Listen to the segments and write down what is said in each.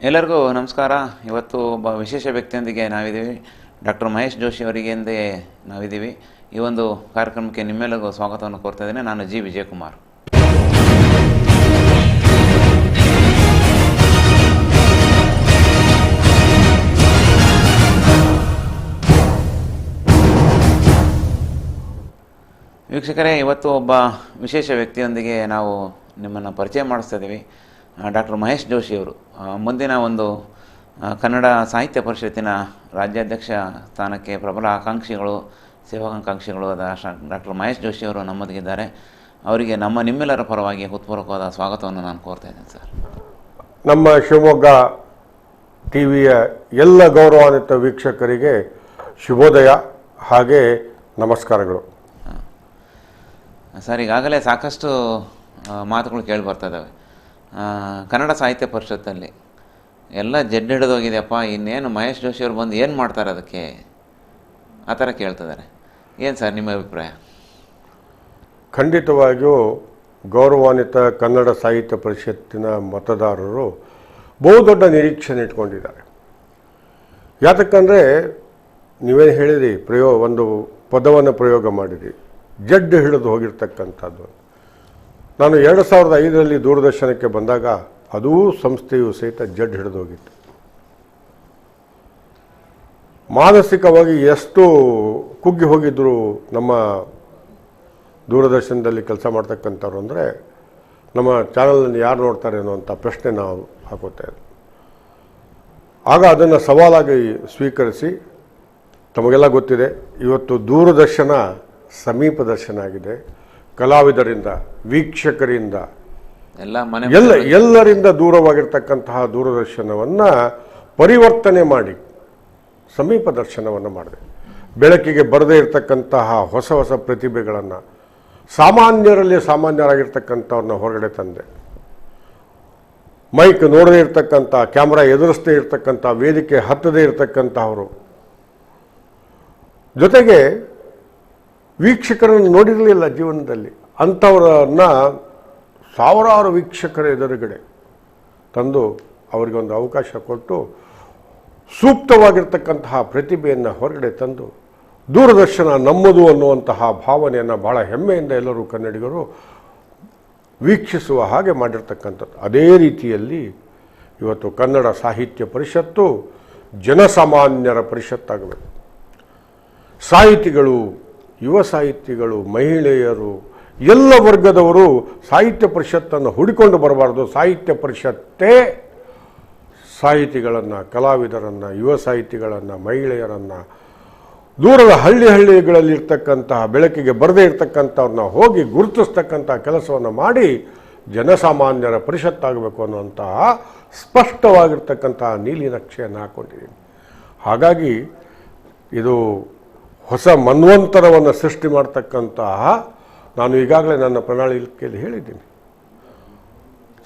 ಎಲ್ಲರಿಗೂ ನಮಸ್ಕಾರ. ಇವತ್ತು ಒಬ್ಬ ವಿಶೇಷ ವ್ಯಕ್ತಿಯೊಂದಿಗೆ ನಾವಿದ್ದೀವಿ. ಡಾಕ್ಟರ್ ಮಹೇಶ್ ಜೋಶಿ ಅವರಿಗೆಂದೇ ನಾವಿದ್ದೀವಿ. ಈ ಒಂದು ಕಾರ್ಯಕ್ರಮಕ್ಕೆ ನಿಮ್ಮೆಲ್ಲರಿಗೂ ಸ್ವಾಗತವನ್ನು ಕೋರ್ತಾ ಇದ್ದೇನೆ. ನಾನು ಜಿ ವಿಜಯಕುಮಾರ್. ವೀಕ್ಷಕರೇ, ಇವತ್ತು ಒಬ್ಬ ವಿಶೇಷ ವ್ಯಕ್ತಿಯೊಂದಿಗೆ ನಾವು ನಿಮ್ಮನ್ನು ಪರಿಚಯ ಮಾಡಿಸ್ತಾ ಇದ್ದೀವಿ. ಡಾಕ್ಟರ್ ಮಹೇಶ್ ಜೋಶಿ ಅವರು ಮುಂದಿನ ಒಂದು ಕನ್ನಡ ಸಾಹಿತ್ಯ ಪರಿಷತ್ತಿನ ರಾಜ್ಯಾಧ್ಯಕ್ಷ ಸ್ಥಾನಕ್ಕೆ ಪ್ರಬಲ ಆಕಾಂಕ್ಷಿಗಳು, ಸೇವಾಕಾಂಕ್ಷಿಗಳು ಆದ ಡಾಕ್ಟರ್ ಮಹೇಶ್ ಜೋಶಿ ಅವರು ನಮ್ಮೊಂದಿಗಿದ್ದಾರೆ. ಅವರಿಗೆ ನಿಮ್ಮೆಲ್ಲರ ಪರವಾಗಿ ಹೃತ್ಪೂರ್ವಕವಾದ ಸ್ವಾಗತವನ್ನು ನಾನು ಕೋರ್ತಾ ಇದ್ದೇನೆ ಸರ್. ನಮ್ಮ ಶಿವಮೊಗ್ಗ ಟಿವಿಯ ಎಲ್ಲ ಗೌರವಾನ್ವಿತ ವೀಕ್ಷಕರಿಗೆ ಶುಭೋದಯ ಹಾಗೆ ನಮಸ್ಕಾರಗಳು. ಸರ್, ಈಗಾಗಲೇ ಸಾಕಷ್ಟು ಮಾತುಗಳು ಕೇಳಿ ಬರ್ತಾ ಇದ್ದಾವೆ. ಕನ್ನಡ ಸಾಹಿತ್ಯ ಪರಿಷತ್ತಲ್ಲಿ ಎಲ್ಲ ಜಡ್ಡು ಹಿಡಿದೋಗಿದೆಯಪ್ಪ, ಇನ್ನೇನು ಮಹೇಶ್ ಜೋಶಿ ಅವರು ಬಂದು ಏನು ಮಾಡ್ತಾರೆ ಅದಕ್ಕೆ, ಆ ಥರ ಕೇಳ್ತಿದ್ದಾರೆ. ಏನು ಸರ್ ನಿಮ್ಮ ಅಭಿಪ್ರಾಯ? ಖಂಡಿತವಾಗಿಯೂ ಗೌರವಾನ್ವಿತ ಕನ್ನಡ ಸಾಹಿತ್ಯ ಪರಿಷತ್ತಿನ ಮತದಾರರು ಬಹುದೊಡ್ಡ ನಿರೀಕ್ಷೆನ ಇಟ್ಕೊಂಡಿದ್ದಾರೆ. ಯಾತಕ್ಕಂದರೆ ನೀವೇನು ಹೇಳಿರಿ, ಒಂದು ಪದವನ್ನು ಪ್ರಯೋಗ ಮಾಡಿರಿ, ಜಡ್ಡು ಹಿಡಿದು ಹೋಗಿರ್ತಕ್ಕಂಥದ್ದು. ನಾನು 2005ರಲ್ಲಿ ದೂರದರ್ಶನಕ್ಕೆ ಬಂದಾಗ ಅದೂ ಸಂಸ್ಥೆಯು ಸಹಿತ ಜಡ್ಡು ಹಿಡಿದು ಹೋಗಿತ್ತು. ಮಾನಸಿಕವಾಗಿ ಎಷ್ಟು ಕುಗ್ಗಿ ಹೋಗಿದ್ದರು ನಮ್ಮ ದೂರದರ್ಶನದಲ್ಲಿ ಕೆಲಸ ಮಾಡ್ತಕ್ಕಂಥವ್ರು ಅಂದರೆ, ನಮ್ಮ ಚಾನಲನ್ನು ಯಾರು ನೋಡ್ತಾರೆ ಅನ್ನುವಂಥ ಪ್ರಶ್ನೆ ನಾವು ಹಾಕೋತಾ ಇದ್ವಿ. ಆಗ ಅದನ್ನು ಸವಾಲಾಗಿ ಸ್ವೀಕರಿಸಿ, ತಮಗೆಲ್ಲ ಗೊತ್ತಿದೆ, ಇವತ್ತು ದೂರದರ್ಶನ ಸಮೀಪ ದರ್ಶನ ಆಗಿದೆ. ಕಲಾವಿದರಿಂದ, ವೀಕ್ಷಕರಿಂದ, ಎಲ್ಲರಿಂದ ದೂರವಾಗಿರ್ತಕ್ಕಂತಹ ದೂರದರ್ಶನವನ್ನು ಪರಿವರ್ತನೆ ಮಾಡಿ ಸಮೀಪ ದರ್ಶನವನ್ನು ಮಾಡಿದೆ. ಬೆಳಕಿಗೆ ಬರದೇ ಇರತಕ್ಕಂತಹ ಹೊಸ ಹೊಸ ಪ್ರತಿಭೆಗಳನ್ನು, ಸಾಮಾನ್ಯರಲ್ಲಿ ಸಾಮಾನ್ಯರಾಗಿರ್ತಕ್ಕಂಥವ್ರನ್ನ ಹೊರಗಡೆ ತಂದೆ. ಮೈಕ್ ನೋಡದೇ ಇರತಕ್ಕಂಥ, ಕ್ಯಾಮ್ರಾ ಎದುರಿಸದೇ ಇರತಕ್ಕಂಥ, ವೇದಿಕೆ ಹತ್ತದೇ ಇರತಕ್ಕಂಥವರು, ಜೊತೆಗೆ ವೀಕ್ಷಕರನ್ನು ನೋಡಿರಲಿಲ್ಲ ಜೀವನದಲ್ಲಿ, ಅಂಥವರನ್ನು ಸಾವಿರಾರು ವೀಕ್ಷಕರ ಎದುರುಗಡೆ ತಂದು ಅವರಿಗೊಂದು ಅವಕಾಶ ಕೊಟ್ಟು ಸೂಕ್ತವಾಗಿರ್ತಕ್ಕಂತಹ ಪ್ರತಿಭೆಯನ್ನು ಹೊರಗಡೆ ತಂದು ದೂರದರ್ಶನ ನಮ್ಮದು ಅನ್ನುವಂತಹ ಭಾವನೆಯನ್ನು ಭಾಳ ಹೆಮ್ಮೆಯಿಂದ ಎಲ್ಲರೂ ಕನ್ನಡಿಗರು ವೀಕ್ಷಿಸುವ ಹಾಗೆ ಮಾಡಿರ್ತಕ್ಕಂಥದ್ದು. ಅದೇ ರೀತಿಯಲ್ಲಿ ಇವತ್ತು ಕನ್ನಡ ಸಾಹಿತ್ಯ ಪರಿಷತ್ತು ಜನಸಾಮಾನ್ಯರ ಪರಿಷತ್ತಾಗಬೇಕು. ಸಾಹಿತಿಗಳು, ಯುವ ಸಾಹಿತಿಗಳು, ಮಹಿಳೆಯರು, ಎಲ್ಲ ವರ್ಗದವರು ಸಾಹಿತ್ಯ ಪರಿಷತ್ತನ್ನು ಹುಡಿಕೊಂಡು ಬರಬಾರ್ದು. ಸಾಹಿತ್ಯ ಪರಿಷತ್ತೇ ಸಾಹಿತಿಗಳನ್ನು, ಕಲಾವಿದರನ್ನು, ಯುವ ಸಾಹಿತಿಗಳನ್ನು, ಮಹಿಳೆಯರನ್ನು, ದೂರದ ಹಳ್ಳಿಗಳಲ್ಲಿರ್ತಕ್ಕಂತಹ ಬೆಳಕಿಗೆ ಬರದೇ ಇರ್ತಕ್ಕಂಥವ್ರನ್ನ ಹೋಗಿ ಗುರುತಿಸ್ತಕ್ಕಂಥ ಕೆಲಸವನ್ನು ಮಾಡಿ ಜನಸಾಮಾನ್ಯರ ಪರಿಷತ್ತಾಗಬೇಕು ಅನ್ನುವಂತಹ ಸ್ಪಷ್ಟವಾಗಿರ್ತಕ್ಕಂತಹ ನೀಲಿ ನಕ್ಷೆಯನ್ನು ಹಾಕ್ಕೊಂಡಿದ್ದೀನಿ. ಹಾಗಾಗಿ ಇದು ಹೊಸ ಮನ್ವಂತರವನ್ನು ಸೃಷ್ಟಿ ಮಾಡ್ತಕ್ಕಂತಹ, ನಾನು ಈಗಾಗಲೇ ನನ್ನ ಪ್ರಣಾಳಿಕೆಯಲ್ಲಿ ಹೇಳಿದ್ದೀನಿ,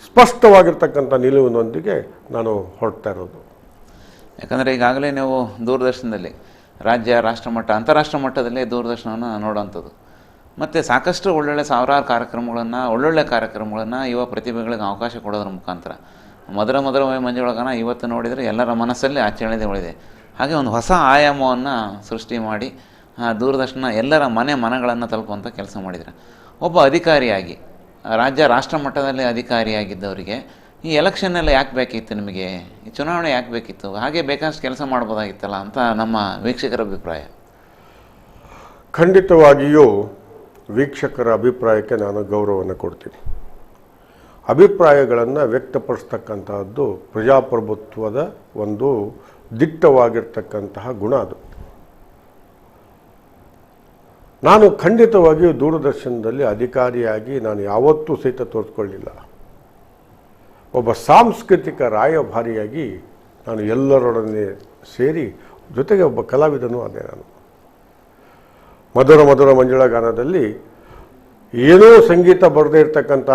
ಸ್ಪಷ್ಟವಾಗಿರ್ತಕ್ಕಂಥ ನಿಲುವಿನೊಂದಿಗೆ ನಾನು ಹೊರಡ್ತಾ ಇರೋದು. ಯಾಕಂದರೆ ಈಗಾಗಲೇ ನೀವು ದೂರದರ್ಶನದಲ್ಲಿ ರಾಜ್ಯ, ರಾಷ್ಟ್ರಮಟ್ಟ, ಅಂತಾರಾಷ್ಟ್ರ ಮಟ್ಟದಲ್ಲಿ ದೂರದರ್ಶನವನ್ನು ನೋಡೋವಂಥದ್ದು. ಮತ್ತು ಸಾಕಷ್ಟು ಒಳ್ಳೊಳ್ಳೆ ಸಾವಿರಾರು ಕಾರ್ಯಕ್ರಮಗಳನ್ನು, ಒಳ್ಳೊಳ್ಳೆ ಕಾರ್ಯಕ್ರಮಗಳನ್ನು ಯುವ ಪ್ರತಿಭೆಗಳಿಗೆ ಅವಕಾಶ ಕೊಡೋದ್ರ ಮುಖಾಂತರ ಮಧುರಮಯ ಮಂಜುಳಗಾನ ಇವತ್ತು ನೋಡಿದರೆ ಎಲ್ಲರ ಮನಸ್ಸಲ್ಲಿ ಅಚ್ಚಳಿದೆ ಉಳಿದೆ. ಹಾಗೆ ಒಂದು ಹೊಸ ಆಯಾಮವನ್ನು ಸೃಷ್ಟಿ ಮಾಡಿ ದೂರದರ್ಶನ ಎಲ್ಲರ ಮನಗಳನ್ನು ತಲುಪುವಂಥ ಕೆಲಸ ಮಾಡಿದರೆ, ಒಬ್ಬ ಅಧಿಕಾರಿಯಾಗಿ ರಾಜ್ಯ, ರಾಷ್ಟ್ರ ಮಟ್ಟದಲ್ಲಿ ಅಧಿಕಾರಿಯಾಗಿದ್ದವರಿಗೆ ಈ ಎಲೆಕ್ಷನ್ನೆಲ್ಲ ಯಾಕೆ ಬೇಕಿತ್ತು, ನಿಮಗೆ ಈ ಚುನಾವಣೆ ಯಾಕೆ ಬೇಕಿತ್ತು, ಹಾಗೆ ಬೇಕಾದಷ್ಟು ಕೆಲಸ ಮಾಡ್ಬೋದಾಗಿತ್ತಲ್ಲ ಅಂತ ನಮ್ಮ ವೀಕ್ಷಕರ ಅಭಿಪ್ರಾಯ. ಖಂಡಿತವಾಗಿಯೂ ವೀಕ್ಷಕರ ಅಭಿಪ್ರಾಯಕ್ಕೆ ನಾನು ಗೌರವವನ್ನು ಕೊಡ್ತೀನಿ. ಅಭಿಪ್ರಾಯಗಳನ್ನು ವ್ಯಕ್ತಪಡಿಸ್ತಕ್ಕಂತಹದ್ದು ಪ್ರಜಾಪ್ರಭುತ್ವದ ಒಂದು ದಿಟ್ಟವಾಗಿರ್ತಕ್ಕಂತಹ ಗುಣ. ಅದು ನಾನು ಖಂಡಿತವಾಗಿಯೂ ದೂರದರ್ಶನದಲ್ಲಿ ಅಧಿಕಾರಿಯಾಗಿ ನಾನು ಯಾವತ್ತೂ ಸಹಿತ ತೋರಿಸ್ಕೊಳ್ಳಿಲ್ಲ. ಒಬ್ಬ ಸಾಂಸ್ಕೃತಿಕ ರಾಯಭಾರಿಯಾಗಿ ನಾನು ಎಲ್ಲರೊಡನೆ ಸೇರಿ, ಜೊತೆಗೆ ಒಬ್ಬ ಕಲಾವಿದನೂ ಅದೇ. ನಾನು ಮಧುರ ಮಂಜುಳಗಾನದಲ್ಲಿ ಏನೂ ಸಂಗೀತ ಬರದೇ ಇರ್ತಕ್ಕಂಥ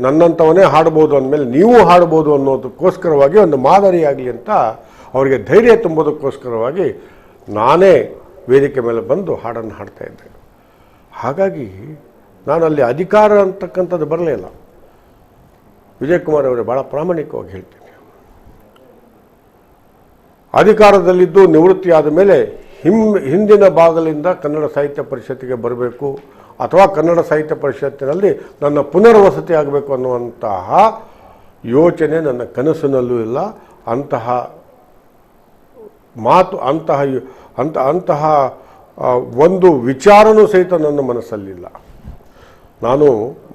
ನನ್ನಂಥವನೇ ಹಾಡ್ಬೋದು ಅಂದಮೇಲೆ ನೀವು ಹಾಡ್ಬೋದು ಅನ್ನೋದಕ್ಕೋಸ್ಕರವಾಗಿ ಒಂದು ಮಾದರಿಯಾಗಲಿ ಅಂತ ಅವರಿಗೆ ಧೈರ್ಯ ತುಂಬೋದಕ್ಕೋಸ್ಕರವಾಗಿ ನಾನೇ ವೇದಿಕೆ ಮೇಲೆ ಬಂದು ಹಾಡನ್ನು ಹಾಡ್ತಾ ಇದ್ದೆ. ಹಾಗಾಗಿ ನಾನು ಅಲ್ಲಿ ಅಧಿಕಾರ ಅಂತಕ್ಕಂಥದ್ದು ಬರಲೇ ಇಲ್ಲ. ವಿಜಯಕುಮಾರ್ ಅವರೇ ಭಾಳ ಪ್ರಾಮಾಣಿಕವಾಗಿ ಹೇಳ್ತೀನಿ, ಅಧಿಕಾರದಲ್ಲಿದ್ದು ನಿವೃತ್ತಿಯಾದ ಮೇಲೆ ಹಿಂದಿನ ಭಾಗದಿಂದ ಕನ್ನಡ ಸಾಹಿತ್ಯ ಪರಿಷತ್ತಿಗೆ ಬರಬೇಕು ಅಥವಾ ಕನ್ನಡ ಸಾಹಿತ್ಯ ಪರಿಷತ್ತಿನಲ್ಲಿ ನನ್ನ ಪುನರ್ವಸತಿ ಆಗಬೇಕು ಅನ್ನುವಂತಹ ಯೋಚನೆ ನನ್ನ ಕನಸಿನಲ್ಲೂ ಇಲ್ಲ. ಅಂತಹ ಮಾತು ಅಂತಹ ಒಂದು ವಿಚಾರನೂ ಸಹಿತ ನನ್ನ ಮನಸ್ಸಲ್ಲಿಲ್ಲ. ನಾನು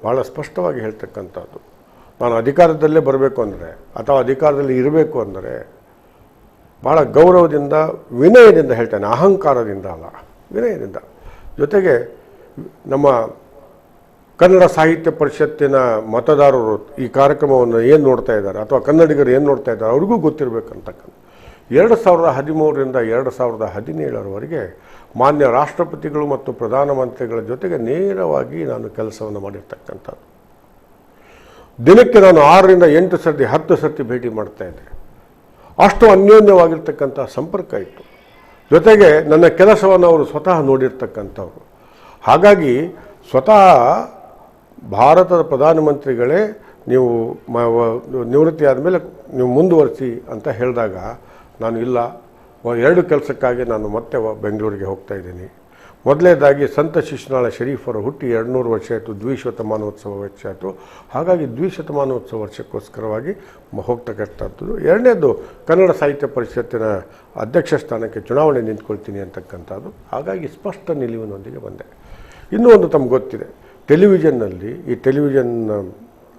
ಭಾಳ ಸ್ಪಷ್ಟವಾಗಿ ಹೇಳ್ತಕ್ಕಂಥದ್ದು, ನಾನು ಅಧಿಕಾರದಲ್ಲೇ ಬರಬೇಕು ಅಂದರೆ ಅಥವಾ ಅಧಿಕಾರದಲ್ಲಿ ಇರಬೇಕು ಅಂದರೆ ಭಾಳ ಗೌರವದಿಂದ ವಿನಯದಿಂದ ಹೇಳ್ತೇನೆ, ಅಹಂಕಾರದಿಂದ ಅಲ್ಲ, ವಿನಯದಿಂದ. ಜೊತೆಗೆ ನಮ್ಮ ಕನ್ನಡ ಸಾಹಿತ್ಯ ಪರಿಷತ್ತಿನ ಮತದಾರರು ಈ ಕಾರ್ಯಕ್ರಮವನ್ನು ಏನು ನೋಡ್ತಾ ಇದ್ದಾರೆ ಅಥವಾ ಕನ್ನಡಿಗರು ಏನು ನೋಡ್ತಾ ಇದ್ದಾರೆ ಅವ್ರಿಗೂ ಗೊತ್ತಿರಬೇಕಂತಕ್ಕಂಥ 2013ರಿಂದ 2017ರವರೆಗೆ ಮಾನ್ಯ ರಾಷ್ಟ್ರಪತಿಗಳು ಮತ್ತು ಪ್ರಧಾನಮಂತ್ರಿಗಳ ಜೊತೆಗೆ ನೇರವಾಗಿ ನಾನು ಕೆಲಸವನ್ನು ಮಾಡಿರ್ತಕ್ಕಂಥದ್ದು. ದಿನಕ್ಕೆ ನಾನು 6ರಿಂದ 8 ಸರ್ತಿ 10 ಸರ್ತಿ ಭೇಟಿ ಮಾಡ್ತಾ ಇದ್ದೆ. ಅಷ್ಟು ಅನ್ಯೋನ್ಯವಾಗಿರ್ತಕ್ಕಂಥ ಸಂಪರ್ಕ ಇತ್ತು. ಜೊತೆಗೆ ನನ್ನ ಕೆಲಸವನ್ನು ಅವರು ಸ್ವತಃ ನೋಡಿರ್ತಕ್ಕಂಥವ್ರು. ಹಾಗಾಗಿ ಸ್ವತಃ ಭಾರತದ ಪ್ರಧಾನಮಂತ್ರಿಗಳೇ ನೀವು ನಿವೃತ್ತಿ ಆದಮೇಲೆ ನೀವು ಮುಂದುವರಿಸಿ ಅಂತ ಹೇಳಿದಾಗ ನಾನು ಇಲ್ಲ, 2 ಕೆಲಸಕ್ಕಾಗಿ ನಾನು ಮತ್ತೆ ಬೆಂಗಳೂರಿಗೆ ಹೋಗ್ತಾ ಇದ್ದೀನಿ. ಮೊದಲನೇದಾಗಿ ಸಂತ ಶಿಶುನಾಳ ಶರೀಫರ ಹುಟ್ಟಿ 200 ವರ್ಷ ಆಯಿತು, ದ್ವಿಶತಮಾನೋತ್ಸವ ವರ್ಷ ಆಯಿತು. ಹಾಗಾಗಿ ದ್ವಿಶತಮಾನೋತ್ಸವ ವರ್ಷಕ್ಕೋಸ್ಕರವಾಗಿ ಹೋಗ್ತಕ್ಕಂಥದ್ದು. ಎರಡನೇದು ಕನ್ನಡ ಸಾಹಿತ್ಯ ಪರಿಷತ್ತಿನ ಅಧ್ಯಕ್ಷ ಸ್ಥಾನಕ್ಕೆ ಚುನಾವಣೆ ನಿಂತ್ಕೊಳ್ತೀನಿ ಅಂತಕ್ಕಂಥದ್ದು. ಹಾಗಾಗಿ ಸ್ಪಷ್ಟ ನಿಲುವಿನೊಂದಿಗೆ ಬಂದೆ. ಇನ್ನೂ ಒಂದು ತಮ್ಗೆ ಗೊತ್ತಿದೆ, ಟೆಲಿವಿಷನ್ನಲ್ಲಿ ಈ ಟೆಲಿವಿಷನ್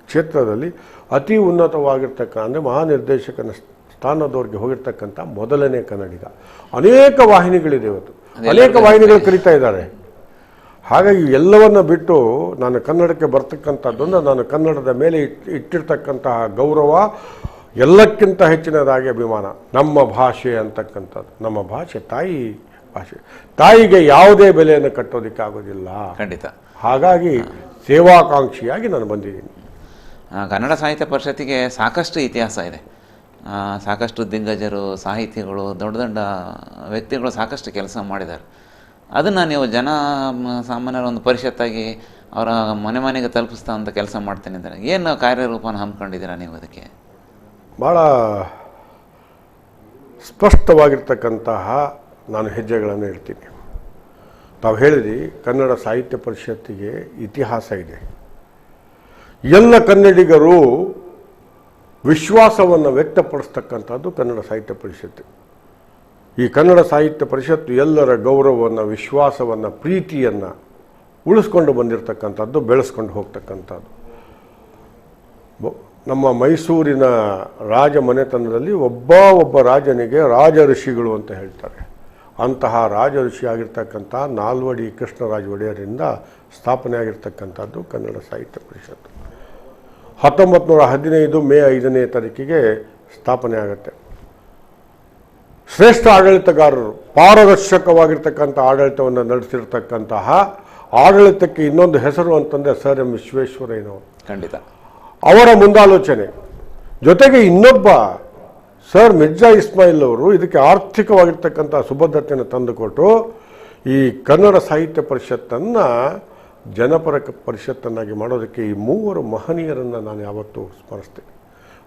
ಕ್ಷೇತ್ರದಲ್ಲಿ ಅತಿ ಉನ್ನತವಾಗಿರ್ತಕ್ಕ ಅಂದರೆ ಮಹಾನಿರ್ದೇಶಕನ ಸ್ಥಾನದವರೆಗೆ ಹೋಗಿರ್ತಕ್ಕಂಥ ಮೊದಲನೇ ಕನ್ನಡಿಗ. ಅನೇಕ ವಾಹಿನಿಗಳಿದೆ ಇವತ್ತು, ಅನೇಕ ವಾಹಿನಿಗಳು ಕರೀತಾ ಇದ್ದಾರೆ. ಹಾಗಾಗಿ ಎಲ್ಲವನ್ನ ಬಿಟ್ಟು ನಾನು ಕನ್ನಡಕ್ಕೆ ಬರ್ತಕ್ಕಂಥದ್ದೊಂದು ನಾನು ಕನ್ನಡದ ಮೇಲೆ ಇಟ್ಟಿರ್ತಕ್ಕಂತಹ ಗೌರವ, ಎಲ್ಲಕ್ಕಿಂತ ಹೆಚ್ಚಿನದಾಗಿ ಅಭಿಮಾನ. ನಮ್ಮ ಭಾಷೆ ಅಂತಕ್ಕಂಥದ್ದು, ನಮ್ಮ ಭಾಷೆ ತಾಯಿ ಭಾಷೆ, ತಾಯಿಗೆ ಯಾವುದೇ ಬೆಲೆಯನ್ನು ಕಟ್ಟೋದಕ್ಕೆ ಆಗೋದಿಲ್ಲ ಖಂಡಿತ. ಹಾಗಾಗಿ ಸೇವಾಕಾಂಕ್ಷಿಯಾಗಿ ನಾನು ಬಂದಿದ್ದೀನಿ. ಕನ್ನಡ ಸಾಹಿತ್ಯ ಪರಿಷತ್ತಿಗೆ ಸಾಕಷ್ಟು ಇತಿಹಾಸ ಇದೆ. ಸಾಕಷ್ಟು ದಿಗ್ಗಜರು, ಸಾಹಿತಿಗಳು, ದೊಡ್ಡ ದೊಡ್ಡ ವ್ಯಕ್ತಿಗಳು ಸಾಕಷ್ಟು ಕೆಲಸ ಮಾಡಿದ್ದಾರೆ. ಅದನ್ನು ನೀವು ಜನ ಸಾಮಾನ್ಯರ ಒಂದು ಪರಿಷತ್ತಾಗಿ ಅವರ ಮನೆ ಮನೆಗೆ ತಲುಪಿಸ್ತಾ ಅಂತ ಕೆಲಸ ಮಾಡ್ತೇನೆ ಅಂದರೆ ಏನು ಕಾರ್ಯರೂಪನ ಹಮ್ಮಿಕೊಂಡಿದ್ದೀರಾ ನೀವು? ಅದಕ್ಕೆ ಭಾಳ ಸ್ಪಷ್ಟವಾಗಿರ್ತಕ್ಕಂತಹ ನಾನು ಹೆಜ್ಜೆಗಳನ್ನು ಇಡ್ತೀನಿ. ತಾವು ಹೇಳಿದ್ರಿ ಕನ್ನಡ ಸಾಹಿತ್ಯ ಪರಿಷತ್ತಿಗೆ ಇತಿಹಾಸ ಇದೆ. ಎಲ್ಲ ಕನ್ನಡಿಗರು ವಿಶ್ವಾಸವನ್ನು ವ್ಯಕ್ತಪಡಿಸ್ತಕ್ಕಂಥದ್ದು ಕನ್ನಡ ಸಾಹಿತ್ಯ ಪರಿಷತ್ತು. ಈ ಕನ್ನಡ ಸಾಹಿತ್ಯ ಪರಿಷತ್ತು ಎಲ್ಲರ ಗೌರವವನ್ನು, ವಿಶ್ವಾಸವನ್ನು, ಪ್ರೀತಿಯನ್ನು ಉಳಿಸ್ಕೊಂಡು ಬಂದಿರತಕ್ಕಂಥದ್ದು, ಬೆಳೆಸ್ಕೊಂಡು ಹೋಗ್ತಕ್ಕಂಥದ್ದು. ನಮ್ಮ ಮೈಸೂರಿನ ರಾಜ ಮನೆತನದಲ್ಲಿ ಒಬ್ಬ ರಾಜನಿಗೆ ರಾಜ ಋಷಿಗಳು ಅಂತ ಹೇಳ್ತಾರೆ. ಅಂತಹ ರಾಜ ಋಷಿ ಆಗಿರ್ತಕ್ಕಂಥ ನಾಲ್ವಡಿ ಕೃಷ್ಣರಾಜ ಒಡೆಯರಿಂದ ಸ್ಥಾಪನೆ ಆಗಿರ್ತಕ್ಕಂಥದ್ದು ಕನ್ನಡ ಸಾಹಿತ್ಯ ಪರಿಷತ್ತು. 1915 ಮೇ 5ನೇ ತಾರೀಕಿಗೆ ಸ್ಥಾಪನೆ ಆಗುತ್ತೆ. ಶ್ರೇಷ್ಠ ಆಡಳಿತಗಾರರು, ಪಾರದರ್ಶಕವಾಗಿರ್ತಕ್ಕಂಥ ಆಡಳಿತವನ್ನು ನಡೆಸಿರ್ತಕ್ಕಂತಹ ಆಡಳಿತಕ್ಕೆ ಇನ್ನೊಂದು ಹೆಸರು ಅಂತಂದರೆ ಸರ್ ಎಂ ವಿಶ್ವೇಶ್ವರಯ್ಯನವರು. ಖಂಡಿತ ಅವರ ಮುಂದಾಲೋಚನೆ ಜೊತೆಗೆ ಇನ್ನೊಬ್ಬ ಸರ್ ಮಿರ್ಜಾ ಇಸ್ಮಾಯಿಲ್ ಅವರು ಇದಕ್ಕೆ ಆರ್ಥಿಕವಾಗಿರ್ತಕ್ಕಂಥ ಸುಭದ್ರತೆಯನ್ನು ತಂದುಕೊಟ್ಟು ಈ ಕನ್ನಡ ಸಾಹಿತ್ಯ ಪರಿಷತ್ತನ್ನು ಜನಪರ ಪರಿಷತ್ತನ್ನಾಗಿ ಮಾಡೋದಕ್ಕೆ ಈ ಮೂವರು ಮಹನೀಯರನ್ನು ನಾನು ಯಾವತ್ತೂ ಸ್ಮರಿಸ್ತೇನೆ.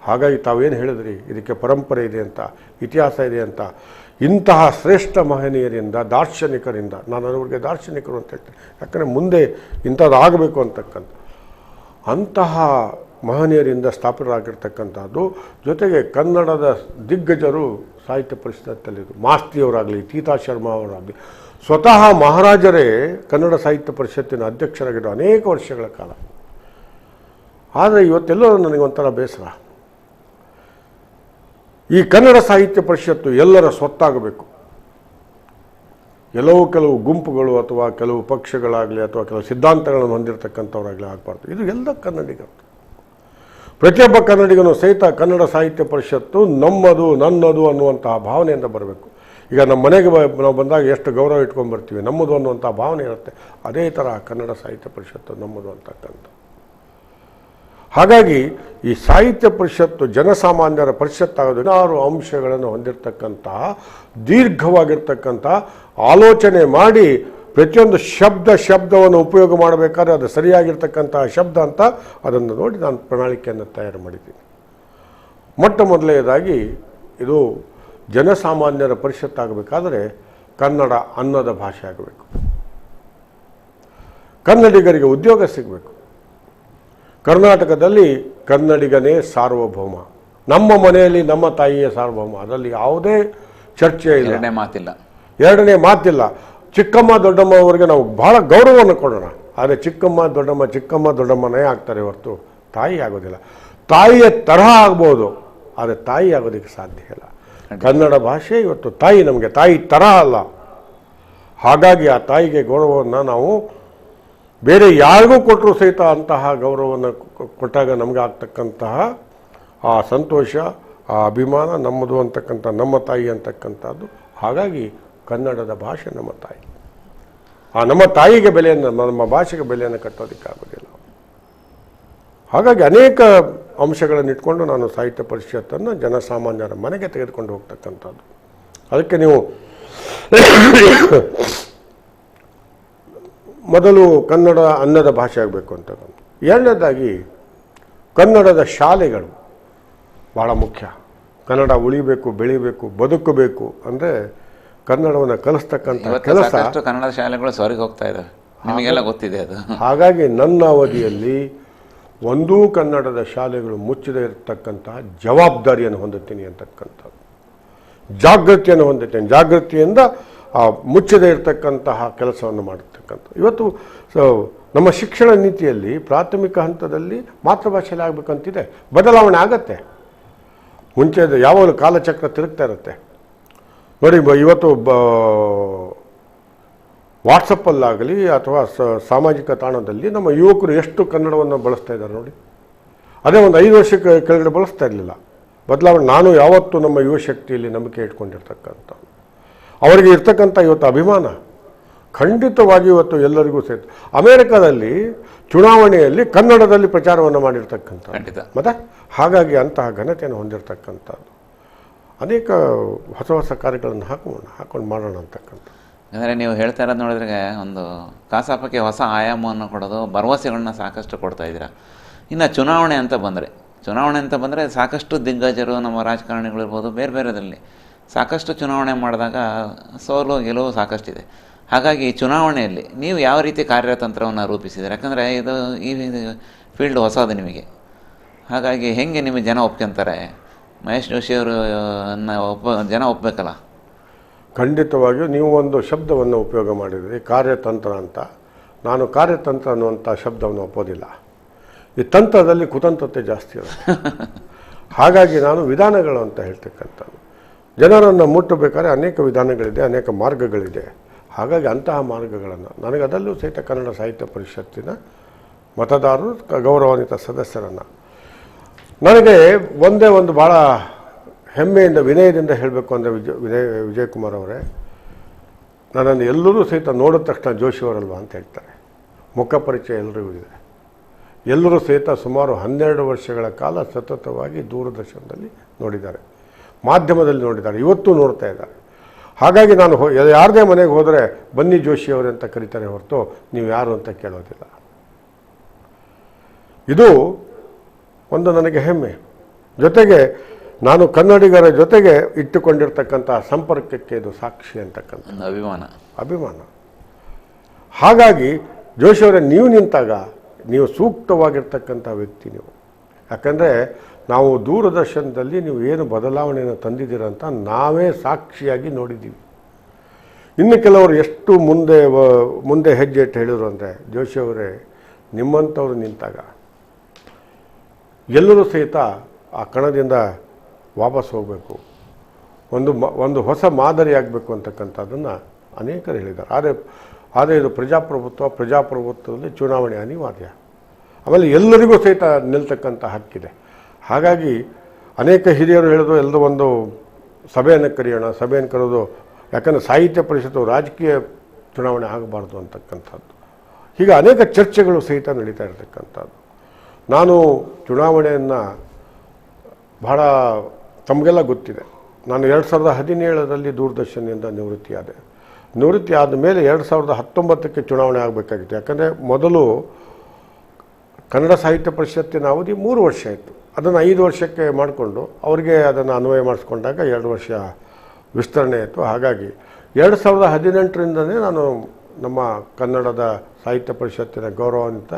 ಹಾಗಾಗಿ ತಾವೇನು ಹೇಳಿದ್ರಿ, ಇದಕ್ಕೆ ಪರಂಪರೆ ಇದೆ ಅಂತ, ಇತಿಹಾಸ ಇದೆ ಅಂತ, ಇಂತಹ ಶ್ರೇಷ್ಠ ಮಹನೀಯರಿಂದ, ದಾರ್ಶನಿಕರಿಂದ, ನಾನು ಅವರಿಗೆ ದಾರ್ಶನಿಕರು ಅಂತ ಹೇಳ್ತೇನೆ, ಯಾಕಂದರೆ ಮುಂದೆ ಇಂಥದ್ದಾಗಬೇಕು ಅಂತಕ್ಕಂಥ ಅಂತಹ ಮಹನೀಯರಿಂದ ಸ್ಥಾಪಿತರಾಗಿರ್ತಕ್ಕಂಥದ್ದು. ಜೊತೆಗೆ ಕನ್ನಡದ ದಿಗ್ಗಜರು ಸಾಹಿತ್ಯ ಪರಿಷತ್ತಲ್ಲಿದ್ದು, ಮಾಸ್ತಿಯವರಾಗಲಿ, ತೀತಾ ಶರ್ಮಾ ಅವರಾಗಲಿ, ಸ್ವತಃ ಮಹಾರಾಜರೇ ಕನ್ನಡ ಸಾಹಿತ್ಯ ಪರಿಷತ್ತಿನ ಅಧ್ಯಕ್ಷರಾಗಿದ್ದರು ಅನೇಕ ವರ್ಷಗಳ ಕಾಲ. ಆದರೆ ಇವತ್ತೆಲ್ಲೋ ನನಗೊಂಥರ ಬೇಸರ. ಈ ಕನ್ನಡ ಸಾಹಿತ್ಯ ಪರಿಷತ್ತು ಎಲ್ಲರ ಸ್ವತ್ತಾಗಬೇಕು. ಕೆಲವು ಗುಂಪುಗಳು ಅಥವಾ ಕೆಲವು ಪಕ್ಷಗಳಾಗಲಿ ಅಥವಾ ಕೆಲವು ಸಿದ್ಧಾಂತಗಳನ್ನು ಹೊಂದಿರತಕ್ಕಂಥವರಾಗಲಿ ಆಗಬಾರ್ದು. ಇದು ಎಲ್ಲ ಕನ್ನಡಿಗರು, ಪ್ರತಿಯೊಬ್ಬ ಕನ್ನಡಿಗನು ಸಹಿತ ಕನ್ನಡ ಸಾಹಿತ್ಯ ಪರಿಷತ್ತು ನಮ್ಮದು, ನನ್ನದು ಅನ್ನುವಂತಹ ಭಾವನೆಯಿಂದ ಬರಬೇಕು. ಈಗ ನಮ್ಮ ಮನೆಗೆ ನಾವು ಬಂದಾಗ ಎಷ್ಟು ಗೌರವ ಇಟ್ಕೊಂಡ್ಬರ್ತೀವಿ, ನಮ್ಮದು ಅನ್ನುವಂಥ ಭಾವನೆ ಇರುತ್ತೆ. ಅದೇ ಥರ ಕನ್ನಡ ಸಾಹಿತ್ಯ ಪರಿಷತ್ತು ನಮ್ಮದು ಅಂತಕ್ಕಂಥ. ಹಾಗಾಗಿ ಈ ಸಾಹಿತ್ಯ ಪರಿಷತ್ತು ಜನಸಾಮಾನ್ಯರ ಪರಿಷತ್ತಾಗೋದು 16 ಅಂಶಗಳನ್ನು ಹೊಂದಿರತಕ್ಕಂತಹ ದೀರ್ಘವಾಗಿರ್ತಕ್ಕಂಥ ಆಲೋಚನೆ ಮಾಡಿ ಪ್ರತಿಯೊಂದು ಶಬ್ದವನ್ನು ಉಪಯೋಗ ಮಾಡಬೇಕಾದ್ರೆ ಅದು ಸರಿಯಾಗಿರ್ತಕ್ಕಂತಹ ಶಬ್ದ ಅಂತ ಅದನ್ನು ನೋಡಿ ನಾನು ಪ್ರಣಾಳಿಕೆಯನ್ನು ತಯಾರು ಮಾಡಿದ್ದೀನಿ. ಮೊದಲನೇದಾಗಿ ಇದು ಜನಸಾಮಾನ್ಯರ ಪರಿಷತ್ತಾಗಬೇಕಾದ್ರೆ ಕನ್ನಡ ಅನ್ನದ ಭಾಷೆ ಆಗಬೇಕು. ಕನ್ನಡಿಗರಿಗೆ ಉದ್ಯೋಗ ಸಿಗಬೇಕು. ಕರ್ನಾಟಕದಲ್ಲಿ ಕನ್ನಡಿಗನೇ ಸಾರ್ವಭೌಮ. ನಮ್ಮ ಮನೆಯಲ್ಲಿ ನಮ್ಮ ತಾಯಿಯ ಸಾರ್ವಭೌಮ, ಅದರಲ್ಲಿ ಯಾವುದೇ ಚರ್ಚೆ ಇಲ್ಲ, ಎರಡನೇ ಮಾತಿಲ್ಲ. ಚಿಕ್ಕಮ್ಮ ದೊಡ್ಡಮ್ಮ ಅವರಿಗೆ ನಾವು ಬಹಳ ಗೌರವವನ್ನು ಕೊಡೋಣ. ಆದರೆ ಚಿಕ್ಕಮ್ಮ ದೊಡ್ಡಮ್ಮನೇ ಆಗ್ತಾರೆ ಹೊರತು ತಾಯಿ ಆಗೋದಿಲ್ಲ. ತಾಯಿಯ ತರಹ ಆಗ್ಬೋದು, ಆದರೆ ತಾಯಿ ಆಗೋದಕ್ಕೆ ಸಾಧ್ಯ ಇಲ್ಲ. ಕನ್ನಡ ಭಾಷೆ ಇವತ್ತು ತಾಯಿ, ನಮಗೆ ತಾಯಿ ತರಹ ಅಲ್ಲ. ಹಾಗಾಗಿ ಆ ತಾಯಿಗೆ ಗೌರವವನ್ನು ನಾವು ಬೇರೆ ಯಾರಿಗೂ ಕೊಟ್ಟರೂ ಸಹಿತ ಅಂತಹ ಗೌರವವನ್ನು ಕೊಟ್ಟಾಗ ನಮಗೆ ಆಗ್ತಕ್ಕಂತಹ ಆ ಸಂತೋಷ, ಆ ಅಭಿಮಾನ ನಮ್ಮದು ಅಂತಕ್ಕಂಥ, ನಮ್ಮ ತಾಯಿ ಅಂತಕ್ಕಂಥದ್ದು. ಹಾಗಾಗಿ ಕನ್ನಡದ ಭಾಷೆ ನಮ್ಮ ತಾಯಿ. ಆ ನಮ್ಮ ತಾಯಿಗೆ ಬೆಲೆಯನ್ನು, ನಮ್ಮ ಭಾಷೆಗೆ ಬೆಲೆಯನ್ನು ಕಟ್ಟೋದಕ್ಕಾಗೋದಿಲ್ಲ. ಹಾಗಾಗಿ ಅನೇಕ ಅಂಶಗಳನ್ನು ಇಟ್ಕೊಂಡು ನಾನು ಸಾಹಿತ್ಯ ಪರಿಷತ್ತನ್ನು ಜನಸಾಮಾನ್ಯರ ಮನೆಗೆ ತೆಗೆದುಕೊಂಡು ಹೋಗ್ತಕ್ಕಂಥದ್ದು. ಅದಕ್ಕೆ ನೀವು ಮೊದಲು ಕನ್ನಡ ಅನ್ನದ ಭಾಷೆ ಆಗಬೇಕು ಅಂತ. ಎರಡನೇದಾಗಿ ಕನ್ನಡದ ಶಾಲೆಗಳು ಭಾಳ ಮುಖ್ಯ. ಕನ್ನಡ ಉಳಿಬೇಕು, ಬೆಳಿಬೇಕು, ಬದುಕಬೇಕು ಅಂದರೆ ಕನ್ನಡವನ್ನು ಕಲಿಸ್ತಕ್ಕಂಥ ಕೆಲಸ. ಕನ್ನಡ ಶಾಲೆಗಳು ಸೊರಗಿ ಹೋಗ್ತಾ ಇದ್ದಾವೆ, ನಿಮಗೆಲ್ಲ ಗೊತ್ತಿದೆ ಅದು. ಹಾಗಾಗಿ ನನ್ನ ಅವಧಿಯಲ್ಲಿ ಒಂದೂ ಕನ್ನಡದ ಶಾಲೆಗಳು ಮುಚ್ಚದೇ ಇರತಕ್ಕಂತಹ ಜವಾಬ್ದಾರಿಯನ್ನು ಹೊಂದುತ್ತೀನಿ ಅಂತಕ್ಕಂಥದ್ದು, ಜಾಗೃತಿಯನ್ನು ಹೊಂದುತ್ತೇನೆ. ಜಾಗೃತಿಯಿಂದ ಆ ಮುಚ್ಚದೇ ಇರತಕ್ಕಂತಹ ಕೆಲಸವನ್ನು ಮಾಡತಕ್ಕಂಥ. ಇವತ್ತು ನಮ್ಮ ಶಿಕ್ಷಣ ನೀತಿಯಲ್ಲಿ ಪ್ರಾಥಮಿಕ ಹಂತದಲ್ಲಿ ಮಾತೃಭಾಷೆಯಲ್ಲಿ ಆಗಬೇಕಂತಿದೆ. ಬದಲಾವಣೆ ಆಗತ್ತೆ. ಮುಂಚೆ ಯಾವಾಗಲೂ ಕಾಲಚಕ್ರ ತಿರುಗ್ತಾ ಇರುತ್ತೆ ನೋಡಿ. ಇವತ್ತು ವಾಟ್ಸಪ್ಪಲ್ಲಾಗಲಿ ಅಥವಾ ಸಾಮಾಜಿಕ ತಾಣದಲ್ಲಿ ನಮ್ಮ ಯುವಕರು ಎಷ್ಟು ಕನ್ನಡವನ್ನು ಬಳಸ್ತಾ ಇದ್ದಾರೆ ನೋಡಿ. ಅದೇ ಒಂದು 5 ವರ್ಷಕ್ಕೆ ಕೆಳಗಡೆ ಬಳಸ್ತಾ ಇರಲಿಲ್ಲ. ಬದಲಾವಣೆ ನಾನು ಯಾವತ್ತೂ ನಮ್ಮ ಯುವಶಕ್ತಿಯಲ್ಲಿ ನಂಬಿಕೆ ಇಟ್ಕೊಂಡಿರ್ತಕ್ಕಂಥ, ಅವರಿಗೆ ಇರ್ತಕ್ಕಂಥ ಇವತ್ತು ಅಭಿಮಾನ ಖಂಡಿತವಾಗಿ ಇವತ್ತು ಎಲ್ಲರಿಗೂ ಸೇರಿತು. ಅಮೇರಿಕಾದಲ್ಲಿ ಚುನಾವಣೆಯಲ್ಲಿ ಕನ್ನಡದಲ್ಲಿ ಪ್ರಚಾರವನ್ನು ಮಾಡಿರ್ತಕ್ಕಂಥ ಮತ್ತೆ ಹಾಗಾಗಿ ಅಂತಹ ಘನತೆಯನ್ನು ಹೊಂದಿರತಕ್ಕಂಥದ್ದು. ಅನೇಕ ಹೊಸ ಹೊಸ ಕಾರ್ಯಗಳನ್ನು ಹಾಕೊಂಡು ಮಾಡೋಣ ಅಂತಕ್ಕಂಥ. ಅಂದರೆ ನೀವು ಹೇಳ್ತಾ ಇರೋದು ನೋಡಿದ್ರೆ ಒಂದು ಕಾಸಾಪಕ್ಕೆ ಹೊಸ ಆಯಾಮವನ್ನು ಕೊಡೋದು, ಭರವಸೆಗಳನ್ನ ಸಾಕಷ್ಟು ಕೊಡ್ತಾ ಇದ್ದೀರಾ. ಇನ್ನು ಚುನಾವಣೆ ಅಂತ ಬಂದರೆ ಸಾಕಷ್ಟು ದಿಗ್ಗಜರು, ನಮ್ಮ ರಾಜಕಾರಣಿಗಳಿರ್ಬೋದು, ಬೇರೆ ಬೇರೆದಲ್ಲಿ ಸಾಕಷ್ಟು ಚುನಾವಣೆ ಮಾಡಿದಾಗ ಸೋಲು ಗೆಲುವು ಸಾಕಷ್ಟಿದೆ. ಹಾಗಾಗಿ ಚುನಾವಣೆಯಲ್ಲಿ ನೀವು ಯಾವ ರೀತಿ ಕಾರ್ಯತಂತ್ರವನ್ನು ರೂಪಿಸಿದ್ದೀರಿ? ಯಾಕಂದರೆ ಈ ಫೀಲ್ಡ್ ಹೊಸದು ನಿಮಗೆ. ಹಾಗಾಗಿ ಹೆಂಗೆ ನಿಮಗೆ ಜನ ಒಪ್ಕೊಂತಾರೆ? ಮಹೇಶ್ ಜೋಶಿಯವರು ಜನ ಒಪ್ಪಬೇಕಲ್ಲ. ಖಂಡಿತವಾಗಿಯೂ ನೀವು ಒಂದು ಶಬ್ದವನ್ನು ಉಪಯೋಗ ಮಾಡಿದ್ರಿ, ಕಾರ್ಯತಂತ್ರ ಅಂತ. ನಾನು ಕಾರ್ಯತಂತ್ರ ಅನ್ನುವಂಥ ಶಬ್ದವನ್ನು ಒಪ್ಪೋದಿಲ್ಲ. ಈ ತಂತ್ರದಲ್ಲಿ ಕುತಂತ್ರತೆ ಜಾಸ್ತಿ ಇರುತ್ತೆ. ಹಾಗಾಗಿ ನಾನು ವಿಧಾನಗಳು ಅಂತ ಹೇಳ್ತಕ್ಕಂಥದ್ದು. ಜನರನ್ನು ಮುಟ್ಟಬೇಕಾದ್ರೆ ಅನೇಕ ವಿಧಾನಗಳಿದೆ, ಅನೇಕ ಮಾರ್ಗಗಳಿದೆ. ಹಾಗಾಗಿ ಅಂತಹ ಮಾರ್ಗಗಳನ್ನು ನನಗೆ, ಅದರಲ್ಲೂ ಸಹಿತ ಕನ್ನಡ ಸಾಹಿತ್ಯ ಪರಿಷತ್ತಿನ ಮತದಾರರು, ಗೌರವಾನ್ವಿತ ಸದಸ್ಯರನ್ನು ನನಗೆ ಒಂದೇ ಒಂದು ಭಾಳ ಹೆಮ್ಮೆಯಿಂದ, ವಿನಯದಿಂದ ಹೇಳಬೇಕು ಅಂದರೆ ವಿಜಯಕುಮಾರ್ ಅವರೇ, ನನ್ನನ್ನು ಎಲ್ಲರೂ ಸಹಿತ ನೋಡಿದ ತಕ್ಷಣ ಜೋಶಿಯವರಲ್ವ ಅಂತ ಹೇಳ್ತಾರೆ. ಮುಖ ಪರಿಚಯ ಎಲ್ಲರಿಗೂ ಇದೆ. ಎಲ್ಲರೂ ಸಹಿತ ಸುಮಾರು 12 ವರ್ಷಗಳ ಕಾಲ ಸತತವಾಗಿ ದೂರದರ್ಶನದಲ್ಲಿ ನೋಡಿದ್ದಾರೆ, ಮಾಧ್ಯಮದಲ್ಲಿ ನೋಡಿದ್ದಾರೆ, ಇವತ್ತು ನೋಡ್ತಾ ಇದ್ದಾರೆ. ಹಾಗಾಗಿ ನಾನು ಯಾರದೇ ಮನೆಗೆ ಹೋದರೆ ಬನ್ನಿ ಜೋಶಿಯವರೇ ಅಂತ ಕರೀತಾರೆ ಹೊರತು ನೀವು ಯಾರು ಅಂತ ಕೇಳೋದಿಲ್ಲ. ಇದು ಒಂದು ನನಗೆ ಹೆಮ್ಮೆ. ಜೊತೆಗೆ ನಾನು ಕನ್ನಡಿಗರ ಜೊತೆಗೆ ಇಟ್ಟುಕೊಂಡಿರ್ತಕ್ಕಂಥ ಸಂಪರ್ಕಕ್ಕೆ ಇದು ಸಾಕ್ಷಿ ಅಂತಕ್ಕಂಥ ಅಭಿಮಾನ. ಹಾಗಾಗಿ ಜೋಶಿಯವರೇ, ನೀವು ನಿಂತಾಗ ನೀವು ಸೂಕ್ತವಾಗಿರ್ತಕ್ಕಂಥ ವ್ಯಕ್ತಿ ನೀವು. ಯಾಕಂದರೆ ನಾವು ದೂರದರ್ಶನದಲ್ಲಿ ನೀವು ಏನು ಬದಲಾವಣೆಯನ್ನು ತಂದಿದ್ದೀರಂತ ನಾವೇ ಸಾಕ್ಷಿಯಾಗಿ ನೋಡಿದ್ದೀವಿ. ಇನ್ನು ಕೆಲವರು ಎಷ್ಟು ಮುಂದೆ ಹೆಜ್ಜೆ ಇಟ್ಟು ಹೇಳಿದರು ಅಂದರೆ, ಜೋಶಿಯವರೇ, ನಿಮ್ಮಂಥವ್ರು ನಿಂತಾಗ ಎಲ್ಲರೂ ಸಹಿತ ಆ ಕಣದಿಂದ ವಾಪಸ್ ಹೋಗಬೇಕು, ಒಂದು ಹೊಸ ಮಾದರಿ ಆಗಬೇಕು ಅಂತಕ್ಕಂಥದ್ದನ್ನು ಅನೇಕರು ಹೇಳಿದ್ದಾರೆ. ಆದರೆ ಇದು ಪ್ರಜಾಪ್ರಭುತ್ವದಲ್ಲಿ ಚುನಾವಣೆ ಅನಿವಾರ್ಯ. ಆಮೇಲೆ ಎಲ್ಲರಿಗೂ ಸಹಿತ ನಿಲ್ತಕ್ಕಂಥ ಹಕ್ಕಿದೆ. ಹಾಗಾಗಿ ಅನೇಕ ಹಿರಿಯರು ಹೇಳಿದ್ರು, ಎಲ್ಲರೂ ಒಂದು ಸಭೆಯನ್ನು ಕರೆಯೋದು. ಯಾಕಂದರೆ ಸಾಹಿತ್ಯ ಪರಿಷತ್ತು ರಾಜಕೀಯ ಚುನಾವಣೆ ಆಗಬಾರ್ದು ಅಂತಕ್ಕಂಥದ್ದು. ಹೀಗೆ ಅನೇಕ ಚರ್ಚೆಗಳು ಸಹಿತ ನಡೀತಾ ಇರತಕ್ಕಂಥದ್ದು. ನಾನು ಚುನಾವಣೆಯನ್ನು ಬಹಳ, ತಮಗೆಲ್ಲ ಗೊತ್ತಿದೆ, ನಾನು 2017ರಲ್ಲಿ ದೂರದರ್ಶನದಿಂದ ನಿವೃತ್ತಿ ಆದ ಮೇಲೆ 2019ಕ್ಕೆ ಚುನಾವಣೆ ಆಗಬೇಕಾಗಿತ್ತು. ಯಾಕಂದರೆ ಮೊದಲು ಕನ್ನಡ ಸಾಹಿತ್ಯ ಪರಿಷತ್ತಿನ ಅವಧಿ 3 ವರ್ಷ ಇತ್ತು. ಅದನ್ನು 5 ವರ್ಷಕ್ಕೆ ಮಾಡಿಕೊಂಡು ಅವರಿಗೆ ಅದನ್ನು ಅನ್ವಯ ಮಾಡಿಸ್ಕೊಂಡಾಗ 2 ವರ್ಷ ವಿಸ್ತರಣೆ ಆಯಿತು. ಹಾಗಾಗಿ 2018ರಿಂದನೇ ನಾನು ನಮ್ಮ ಕನ್ನಡದ ಸಾಹಿತ್ಯ ಪರಿಷತ್ತಿನ ಗೌರವಾನ್ವಿತ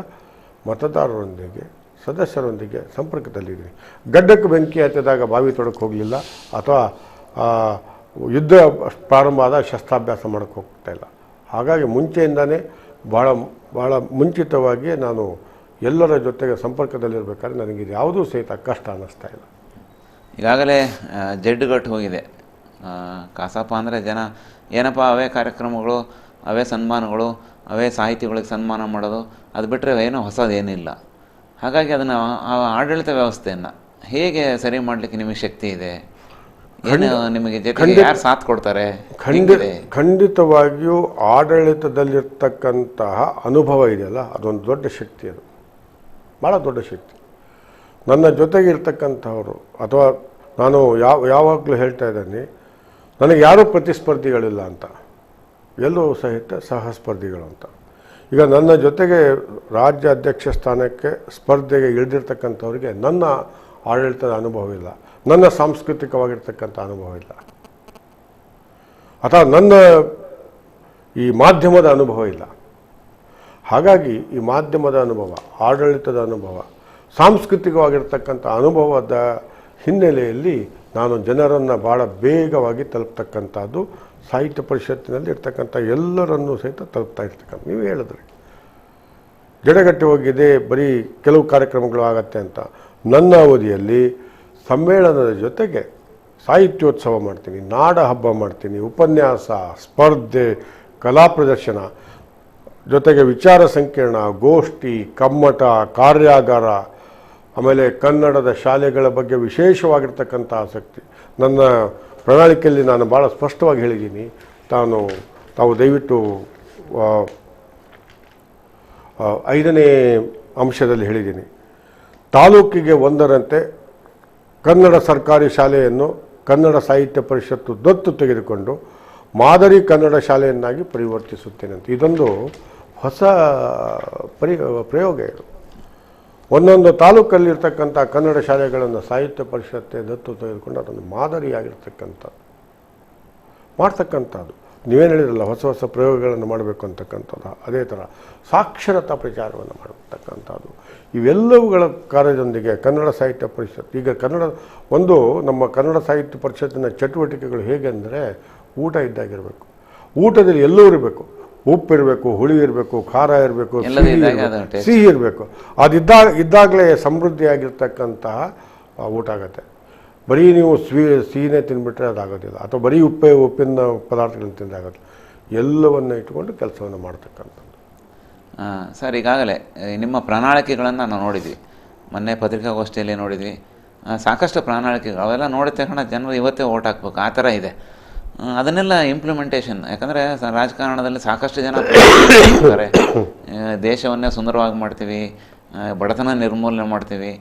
ಮತದಾರರೊಂದಿಗೆ ಸದಸ್ಯರೊಂದಿಗೆ ಸಂಪರ್ಕದಲ್ಲಿದ್ದೀನಿ. ಗಡ್ಡಕ್ಕೆ ಬೆಂಕಿ ಹತ್ತಿದಾಗ ಬಾವಿ ತೊಡಕ್ಕೆ ಹೋಗಲಿಲ್ಲ, ಅಥವಾ ಯುದ್ಧ ಪ್ರಾರಂಭ ಆದ ಶಸ್ತ್ರಾಭ್ಯಾಸ ಮಾಡೋಕ್ಕೆ ಹೋಗ್ತಾ ಇಲ್ಲ. ಹಾಗಾಗಿ ಮುಂಚೆಯಿಂದನೇ ಭಾಳ ಮುಂಚಿತವಾಗಿ ನಾನು ಎಲ್ಲರ ಜೊತೆಗೆ ಸಂಪರ್ಕದಲ್ಲಿರಬೇಕಾದ್ರೆ ನನಗೆ ಇದು ಯಾವುದೂ ಸಹಿತ ಕಷ್ಟ ಅನ್ನಿಸ್ತಾ ಇಲ್ಲ. ಈಗಾಗಲೇ ಜಡ್ಡುಗಟ್ಟು ಹೋಗಿದೆ. ಕಸಾಪ ಅಂದರೆ ಜನ ಏನಪ್ಪ ಅವೇ ಕಾರ್ಯಕ್ರಮಗಳು, ಅವೇ ಸನ್ಮಾನಗಳು, ಅವೇ ಸಾಹಿತಿಗಳಿಗೆ ಸನ್ಮಾನ ಮಾಡೋದು, ಅದು ಬಿಟ್ಟರೆ ಏನೋ ಹೊಸದೇನಿಲ್ಲ. ಹಾಗಾಗಿ ಅದನ್ನು ಆ ಆಡಳಿತ ವ್ಯವಸ್ಥೆಯನ್ನು ಹೇಗೆ ಸರಿ ಮಾಡಲಿಕ್ಕೆ ನಿಮಗೆ ಶಕ್ತಿ ಇದೆ? ಏನು ನಿಮಗೆ ಜೊತೆಗೆ ಯಾರು ಸಾಥ್ ಕೊಡ್ತಾರೆ? ಖಂಡಿತವಾಗಿಯೂ ಆಡಳಿತದಲ್ಲಿರ್ತಕ್ಕಂತಹ ಅನುಭವ ಇದೆಯಲ್ಲ, ಅದೊಂದು ದೊಡ್ಡ ಶಕ್ತಿ. ಅದು ಭಾಳ ದೊಡ್ಡ ಶಕ್ತಿ. ನನ್ನ ಜೊತೆಗೆ ಇರ್ತಕ್ಕಂಥವರು, ಅಥವಾ ನಾನು ಯಾವಾಗಲೂ ಹೇಳ್ತಾ ಇದ್ದೀನಿ, ನನಗೆ ಯಾರೂ ಪ್ರತಿಸ್ಪರ್ಧಿಗಳಿಲ್ಲ ಅಂತ, ಎಲ್ಲರೂ ಸಹಿತ ಸಹಸ್ಪರ್ಧಿಗಳು ಅಂತ. ಈಗ ನನ್ನ ಜೊತೆಗೆ ರಾಜ್ಯ ಅಧ್ಯಕ್ಷ ಸ್ಥಾನಕ್ಕೆ ಸ್ಪರ್ಧೆಗೆ ಇಳಿದಿರ್ತಕ್ಕಂಥವ್ರಿಗೆ ನನ್ನ ಆಡಳಿತದ ಅನುಭವ ಇಲ್ಲ, ನನ್ನ ಸಾಂಸ್ಕೃತಿಕವಾಗಿರ್ತಕ್ಕಂಥ ಅನುಭವ ಇಲ್ಲ, ಅಥವಾ ನನ್ನ ಈ ಮಾಧ್ಯಮದ ಅನುಭವ ಇಲ್ಲ. ಹಾಗಾಗಿ ಈ ಮಾಧ್ಯಮದ ಅನುಭವ, ಆಡಳಿತದ ಅನುಭವ, ಸಾಂಸ್ಕೃತಿಕವಾಗಿರ್ತಕ್ಕಂಥ ಅನುಭವದ ಹಿನ್ನೆಲೆಯಲ್ಲಿ ನಾನು ಜನರನ್ನು ಭಾಳ ಬೇಗವಾಗಿ ತಲುಪ್ತಕ್ಕಂಥದ್ದು. ಸಾಹಿತ್ಯ ಪರಿಷತ್ತಿನಲ್ಲಿ ಇರ್ತಕ್ಕಂಥ ಎಲ್ಲರನ್ನೂ ಸಹಿತ ತಲುಪ್ತಾ ಇರ್ತಕ್ಕಂಥ. ನೀವು ಹೇಳಿದ್ರಿ ಜಡಗಟ್ಟಿ ಹೋಗಿದೆ, ಬರೀ ಕೆಲವು ಕಾರ್ಯಕ್ರಮಗಳು ಆಗತ್ತೆ ಅಂತ. ನನ್ನ ಅವಧಿಯಲ್ಲಿ ಸಮ್ಮೇಳನದ ಜೊತೆಗೆ ಸಾಹಿತ್ಯೋತ್ಸವ ಮಾಡ್ತೀನಿ, ನಾಡ ಹಬ್ಬ ಮಾಡ್ತೀನಿ, ಉಪನ್ಯಾಸ, ಸ್ಪರ್ಧೆ, ಕಲಾ ಪ್ರದರ್ಶನ, ಜೊತೆಗೆ ವಿಚಾರ ಸಂಕಿರಣ, ಗೋಷ್ಠಿ, ಕಮ್ಮಟ, ಕಾರ್ಯಾಗಾರ, ಆಮೇಲೆ ಕನ್ನಡದ ಶಾಲೆಗಳ ಬಗ್ಗೆ ವಿಶೇಷವಾಗಿರ್ತಕ್ಕಂಥ ಆಸಕ್ತಿ. ನನ್ನ ಪ್ರಣಾಳಿಕೆಯಲ್ಲಿ ನಾನು ಭಾಳ ಸ್ಪಷ್ಟವಾಗಿ ಹೇಳಿದ್ದೀನಿ. ತಾವು ದಯವಿಟ್ಟು 5ನೇ ಅಂಶದಲ್ಲಿ ಹೇಳಿದ್ದೀನಿ, ತಾಲೂಕಿಗೆ ಒಂದರಂತೆ ಕನ್ನಡ ಸರ್ಕಾರಿ ಶಾಲೆಯನ್ನು ಕನ್ನಡ ಸಾಹಿತ್ಯ ಪರಿಷತ್ತು ದತ್ತು ತೆಗೆದುಕೊಂಡು ಮಾದರಿ ಕನ್ನಡ ಶಾಲೆಯನ್ನಾಗಿ ಪರಿವರ್ತಿಸುತ್ತೇನೆ ಅಂತ. ಇದೊಂದು ಹೊಸ ಪ್ರಯೋಗ. ಇದು ಒಂದೊಂದು ತಾಲೂಕಲ್ಲಿರ್ತಕ್ಕಂಥ ಕನ್ನಡ ಶಾಲೆಗಳನ್ನು ಸಾಹಿತ್ಯ ಪರಿಷತ್ತೆ ದತ್ತು ತೆಗೆದುಕೊಂಡು ಅದನ್ನು ಮಾದರಿಯಾಗಿರ್ತಕ್ಕಂಥದ್ದು ನೀವೇನು ಹೇಳಿದ್ರಲ್ಲ, ಹೊಸ ಹೊಸ ಪ್ರಯೋಗಗಳನ್ನು ಮಾಡಬೇಕು ಅಂತಕ್ಕಂಥದ್ದು. ಅದೇ ಥರ ಸಾಕ್ಷರತಾ ಪ್ರಚಾರವನ್ನು ಮಾಡತಕ್ಕಂಥದ್ದು. ಇವೆಲ್ಲವುಗಳ ಕಾರ್ಯದೊಂದಿಗೆ ಕನ್ನಡ ಸಾಹಿತ್ಯ ಪರಿಷತ್, ಈಗ ನಮ್ಮ ಕನ್ನಡ ಸಾಹಿತ್ಯ ಪರಿಷತ್ತಿನ ಚಟುವಟಿಕೆಗಳು ಹೇಗೆ ಅಂದರೆ, ಊಟ ಇದ್ದಾಗಿರಬೇಕು. ಊಟದಲ್ಲಿ ಎಲ್ಲವೂ ಇರಬೇಕು. ಉಪ್ಪಿರಬೇಕು, ಹುಳಿ ಇರಬೇಕು, ಖಾರ ಇರಬೇಕು, ಸಿಹಿ ಇರಬೇಕು. ಇದ್ದಾಗಲೇ ಸಮೃದ್ಧಿಯಾಗಿರ್ತಕ್ಕಂತಹ ಊಟ ಆಗುತ್ತೆ. ಬರೀ ನೀವು ಸಿಹಿನೇ ತಿಂದುಬಿಟ್ರೆ ಅದಾಗೋದಿಲ್ಲ, ಅಥವಾ ಬರೀ ಉಪ್ಪಿನ ಪದಾರ್ಥಗಳನ್ನು ತಿಂದಾಗೋದಿಲ್ಲ. ಎಲ್ಲವನ್ನು ಇಟ್ಕೊಂಡು ಕೆಲಸವನ್ನು ಮಾಡ್ತಕ್ಕಂಥದ್ದು. ಸರ್, ಈಗಾಗಲೇ ನಿಮ್ಮ ಪ್ರಣಾಳಿಕೆಗಳನ್ನು ನಾವು ನೋಡಿದ್ವಿ, ಮೊನ್ನೆ ಪತ್ರಿಕಾಗೋಷ್ಠಿಯಲ್ಲಿ ನೋಡಿದ್ವಿ. ಸಾಕಷ್ಟು ಪ್ರಣಾಳಿಕೆಗಳು, ಅವೆಲ್ಲ ನೋಡಿದ ತಕ್ಷಣ ಜನರು ಇವತ್ತೇ ಓಟ್ ಹಾಕ್ಬೇಕು ಆ ಥರ ಇದೆ. ಅದನ್ನೆಲ್ಲ ಇಂಪ್ಲಿಮೆಂಟೇಷನ್, ಯಾಕಂದರೆ ರಾಜಕಾರಣದಲ್ಲಿ ಸಾಕಷ್ಟು ಜನ ಇರ್ತಾರೆ. ದೇಶವನ್ನೇ ಸುಂದರವಾಗಿ ಮಾಡ್ತೀವಿ, ಬಡತನ ನಿರ್ಮೂಲನೆ ಮಾಡ್ತೀವಿ,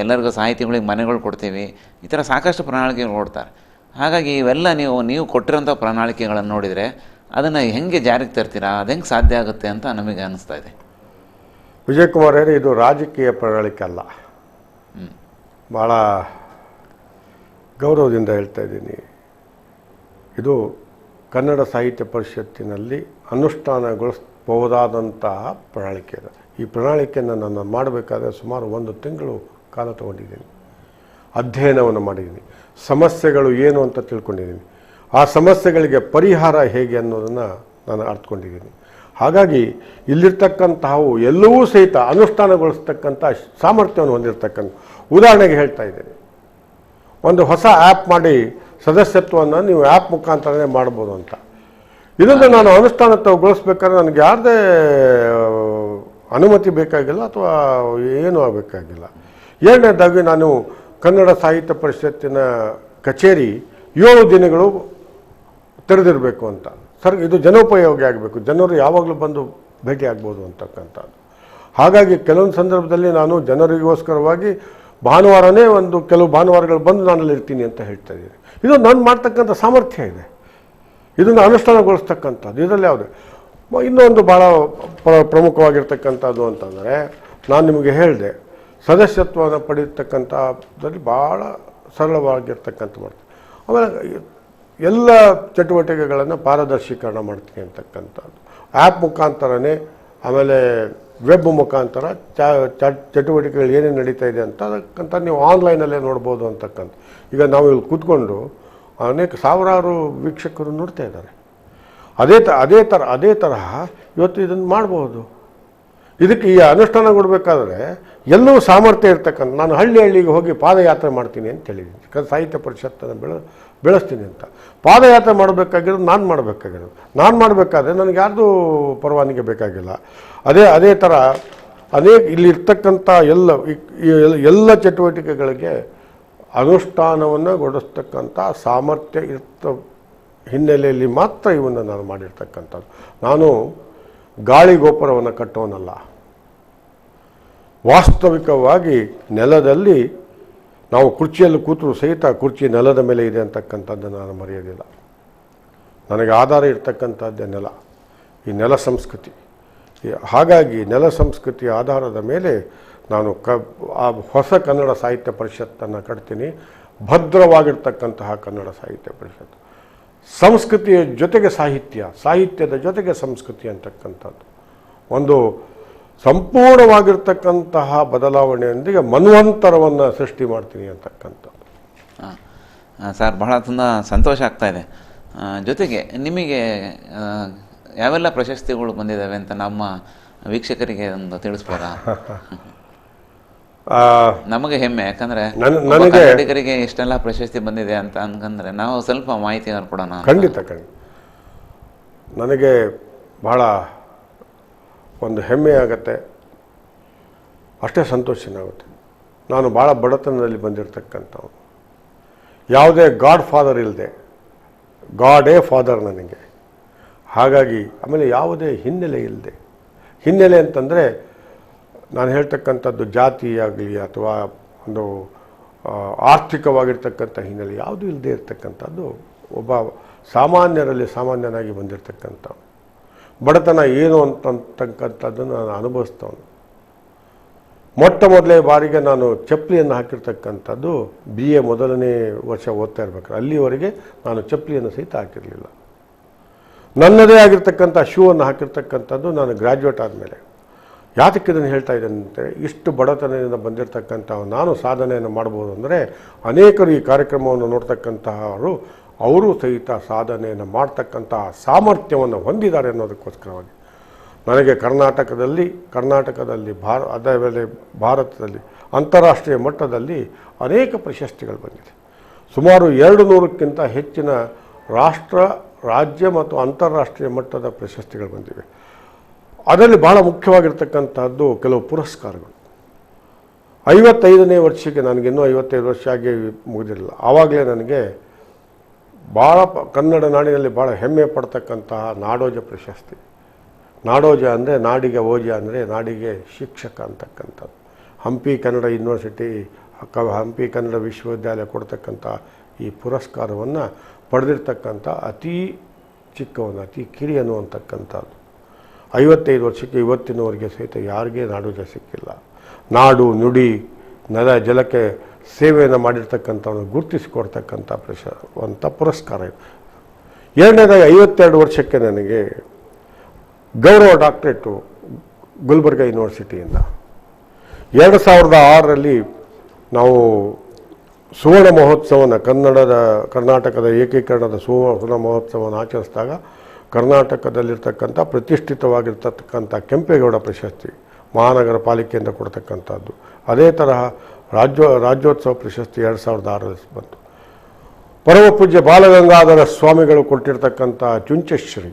ಎಲ್ಲರಿಗೂ ಸಾಹಿತಿಗಳಿಗೆ ಮನೆಗಳು ಕೊಡ್ತೀವಿ, ಈ ಥರ ಸಾಕಷ್ಟು ಪ್ರಣಾಳಿಕೆಗಳು ಕೊಡ್ತಾರೆ. ಹಾಗಾಗಿ ಇವೆಲ್ಲ ನೀವು ಕೊಟ್ಟಿರೋಂಥ ಪ್ರಣಾಳಿಕೆಗಳನ್ನು ನೋಡಿದರೆ ಅದನ್ನು ಹೆಂಗೆ ಜಾರಿಗೆ ತರ್ತೀರಾ, ಅದು ಹೆಂಗೆ ಸಾಧ್ಯ ಆಗುತ್ತೆ ಅಂತ ನಮಗೆ ಅನ್ನಿಸ್ತಾ ಇದೆ. ವಿಜಯಕುಮಾರ್ ಅವರೇ, ಇದು ರಾಜಕೀಯ ಪ್ರಣಾಳಿಕೆ ಅಲ್ಲ. ಭಾಳ ಗೌರವದಿಂದ ಹೇಳ್ತಾ ಇದ್ದೀನಿ. ಇದು ಕನ್ನಡ ಸಾಹಿತ್ಯ ಪರಿಷತ್ತಿನಲ್ಲಿ ಅನುಷ್ಠಾನಗೊಳಿಸಬಹುದಾದಂತಹ ಪ್ರಣಾಳಿಕೆ ಇದೆ. ಈ ಪ್ರಣಾಳಿಕೆಯನ್ನು ನಾನು ಮಾಡಬೇಕಾದ್ರೆ ಸುಮಾರು 1 ತಿಂಗಳು ಕಾಲ ತಗೊಂಡಿದ್ದೀನಿ. ಅಧ್ಯಯನವನ್ನು ಮಾಡಿದ್ದೀನಿ, ಸಮಸ್ಯೆಗಳು ಏನು ಅಂತ ತಿಳ್ಕೊಂಡಿದ್ದೀನಿ, ಆ ಸಮಸ್ಯೆಗಳಿಗೆ ಪರಿಹಾರ ಹೇಗೆ ಅನ್ನೋದನ್ನು ನಾನು ಅರ್ಥಕೊಂಡಿದ್ದೀನಿ. ಹಾಗಾಗಿ ಇಲ್ಲಿರ್ತಕ್ಕಂತಹವು ಎಲ್ಲವೂ ಸಹಿತ ಅನುಷ್ಠಾನಗೊಳಿಸ್ತಕ್ಕಂಥ ಸಾಮರ್ಥ್ಯವನ್ನು ಹೊಂದಿರತಕ್ಕಂಥ. ಉದಾಹರಣೆಗೆ ಹೇಳ್ತಾ ಇದ್ದೀನಿ, ಒಂದು ಹೊಸ ಆ್ಯಪ್ ಮಾಡಿ ಸದಸ್ಯತ್ವವನ್ನು ನೀವು ಆ್ಯಪ್ ಮುಖಾಂತರನೇ ಮಾಡ್ಬೋದು ಅಂತ. ಇದನ್ನು ನಾನು ಅನುಷ್ಠಾನಗೊಳಿಸ್ಬೇಕಾದ್ರೆ ನನಗೆ ಯಾರದೇ ಅನುಮತಿ ಬೇಕಾಗಿಲ್ಲ, ಅಥವಾ ಏನೂ ಆಗಬೇಕಾಗಿಲ್ಲ. ಎರಡನೇದಾಗಿ ನಾನು ಕನ್ನಡ ಸಾಹಿತ್ಯ ಪರಿಷತ್ತಿನ ಕಚೇರಿ 7 ದಿನಗಳು ತೆರೆದಿರಬೇಕು ಅಂತ. ಇದು ಜನೋಪಯೋಗಿ ಆಗಬೇಕು, ಜನರು ಯಾವಾಗಲೂ ಬಂದು ಭೇಟಿ ಆಗ್ಬೋದು ಅಂತಕ್ಕಂಥದ್ದು. ಹಾಗಾಗಿ ಕೆಲವೊಂದು ಸಂದರ್ಭದಲ್ಲಿ ನಾನು ಜನರಿಗೋಸ್ಕರವಾಗಿ ಭಾನುವಾರನೇ ಕೆಲವು ಭಾನುವಾರಗಳು ಬಂದು ನಾನಲ್ಲಿ ಇರ್ತೀನಿ ಅಂತ ಹೇಳ್ತಾ ಇದ್ದೀನಿ. ಇದು ನಾನು ಮಾಡ್ತಕ್ಕಂಥ ಸಾಮರ್ಥ್ಯ ಇದೆ, ಇದನ್ನು ಅನುಷ್ಠಾನಗೊಳಿಸ್ತಕ್ಕಂಥದ್ದು. ಇದರಲ್ಲಿ ಯಾವುದೇ ಇನ್ನೊಂದು ಭಾಳ ಪ್ರಮುಖವಾಗಿರ್ತಕ್ಕಂಥದ್ದು ಅಂತಂದರೆ, ನಾನು ನಿಮಗೆ ಹೇಳಿದೆ, ಸದಸ್ಯತ್ವವನ್ನು ಪಡೆಯತಕ್ಕಂಥದ್ದಲ್ಲಿ ಭಾಳ ಸರಳವಾಗಿರ್ತಕ್ಕಂಥ ಮಾಡ್ತೀನಿ. ಆಮೇಲೆ ಎಲ್ಲ ಚಟುವಟಿಕೆಗಳನ್ನು ಪಾರದರ್ಶೀಕರಣ ಮಾಡ್ತೀನಿ ಅಂತಕ್ಕಂಥದ್ದು. ಆ್ಯಪ್ ಮುಖಾಂತರನೇ, ಆಮೇಲೆ ವೆಬ್ ಮುಖಾಂತರ ಚಟುವಟಿಕೆಗಳು ಏನೇನು ನಡೀತಾ ಇದೆ ಅಂತಕ್ಕಂಥ ನೀವು ಆನ್ಲೈನಲ್ಲೇ ನೋಡ್ಬೋದು ಅಂತಕ್ಕಂಥ. ಈಗ ನಾವು ಇಲ್ಲಿ ಕೂತ್ಕೊಂಡು ಅನೇಕ ಸಾವಿರಾರು ವೀಕ್ಷಕರು ನೋಡ್ತಾ ಇದ್ದಾರೆ. ಅದೇ ತರಹ ಇವತ್ತು ಇದನ್ನು ಮಾಡ್ಬೋದು. ಇದಕ್ಕೆ ಈ ಅನುಷ್ಠಾನಗೊಳ್ಬೇಕಾದ್ರೆ ಎಲ್ಲವೂ ಸಾಮರ್ಥ್ಯ ಇರ್ತಕ್ಕಂಥ, ನಾನು ಹಳ್ಳಿಗೆ ಹೋಗಿ ಪಾದಯಾತ್ರೆ ಮಾಡ್ತೀನಿ ಅಂತ ಹೇಳಿದ್ದೀನಿ. ಯಾಕಂದ್ರೆ ಸಾಹಿತ್ಯ ಪರಿಷತ್ತನ್ನು ಬೆಳೆಸ್ತೀನಿ ಅಂತ. ಪಾದಯಾತ್ರೆ ಮಾಡಬೇಕಾಗಿರೋದು ನಾನು ಮಾಡಬೇಕಾದ್ರೆ ನನಗೆ ಯಾರ್ದು ಪರವಾನಗಿ ಬೇಕಾಗಿಲ್ಲ. ಅದೇ ಥರ ಇಲ್ಲಿರ್ತಕ್ಕಂಥ ಎಲ್ಲ ಚಟುವಟಿಕೆಗಳಿಗೆ ಅನುಷ್ಠಾನವನ್ನು ಗೊಳಿಸ್ತಕ್ಕಂಥ ಸಾಮರ್ಥ್ಯ ಹಿನ್ನೆಲೆಯಲ್ಲಿ ಮಾತ್ರ ಇವನ್ನು ನಾನು ಮಾಡಿರ್ತಕ್ಕಂಥದ್ದು. ನಾನು ಗಾಳಿ ಗೋಪುರವನ್ನು ಕಟ್ಟೋನಲ್ಲ. ವಾಸ್ತವಿಕವಾಗಿ ನೆಲದಲ್ಲಿ ನಾವು ಕುರ್ಚಿಯಲ್ಲಿ ಕೂತರೂ ಸಹಿತ ಕುರ್ಚಿ ನೆಲದ ಮೇಲೆ ಇದೆ ಅಂತಕ್ಕಂಥದ್ದನ್ನು ನಾನು ಮರೆಯೋದಿಲ್ಲ. ನನಗೆ ಆಧಾರ ಇರ್ತಕ್ಕಂಥದ್ದೇ ನೆಲ, ಈ ನೆಲ ಸಂಸ್ಕೃತಿ. ಹಾಗಾಗಿ ನೆಲ ಸಂಸ್ಕೃತಿಯ ಆಧಾರದ ಮೇಲೆ ನಾನು ಆ ಹೊಸ ಕನ್ನಡ ಸಾಹಿತ್ಯ ಪರಿಷತ್ತನ್ನು ಕಟ್ತೀನಿ. ಭದ್ರವಾಗಿರ್ತಕ್ಕಂತಹ ಕನ್ನಡ ಸಾಹಿತ್ಯ ಪರಿಷತ್ತು, ಸಂಸ್ಕೃತಿಯ ಜೊತೆಗೆ ಸಾಹಿತ್ಯದ ಜೊತೆಗೆ ಸಂಸ್ಕೃತಿ ಅಂತಕ್ಕಂಥದ್ದು ಒಂದು ಸಂಪೂರ್ಣವಾಗಿರ್ತಕ್ಕಂತಹ ಬದಲಾವಣೆಯೊಂದಿಗೆ ಮನ್ವಂತರವನ್ನು ಸೃಷ್ಟಿ ಮಾಡ್ತೀನಿ ಅಂತಕ್ಕಂಥದ್ದು. ಸರ್, ಬಹಳ ತುಂಬ ಸಂತೋಷ ಆಗ್ತಾ ಇದೆ. ಜೊತೆಗೆ ನಿಮಗೆ ಯಾವೆಲ್ಲ ಪ್ರಶಸ್ತಿಗಳು ಬಂದಿದ್ದಾವೆ ಅಂತ ನಮ್ಮ ವೀಕ್ಷಕರಿಗೆ ಒಂದು ತಿಳಿಸ್ಬೋದಾ? ನಮಗೆ ಹೆಮ್ಮೆ, ಯಾಕಂದರೆ ಕನ್ನಡಿಗರಿಗೆ ಇಷ್ಟೆಲ್ಲ ಪ್ರಶಸ್ತಿ ಬಂದಿದೆ ಅಂತ ಅನ್ಕಂದ್ರೆ ನಾವು ಸ್ವಲ್ಪ ಮಾಹಿತಿ ಕೊಡೋಣ. ಖಂಡಿತ. ನನಗೆ ಬಹಳ ಒಂದು ಹೆಮ್ಮೆ ಆಗುತ್ತೆ, ಅಷ್ಟೇ ಸಂತೋಷನಾಗುತ್ತೆ. ನಾನು ಭಾಳ ಬಡತನದಲ್ಲಿ ಬಂದಿರತಕ್ಕಂಥವ್ನು, ಯಾವುದೇ ಗಾಡ್ ಫಾದರ್ ಇಲ್ಲದೆ, ಗಾಡೇ ಫಾದರ್ ನನಗೆ. ಹಾಗಾಗಿ ಆಮೇಲೆ ಯಾವುದೇ ಹಿನ್ನೆಲೆ ಇಲ್ಲದೆ, ಹಿನ್ನೆಲೆ ಅಂತಂದರೆ ನಾನು ಹೇಳ್ತಕ್ಕಂಥದ್ದು ಜಾತಿ ಆಗಲಿ ಅಥವಾ ಒಂದು ಆರ್ಥಿಕವಾಗಿರ್ತಕ್ಕಂಥ ಹಿನ್ನೆಲೆ ಯಾವುದೂ ಇಲ್ಲದೆ ಇರ್ತಕ್ಕಂಥದ್ದು, ಒಬ್ಬ ಸಾಮಾನ್ಯರಲ್ಲಿ ಸಾಮಾನ್ಯನಾಗಿ ಬಂದಿರತಕ್ಕಂಥ ಬಡತನ ಏನು ಅಂತಕ್ಕಂಥದ್ದನ್ನು ನಾನು ಅನುಭವಿಸ್ತವನು. ಮೊದಲೇ ಬಾರಿಗೆ ನಾನು ಚಪ್ಪಲಿಯನ್ನು ಹಾಕಿರ್ತಕ್ಕಂಥದ್ದು BA ಮೊದಲನೇ ವರ್ಷ ಓದ್ತಾ ಇರ್ಬೇಕಾದ್ರೆ. ಅಲ್ಲಿವರೆಗೆ ನಾನು ಚಪ್ಪಲಿಯನ್ನು ಸಹಿತ ಹಾಕಿರಲಿಲ್ಲ. ನನ್ನದೇ ಆಗಿರ್ತಕ್ಕಂಥ ಶೂವನ್ನು ಹಾಕಿರ್ತಕ್ಕಂಥದ್ದು ನಾನು ಗ್ರ್ಯಾಜುಯೇಟ್ ಆದಮೇಲೆ. ಯಾತಕ್ಕೆ ಇದನ್ನು ಹೇಳ್ತಾ ಇದ್ದೇನೆ ಅಂದರೆ, ಇಷ್ಟು ಬಡತನದಿಂದ ಬಂದಿರತಕ್ಕಂಥ ನಾನು ಸಾಧನೆಯನ್ನು ಮಾಡ್ಬೋದು ಅಂದರೆ, ಅನೇಕರು ಈ ಕಾರ್ಯಕ್ರಮವನ್ನು ನೋಡ್ತಕ್ಕಂತಹವರು ಅವರು ಸಹಿತ ಸಾಧನೆಯನ್ನು ಮಾಡ್ತಕ್ಕಂತಹ ಸಾಮರ್ಥ್ಯವನ್ನು ಹೊಂದಿದ್ದಾರೆ ಅನ್ನೋದಕ್ಕೋಸ್ಕರವಾಗಿ ನನಗೆ ಕರ್ನಾಟಕದಲ್ಲಿ ಅದೇ ವೇಳೆ ಭಾರತದಲ್ಲಿ ಅಂತಾರಾಷ್ಟ್ರೀಯ ಮಟ್ಟದಲ್ಲಿ ಅನೇಕ ಪ್ರಶಸ್ತಿಗಳು ಬಂದಿದೆ. ಸುಮಾರು 200ಕ್ಕಿಂತ ಹೆಚ್ಚಿನ ರಾಜ್ಯ ಮತ್ತು ಅಂತಾರಾಷ್ಟ್ರೀಯ ಮಟ್ಟದ ಪ್ರಶಸ್ತಿಗಳು ಬಂದಿವೆ. ಅದರಲ್ಲಿ ಬಹಳ ಮುಖ್ಯವಾಗಿರ್ತಕ್ಕಂಥದ್ದು ಕೆಲವು ಪುರಸ್ಕಾರಗಳು. 55ನೇ ವರ್ಷಕ್ಕೆ, ನನಗಿನ್ನೂ 55 ವರ್ಷ ಆಗಿ ಮುಗಿದಿರಲಿಲ್ಲ, ಆವಾಗಲೇ ನನಗೆ ಭಾಳ ಕನ್ನಡ ನಾಡಿನಲ್ಲಿ ಭಾಳ ಹೆಮ್ಮೆ ಪಡ್ತಕ್ಕಂತಹ ನಾಡೋಜ ಪ್ರಶಸ್ತಿ. ನಾಡೋಜ ಅಂದರೆ ನಾಡಿಗೆ, ಓಜ ಅಂದರೆ ನಾಡಿಗೆ ಶಿಕ್ಷಕ ಅಂತಕ್ಕಂಥದ್ದು. ಹಂಪಿ ಕನ್ನಡ ಯೂನಿವರ್ಸಿಟಿ, ಹಂಪಿ ಕನ್ನಡ ವಿಶ್ವವಿದ್ಯಾಲಯ ಕೊಡ್ತಕ್ಕಂಥ ಈ ಪುರಸ್ಕಾರವನ್ನು ಪಡೆದಿರ್ತಕ್ಕಂಥ ಅತಿ ಚಿಕ್ಕವನು, ಅತಿ ಕಿರಿಯನು ಅಂತಕ್ಕಂಥದ್ದು. 55 ವರ್ಷಕ್ಕೆ ಇವತ್ತಿನವರೆಗೆ ಸಹಿತ ಯಾರಿಗೆ ನಾಡೋಜ ಸಿಕ್ಕಿಲ್ಲ. ನಾಡು, ನುಡಿ, ನೆಲ, ಜಲಕ್ಕೆ ಸೇವೆಯನ್ನು ಮಾಡಿರ್ತಕ್ಕಂಥವನು ಗುರುತಿಸಿಕೊಡ್ತಕ್ಕಂಥ ಪುರಸ್ಕಾರ ಇದು. ಎರಡನೇದಾಗಿ 52 ವರ್ಷಕ್ಕೆ ನನಗೆ ಗೌರವ ಡಾಕ್ಟ್ರೇಟು ಗುಲ್ಬರ್ಗ ಯೂನಿವರ್ಸಿಟಿಯಿಂದ. 2006ರಲ್ಲಿ ನಾವು ಸುವರ್ಣ ಮಹೋತ್ಸವನ ಕರ್ನಾಟಕದ ಏಕೀಕರಣದ ಸುವರ್ಣ ಮಹೋತ್ಸವವನ್ನು ಆಚರಿಸಿದಾಗ ಕರ್ನಾಟಕದಲ್ಲಿರ್ತಕ್ಕಂಥ ಪ್ರತಿಷ್ಠಿತವಾಗಿರ್ತಕ್ಕಂಥ ಕೆಂಪೇಗೌಡ ಪ್ರಶಸ್ತಿ ಮಹಾನಗರ ಪಾಲಿಕೆಯಿಂದ ಕೊಡ್ತಕ್ಕಂಥದ್ದು. ಅದೇ ತರಹ ರಾಜ್ಯೋತ್ಸವ ಪ್ರಶಸ್ತಿ 2006ರಲ್ಲಿ ಬಂತು. ಪರಮ ಪೂಜ್ಯ ಬಾಲಗಂಗಾಧರ ಸ್ವಾಮಿಗಳು ಕೊಟ್ಟಿರ್ತಕ್ಕಂಥ ಚುಂಚಶ್ರೀ,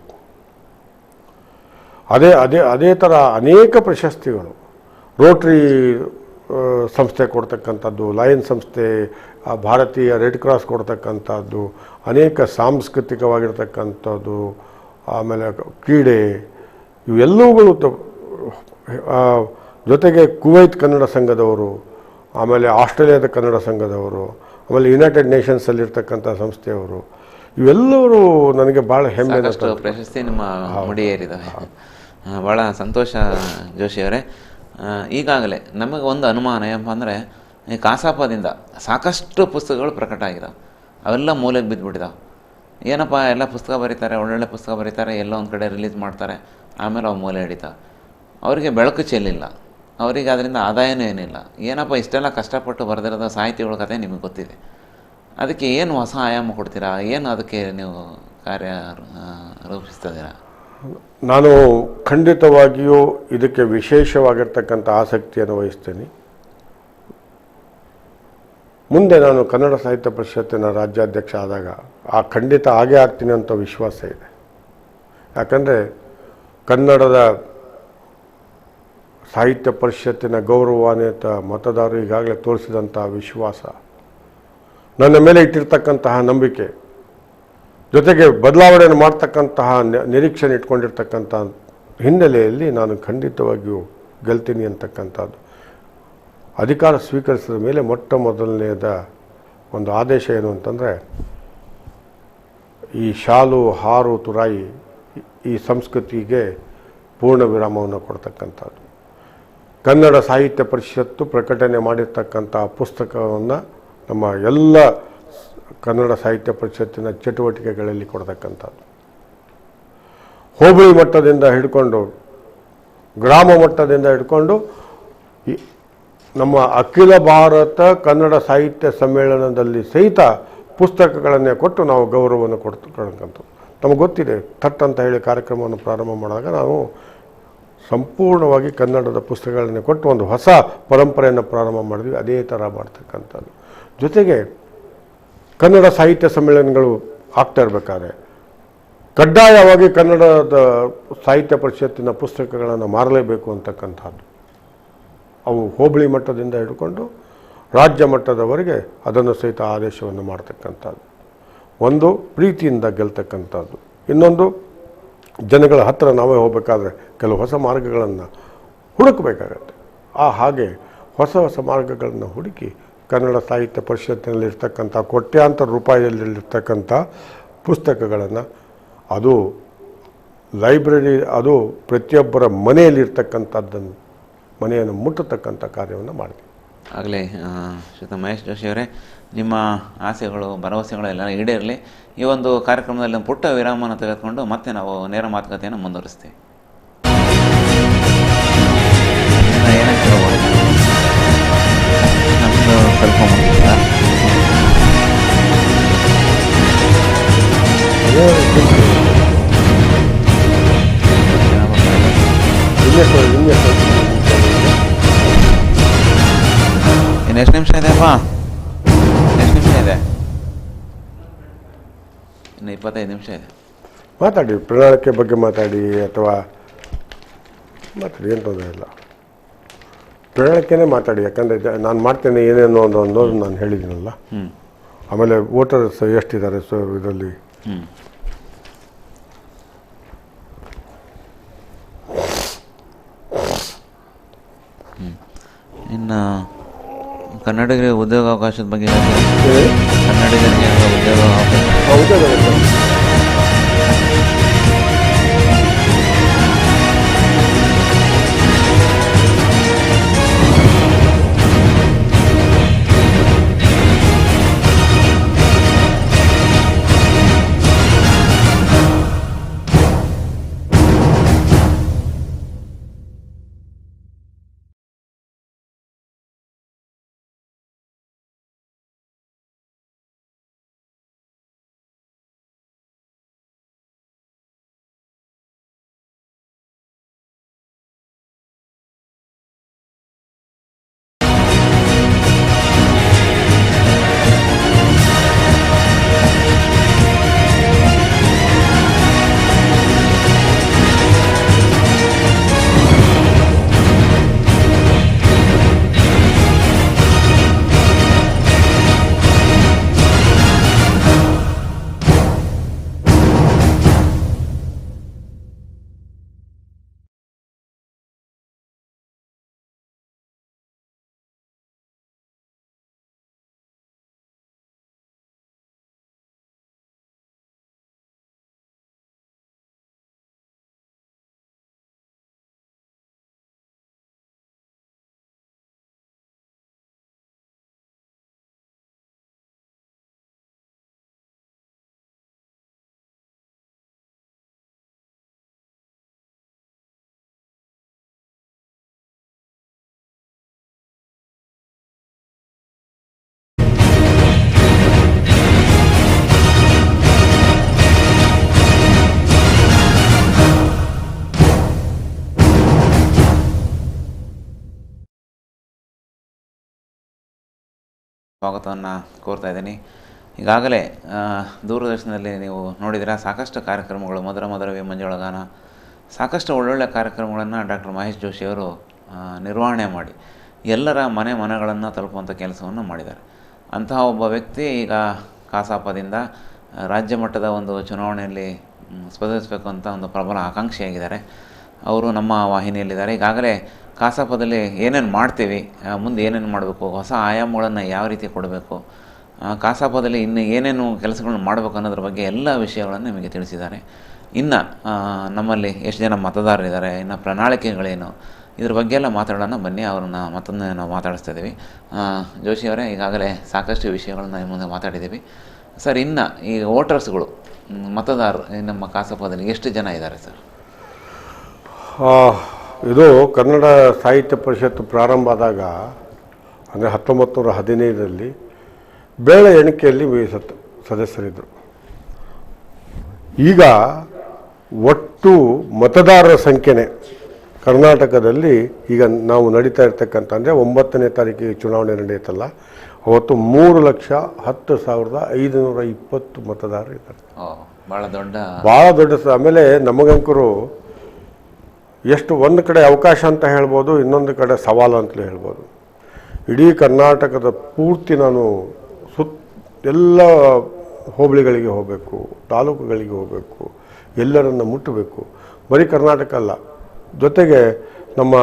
ಅದೇ ಥರ ಅನೇಕ ಪ್ರಶಸ್ತಿಗಳು. ರೋಟ್ರಿ ಸಂಸ್ಥೆ ಕೊಡ್ತಕ್ಕಂಥದ್ದು, ಲಯನ್ ಸಂಸ್ಥೆ, ಭಾರತೀಯ ರೆಡ್ ಕ್ರಾಸ್ ಕೊಡ್ತಕ್ಕಂಥದ್ದು, ಅನೇಕ ಸಾಂಸ್ಕೃತಿಕವಾಗಿರ್ತಕ್ಕಂಥದ್ದು, ಆಮೇಲೆ ಕ್ರೀಡೆ, ಇವೆಲ್ಲವುಗಳು ಜೊತೆಗೆ ಕುವೈತ್ ಕನ್ನಡ ಸಂಘದವರು, ಆಮೇಲೆ ಆಸ್ಟ್ರೇಲಿಯಾದ ಕನ್ನಡ ಸಂಘದವರು, ಆಮೇಲೆ ಯುನೈಟೆಡ್ ನೇಷನ್ಸಲ್ಲಿರ್ತಕ್ಕಂಥ ಸಂಸ್ಥೆಯವರು, ಇವೆಲ್ಲವರು ನನಗೆ ಭಾಳ ಹೆಮ್ಮೆ. ಪ್ರಶಸ್ತಿ ನಿಮ್ಮ ಮುಡಿಯೇರಿದ್ದಾವೆ. ಭಾಳ ಸಂತೋಷ ಜೋಶಿಯವರೇ. ಈಗಾಗಲೇ ನಮಗೆ ಒಂದು ಅನುಮಾನ ಏನಪ್ಪ ಅಂದರೆ, ಈ ಕಾಸಾಪದಿಂದ ಸಾಕಷ್ಟು ಪುಸ್ತಕಗಳು ಪ್ರಕಟ ಆಗಿದ್ದಾವೆ, ಅವೆಲ್ಲ ಮೂಲೆಗೆ ಬಿದ್ದುಬಿಟ್ಟಿದ್ದಾವೆ. ಏನಪ್ಪ ಎಲ್ಲ ಪುಸ್ತಕ ಬರೀತಾರೆ, ಒಳ್ಳೊಳ್ಳೆ ಪುಸ್ತಕ ಬರೀತಾರೆ, ಎಲ್ಲೋ ಒಂದು ಕಡೆ ರಿಲೀಸ್ ಮಾಡ್ತಾರೆ, ಆಮೇಲೆ ಅವು ಮೂಲೆ ಹಿಡಿತಾವೆ. ಅವರಿಗೆ ಬೆಳಕು ಚೆಲ್ಲಿಲ್ಲ, ಅವರಿಗೆ ಅದರಿಂದ ಆದಾಯನೂ ಏನಿಲ್ಲ. ಏನಪ್ಪ ಇಷ್ಟೆಲ್ಲ ಕಷ್ಟಪಟ್ಟು ಬರೆದಿರೋದು ಸಾಹಿತಿಗಳ ಕಥೆ ನಿಮಗೆ ಗೊತ್ತಿದೆ, ಅದಕ್ಕೆ ಏನು ಹೊಸ ಆಯಾಮ ಕೊಡ್ತೀರಾ? ಏನು ಅದಕ್ಕೆ ನೀವು ಕಾರ್ಯ ರೂಪಿಸ್ತಿದ್ದೀರಾ? ನಾನು ಖಂಡಿತವಾಗಿಯೂ ಇದಕ್ಕೆ ವಿಶೇಷವಾಗಿರ್ತಕ್ಕಂಥ ಆಸಕ್ತಿಯನ್ನು ವಹಿಸ್ತೀನಿ. ಮುಂದೆ ನಾನು ಕನ್ನಡ ಸಾಹಿತ್ಯ ಪರಿಷತ್ತಿನ ರಾಜ್ಯಾಧ್ಯಕ್ಷ ಆದಾಗ ಖಂಡಿತ ಆಗೇ ಆಗ್ತೀನಿ ಅಂತ ವಿಶ್ವಾಸ ಇದೆ. ಯಾಕಂದರೆ ಕನ್ನಡದ ಸಾಹಿತ್ಯ ಪರಿಷತ್ತಿನ ಗೌರವಾನ್ವಿತ ಮತದಾರರು ಈಗಾಗಲೇ ತೋರಿಸಿದಂಥ ವಿಶ್ವಾಸ, ನನ್ನ ಮೇಲೆ ಇಟ್ಟಿರ್ತಕ್ಕಂತಹ ನಂಬಿಕೆ, ಜೊತೆಗೆ ಬದಲಾವಣೆಯನ್ನು ಮಾಡ್ತಕ್ಕಂತಹ ನಿರೀಕ್ಷೆನ ಇಟ್ಕೊಂಡಿರ್ತಕ್ಕಂಥ ಹಿನ್ನೆಲೆಯಲ್ಲಿ ನಾನು ಖಂಡಿತವಾಗಿಯೂ ಗೆಲ್ತೀನಿ ಅಂತಕ್ಕಂಥದ್ದು. ಅಧಿಕಾರ ಸ್ವೀಕರಿಸಿದ ಮೇಲೆ ಮೊಟ್ಟ ಮೊದಲನೆಯದ ಒಂದು ಆದೇಶ ಏನು ಅಂತಂದರೆ, ಈ ಶಾಲು ಹಾರು ತುರಾಯಿ ಈ ಸಂಸ್ಕೃತಿಗೆ ಪೂರ್ಣ ವಿರಾಮವನ್ನು ಕೊಡ್ತಕ್ಕಂಥದ್ದು. ಕನ್ನಡ ಸಾಹಿತ್ಯ ಪರಿಷತ್ತು ಪ್ರಕಟಣೆ ಮಾಡಿರ್ತಕ್ಕಂಥ ಪುಸ್ತಕವನ್ನು ನಮ್ಮ ಎಲ್ಲ ಕನ್ನಡ ಸಾಹಿತ್ಯ ಪರಿಷತ್ತಿನ ಚಟುವಟಿಕೆಗಳಲ್ಲಿ ಕೊಡ್ತಕ್ಕಂಥದ್ದು. ಹೋಬಳಿ ಮಟ್ಟದಿಂದ ಹಿಡ್ಕೊಂಡು ಗ್ರಾಮ ಮಟ್ಟದಿಂದ ಹಿಡ್ಕೊಂಡು ನಮ್ಮ ಅಖಿಲ ಭಾರತ ಕನ್ನಡ ಸಾಹಿತ್ಯ ಸಮ್ಮೇಳನದಲ್ಲಿ ಸಹಿತ ಪುಸ್ತಕಗಳನ್ನೇ ಕೊಟ್ಟು ನಾವು ಗೌರವವನ್ನು ಕೊಡ್ತಕ್ಕಂಥದ್ದು. ನಮಗೆ ಗೊತ್ತಿದೆ, ಥಟ್ ಅಂತ ಹೇಳಿ ಕಾರ್ಯಕ್ರಮವನ್ನು ಪ್ರಾರಂಭ ಮಾಡಿದಾಗ ನಾವು ಸಂಪೂರ್ಣವಾಗಿ ಕನ್ನಡದ ಪುಸ್ತಕಗಳನ್ನೇ ಕೊಟ್ಟು ಒಂದು ಹೊಸ ಪರಂಪರೆಯನ್ನು ಪ್ರಾರಂಭ ಮಾಡಿದ್ವಿ. ಅದೇ ಥರ ಮಾಡ್ತಕ್ಕಂಥದ್ದು. ಜೊತೆಗೆ ಕನ್ನಡ ಸಾಹಿತ್ಯ ಸಮ್ಮೇಳನಗಳು ಆಗ್ತಾ ಇರಬೇಕಾದ್ರೆ ಕಡ್ಡಾಯವಾಗಿ ಕನ್ನಡದ ಸಾಹಿತ್ಯ ಪರಿಷತ್ತಿನ ಪುಸ್ತಕಗಳನ್ನು ಮಾರಲೇಬೇಕು ಅಂತಕ್ಕಂಥದ್ದು. ಅವು ಹೋಬಳಿ ಮಟ್ಟದಿಂದ ಹಿಡ್ಕೊಂಡು ರಾಜ್ಯ ಮಟ್ಟದವರೆಗೆ ಅದನ್ನು ಸಹಿತ ಆದೇಶವನ್ನು ಮಾಡ್ತಕ್ಕಂಥದ್ದು. ಒಂದು ಪ್ರೀತಿಯಿಂದ ಗೆಲ್ತಕ್ಕಂಥದ್ದು, ಇನ್ನೊಂದು ಜನಗಳ ಹತ್ತಿರ ನಾವೇ ಹೋಗಬೇಕಾದ್ರೆ ಕೆಲವು ಹೊಸ ಮಾರ್ಗಗಳನ್ನು ಹುಡುಕಬೇಕಾಗತ್ತೆ. ಹಾಗೆ ಹೊಸ ಹೊಸ ಮಾರ್ಗಗಳನ್ನು ಹುಡುಕಿ ಕನ್ನಡ ಸಾಹಿತ್ಯ ಪರಿಷತ್ತಿನಲ್ಲಿರ್ತಕ್ಕಂಥ ಕೋಟ್ಯಾಂತರ ರೂಪಾಯಿಯಲ್ಲಿರ್ತಕ್ಕಂಥ ಪುಸ್ತಕಗಳನ್ನು, ಅದು ಲೈಬ್ರರಿ, ಅದು ಪ್ರತಿಯೊಬ್ಬರ ಮನೆಯಲ್ಲಿರ್ತಕ್ಕಂಥದ್ದನ್ನು ಮನೆಯನ್ನು ಮುಟ್ಟತಕ್ಕಂಥ ಕಾರ್ಯವನ್ನು ಮಾಡ್ತೀವಿ. ಆಗಲೇ ಶ್ರೀಯುತ ಮಹೇಶ್ ಜೋಶಿ ಅವರೇ, ನಿಮ್ಮ ಆಸೆಗಳು ಭರವಸೆಗಳು ಎಲ್ಲ ಈಡೇರಲಿ. ಈ ಒಂದು ಕಾರ್ಯಕ್ರಮದಲ್ಲಿ ಒಂದು ಪುಟ್ಟ ವಿರಾಮವನ್ನು ತೆಗೆದುಕೊಂಡು ಮತ್ತೆ ನಾವು ನೇರ ಮಾತುಕತೆಯನ್ನು ಮುಂದುವರಿಸ್ತೀವಿ. ನಮ್ಮದು ಸ್ವಲ್ಪ ಇನ್ನು ಎಷ್ಟು ನಿಮಿಷ ಇದೆ ಅಪ್ಪ? ಎಷ್ಟು ನಿಮಿಷ ಇದೆ? ಇನ್ನು 25 ನಿಮಿಷ ಇದೆ. ಮಾತಾಡಿ, ಪ್ರಣಾಳಿಕೆ ಬಗ್ಗೆ ಮಾತಾಡಿ ಅಥವಾ ಮಾತಾಡಿ, ಏನು ತೊಂದರೆ ಇಲ್ಲ. ಪ್ರಣಾಳಿಕೆನೇ ಮಾತಾಡಿ, ಯಾಕಂದರೆ ನಾನು ಮಾಡ್ತೇನೆ ಏನೇನು ಅನ್ನೋದು ನಾನು ಹೇಳಿದ್ದೀನಲ್ಲ. ಆಮೇಲೆ ವೋಟರ್ಸ್ ಎಷ್ಟಿದ್ದಾರೆ ಇದರಲ್ಲಿ. ಇನ್ನು ಕನ್ನಡಿಗರಿಗೆ ಉದ್ಯೋಗಾವಕಾಶದ ಬಗ್ಗೆ ಕನ್ನಡಿಗರಿಗೆ ಉದ್ಯೋಗ ಸ್ವಾಗತವನ್ನು ಕೋರ್ತಾ ಇದ್ದೀನಿ. ಈಗಾಗಲೇ ದೂರದರ್ಶನದಲ್ಲಿ ನೀವು ನೋಡಿದಿರ ಸಾಕಷ್ಟು ಕಾರ್ಯಕ್ರಮಗಳು, ಮಧುರ ಮಧುರವೇ ಮಂಜುಳಗಾನ, ಸಾಕಷ್ಟು ಒಳ್ಳೊಳ್ಳೆ ಕಾರ್ಯಕ್ರಮಗಳನ್ನು ಡಾಕ್ಟರ್ ಮಹೇಶ್ ಜೋಶಿಯವರು ನಿರ್ವಹಣೆ ಮಾಡಿ ಎಲ್ಲರ ಮನೆಗಳನ್ನು ತಲುಪುವಂಥ ಕೆಲಸವನ್ನು ಮಾಡಿದ್ದಾರೆ. ಅಂತಹ ಒಬ್ಬ ವ್ಯಕ್ತಿ ಈಗ ಕಸಾಪದಿಂದ ರಾಜ್ಯ ಮಟ್ಟದ ಒಂದು ಚುನಾವಣೆಯಲ್ಲಿ ಸ್ಪರ್ಧಿಸಬೇಕು ಅಂತ ಒಂದು ಪ್ರಬಲ ಆಕಾಂಕ್ಷಿಯಾಗಿದ್ದಾರೆ. ಅವರು ನಮ್ಮ ವಾಹಿನಿಯಲ್ಲಿದ್ದಾರೆ. ಈಗಾಗಲೇ ಕಸಾಪದಲ್ಲಿ ಏನೇನು ಮಾಡ್ತೀವಿ, ಮುಂದೆ ಏನೇನು ಮಾಡಬೇಕು, ಹೊಸ ಆಯಾಮಗಳನ್ನು ಯಾವ ರೀತಿ ಕೊಡಬೇಕು, ಕಸಾಪದಲ್ಲಿ ಇನ್ನು ಏನೇನು ಕೆಲಸಗಳನ್ನು ಮಾಡಬೇಕು ಅನ್ನೋದ್ರ ಬಗ್ಗೆ ಎಲ್ಲ ವಿಷಯಗಳನ್ನು ನಿಮಗೆ ತಿಳಿಸಿದ್ದಾರೆ. ಇನ್ನು ನಮ್ಮಲ್ಲಿ ಎಷ್ಟು ಜನ ಮತದಾರರಿದ್ದಾರೆ, ಇನ್ನು ಪ್ರಣಾಳಿಕೆಗಳೇನು, ಇದ್ರ ಬಗ್ಗೆ ಎಲ್ಲ ಮಾತಾಡೋಣ. ಬನ್ನಿ, ಅವ್ರನ್ನ ಮತ್ತೊಂದು ನಾವು ಮಾತಾಡಿಸ್ತಾ ಇದ್ದೀವಿ. ಜೋಶಿಯವರೇ, ಈಗಾಗಲೇ ಸಾಕಷ್ಟು ವಿಷಯಗಳನ್ನ ನಿಮ್ಮ ಮುಂದೆ ಮಾತಾಡಿದ್ದೀವಿ. ಸರ್, ಇನ್ನು ಈ ವೋಟರ್ಸ್ಗಳು, ಮತದಾರರು ನಮ್ಮ ಕಸಾಪದಲ್ಲಿ ಎಷ್ಟು ಜನ ಇದ್ದಾರೆ ಸರ್? ಇದು ಕನ್ನಡ ಸಾಹಿತ್ಯ ಪರಿಷತ್ತು ಪ್ರಾರಂಭ ಆದಾಗ ಅಂದರೆ 1915ರಲ್ಲಿ ಬೇಳೆ ಎಣಿಕೆಯಲ್ಲಿ ಸದಸ್ಯರಿದ್ದರು. ಈಗ ಒಟ್ಟು ಮತದಾರರ ಸಂಖ್ಯೆನೇ ಕರ್ನಾಟಕದಲ್ಲಿ ಈಗ ನಾವು ನಡೀತಾ ಇರ್ತಕ್ಕಂಥ ಅಂದರೆ 9ನೇ ತಾರೀಕಿಗೆ ಚುನಾವಣೆ ನಡೆಯುತ್ತಲ್ಲ, ಅವತ್ತು 3,10,520 ಮತದಾರರು ಇದ್ದಾರೆ. ಭಾಳ ದೊಡ್ಡ. ಆಮೇಲೆ ನಮಗಂಕರು ಎಷ್ಟು ಒಂದು ಕಡೆ ಅವಕಾಶ ಅಂತ ಹೇಳ್ಬೋದು, ಇನ್ನೊಂದು ಕಡೆ ಸವಾಲು ಅಂತಲೇ ಹೇಳ್ಬೋದು. ಇಡೀ ಕರ್ನಾಟಕದ ಪೂರ್ತಿ ನಾನು ಎಲ್ಲ ಹೋಬಳಿಗಳಿಗೆ ಹೋಗಬೇಕು, ತಾಲೂಕುಗಳಿಗೆ ಹೋಗಬೇಕು, ಎಲ್ಲರನ್ನು ಮುಟ್ಟಬೇಕು. ಬರೀ ಕರ್ನಾಟಕ ಅಲ್ಲ, ಜೊತೆಗೆ ನಮ್ಮ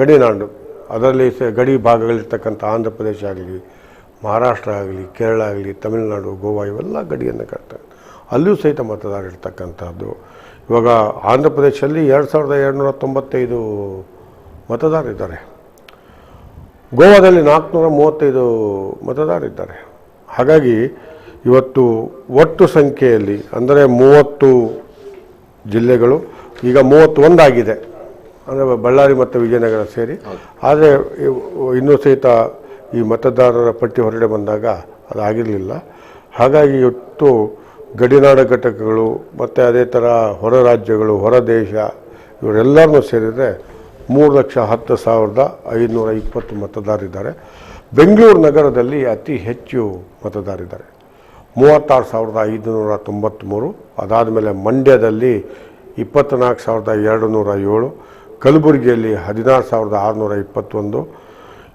ಗಡಿನಾಡು, ಅದರಲ್ಲಿ ಗಡಿ ಭಾಗಗಳಿರ್ತಕ್ಕಂಥ ಆಂಧ್ರ ಪ್ರದೇಶ ಆಗಲಿ, ಮಹಾರಾಷ್ಟ್ರ ಆಗಲಿ, ಕೇರಳ ಆಗಲಿ, ತಮಿಳುನಾಡು, ಗೋವಾ ಇವೆಲ್ಲ ಗಡಿಯನ್ನು ಕಟ್ತಾರೆ. ಅಲ್ಲಿಯೂ ಸಹಿತ ಮತದಾರ ಇರ್ತಕ್ಕಂಥದ್ದು. ಇವಾಗ ಆಂಧ್ರ ಪ್ರದೇಶದಲ್ಲಿ 2,295 ಮತದಾರರಿದ್ದಾರೆ. ಗೋವಾದಲ್ಲಿ 435 ಮತದಾರರಿದ್ದಾರೆ. ಹಾಗಾಗಿ ಇವತ್ತು ಒಟ್ಟು ಸಂಖ್ಯೆಯಲ್ಲಿ ಅಂದರೆ 30 ಜಿಲ್ಲೆಗಳು, ಈಗ 31 ಆಗಿದೆ, ಅಂದರೆ ಬಳ್ಳಾರಿ ಮತ್ತು ವಿಜಯನಗರ ಸೇರಿ. ಆದರೆ ಇನ್ನೂ ಸಹಿತ ಈ ಮತದಾರರ ಪಟ್ಟಿ ಹೊರಗಡೆ ಬಂದಾಗ ಅದಾಗಿರಲಿಲ್ಲ. ಹಾಗಾಗಿ ಇವತ್ತು ಗಡಿನಾಡ ಘಟಕಗಳು ಮತ್ತು ಅದೇ ಥರ ಹೊರ ರಾಜ್ಯಗಳು, ಹೊರ ದೇಶ ಇವರೆಲ್ಲರನ್ನೂ ಸೇರಿದರೆ 3,10,520 ಮತದಾರರಿದ್ದಾರೆ. ಬೆಂಗಳೂರು ನಗರದಲ್ಲಿ ಅತಿ ಹೆಚ್ಚು ಮತದಾರರಿದ್ದಾರೆ, 36,593. ಅದಾದಮೇಲೆ ಮಂಡ್ಯದಲ್ಲಿ 24,207, ಕಲಬುರಗಿಯಲ್ಲಿ 16,621.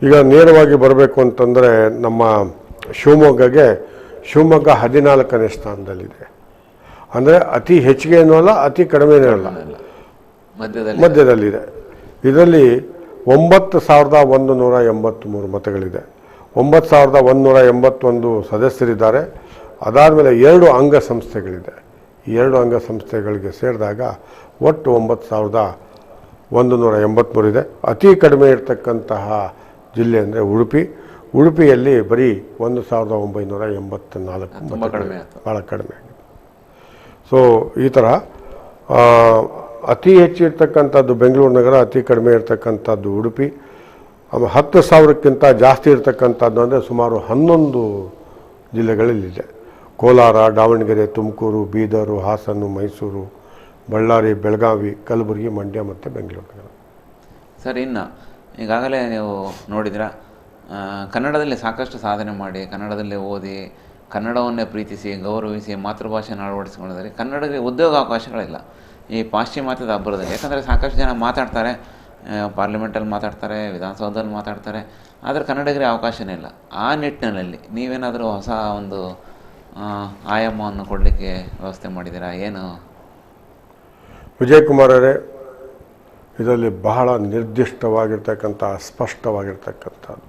ಈಗ ನೇರವಾಗಿ ಬರಬೇಕು ಅಂತಂದರೆ ನಮ್ಮ ಶಿವಮೊಗ್ಗ 14ನೇ ಸ್ಥಾನದಲ್ಲಿದೆ. ಅಂದರೆ ಅತಿ ಹೆಚ್ಚಿಗೆ ಏನೂ ಅಲ್ಲ, ಅತಿ ಕಡಿಮೆನೂ ಅಲ್ಲ, ಮಧ್ಯದಲ್ಲಿದೆ. ಇದರಲ್ಲಿ 9,183 ಮತಗಳಿದೆ. 9,181 ಸದಸ್ಯರಿದ್ದಾರೆ. ಅದಾದಮೇಲೆ 2 ಅಂಗಸಂಸ್ಥೆಗಳಿದೆ. ಈ 2 ಅಂಗಸಂಸ್ಥೆಗಳಿಗೆ ಸೇರಿದಾಗ ಒಟ್ಟು 9,183 ಇದೆ. ಅತಿ ಕಡಿಮೆ ಇರತಕ್ಕಂತಹ ಜಿಲ್ಲೆ ಅಂದರೆ ಉಡುಪಿಯಲ್ಲಿ ಬರೀ 1,984 ಭಾಳ ಕಡಿಮೆ ಆಗಿದೆ. ಸೊ ಈ ಥರ ಅತಿ ಹೆಚ್ಚು ಇರ್ತಕ್ಕಂಥದ್ದು ಬೆಂಗಳೂರು ನಗರ, ಅತಿ ಕಡಿಮೆ ಇರ್ತಕ್ಕಂಥದ್ದು ಉಡುಪಿ. 10,000ಕ್ಕಿಂತ ಜಾಸ್ತಿ ಇರ್ತಕ್ಕಂಥದ್ದು ಅಂದರೆ ಸುಮಾರು 11 ಜಿಲ್ಲೆಗಳಲ್ಲಿದೆ. ಕೋಲಾರ, ದಾವಣಗೆರೆ, ತುಮಕೂರು, ಬೀದರು, ಹಾಸನ, ಮೈಸೂರು, ಬಳ್ಳಾರಿ, ಬೆಳಗಾವಿ, ಕಲಬುರಗಿ, ಮಂಡ್ಯ ಮತ್ತು ಬೆಂಗಳೂರು ನಗರ. ಸರ್, ಇನ್ನು ಈಗಾಗಲೇ ನೀವು ನೋಡಿದಿರ, ಕನ್ನಡದಲ್ಲಿ ಸಾಕಷ್ಟು ಸಾಧನೆ ಮಾಡಿ, ಕನ್ನಡದಲ್ಲಿ ಓದಿ, ಕನ್ನಡವನ್ನೇ ಪ್ರೀತಿಸಿ, ಗೌರವಿಸಿ, ಮಾತೃಭಾಷೆಯನ್ನು ಅಳವಡಿಸಿಕೊಂಡಿದ್ದಾರೆ. ಕನ್ನಡಕ್ಕೆ ಉದ್ಯೋಗ ಅವಕಾಶಗಳಿಲ್ಲ ಈ ಪಾಶ್ಚಿಮಾತ್ಯದ ಅಬ್ಬರದಲ್ಲಿ. ಯಾಕಂದರೆ ಸಾಕಷ್ಟು ಜನ ಮಾತಾಡ್ತಾರೆ, ಪಾರ್ಲಿಮೆಂಟಲ್ಲಿ ಮಾತಾಡ್ತಾರೆ, ವಿಧಾನಸೌಧದಲ್ಲಿ ಮಾತಾಡ್ತಾರೆ, ಆದರೆ ಕನ್ನಡಿಗರಿಗೆ ಅವಕಾಶನೇ ಇಲ್ಲ. ಆ ನಿಟ್ಟಿನಲ್ಲಿ ನೀವೇನಾದರೂ ಹೊಸ ಒಂದು ಆಯಾಮವನ್ನು ಕೊಡಲಿಕ್ಕೆ ವ್ಯವಸ್ಥೆ ಮಾಡಿದ್ದೀರಾ? ಏನು ವಿಜಯಕುಮಾರರೇ, ಇದರಲ್ಲಿ ಬಹಳ ನಿರ್ದಿಷ್ಟವಾಗಿರ್ತಕ್ಕಂಥ, ಸ್ಪಷ್ಟವಾಗಿರ್ತಕ್ಕಂಥದ್ದು,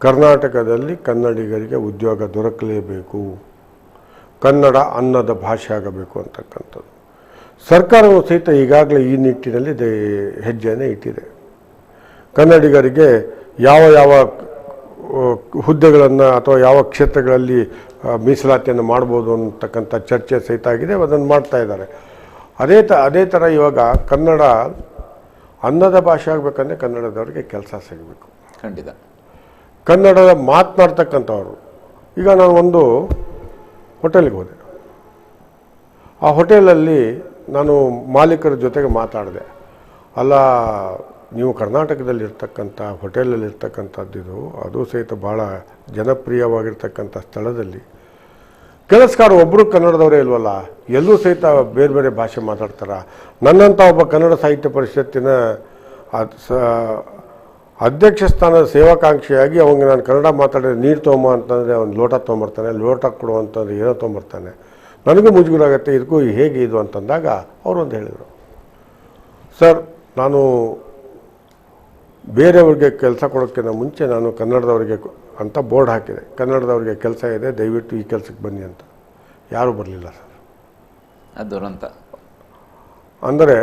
ಕರ್ನಾಟಕದಲ್ಲಿ ಕನ್ನಡಿಗರಿಗೆ ಉದ್ಯೋಗ ದೊರಕಲೇಬೇಕು, ಕನ್ನಡ ಅನ್ನದ ಭಾಷೆ ಆಗಬೇಕು ಅಂತಕ್ಕಂಥದ್ದು. ಸರ್ಕಾರವು ಸಹಿತ ಈಗಾಗಲೇ ಈ ನಿಟ್ಟಿನಲ್ಲಿ ಹೆಜ್ಜೆಯನ್ನು ಇಟ್ಟಿದೆ. ಕನ್ನಡಿಗರಿಗೆ ಯಾವ ಹುದ್ದೆಗಳನ್ನು ಅಥವಾ ಯಾವ ಕ್ಷೇತ್ರಗಳಲ್ಲಿ ಮೀಸಲಾತಿಯನ್ನು ಮಾಡ್ಬೋದು ಅಂತಕ್ಕಂಥ ಚರ್ಚೆ ಸಹಿತ ಆಗಿದೆ, ಅದನ್ನು ಮಾಡ್ತಾ ಇದ್ದಾರೆ. ಅದೇ ಥರ ಇವಾಗ ಕನ್ನಡ ಅನ್ನದ ಭಾಷೆ ಆಗಬೇಕಂದ್ರೆ ಕನ್ನಡದವರಿಗೆ ಕೆಲಸ ಸಿಗಬೇಕು. ಖಂಡಿತ. ಕನ್ನಡದ ಮಾತನಾಡ್ತಕ್ಕಂಥವ್ರು, ಈಗ ನಾನು ಒಂದು ಹೋಟೆಲ್ಗೆ ಹೋದೆ. ಆ ಹೋಟೆಲಲ್ಲಿ ನಾನು ಮಾಲೀಕರ ಜೊತೆಗೆ ಮಾತಾಡಿದೆ. ಅಲ್ಲ ನೀವು ಕರ್ನಾಟಕದಲ್ಲಿರ್ತಕ್ಕಂಥ ಹೋಟೆಲಲ್ಲಿರ್ತಕ್ಕಂಥದ್ದು ಇದು, ಅದು ಸಹಿತ ಭಾಳ ಜನಪ್ರಿಯವಾಗಿರ್ತಕ್ಕಂಥ ಸ್ಥಳದಲ್ಲಿ ಕೆಲಸಗಾರ ಒಬ್ಬರು ಕನ್ನಡದವರೇ ಇಲ್ವಲ್ಲ, ಎಲ್ಲೂ ಸಹಿತ ಬೇರೆ ಬೇರೆ ಭಾಷೆ ಮಾತಾಡ್ತಾರೆ. ನನ್ನಂಥ ಒಬ್ಬ ಕನ್ನಡ ಸಾಹಿತ್ಯ ಪರಿಷತ್ತಿನ ಅಧ್ಯಕ್ಷ ಸ್ಥಾನದ ಸೇವಾಕಾಂಕ್ಷಿಯಾಗಿ ಅವಂಗೆ ನಾನು ಕನ್ನಡ ಮಾತಾಡಿದ್ರೆ ನೀರು ತೊಗೊಂಬ ಅಂತಂದರೆ ಅವ್ನು ಲೋಟ ತೊಗೊಂಬರ್ತಾನೆ, ಲೋಟ ಕೊಡು ಅಂತಂದರೆ ಏನೋ ತೊಗೊಂಬರ್ತಾನೆ. ನನಗೂ ಮುಜುಗರ ಆಗುತ್ತೆ, ಇದಕ್ಕೂ ಹೇಗೆ ಇದು ಅಂತಂದಾಗ ಅವರು ಒಂದು ಹೇಳಿದರು, ಸರ್ ನಾನು ಬೇರೆಯವ್ರಿಗೆ ಕೆಲಸ ಕೊಡೋಕ್ಕಿಂತ ಮುಂಚೆ ನಾನು ಕನ್ನಡದವ್ರಿಗೆ ಅಂತ ಬೋರ್ಡ್ ಹಾಕಿದೆ, ಕನ್ನಡದವ್ರಿಗೆ ಕೆಲಸ ಇದೆ ದಯವಿಟ್ಟು ಈ ಕೆಲಸಕ್ಕೆ ಬನ್ನಿ ಅಂತ. ಯಾರೂ ಬರಲಿಲ್ಲ ಸರ್. ಅದು ದುರಂತ. ಅಂದರೆ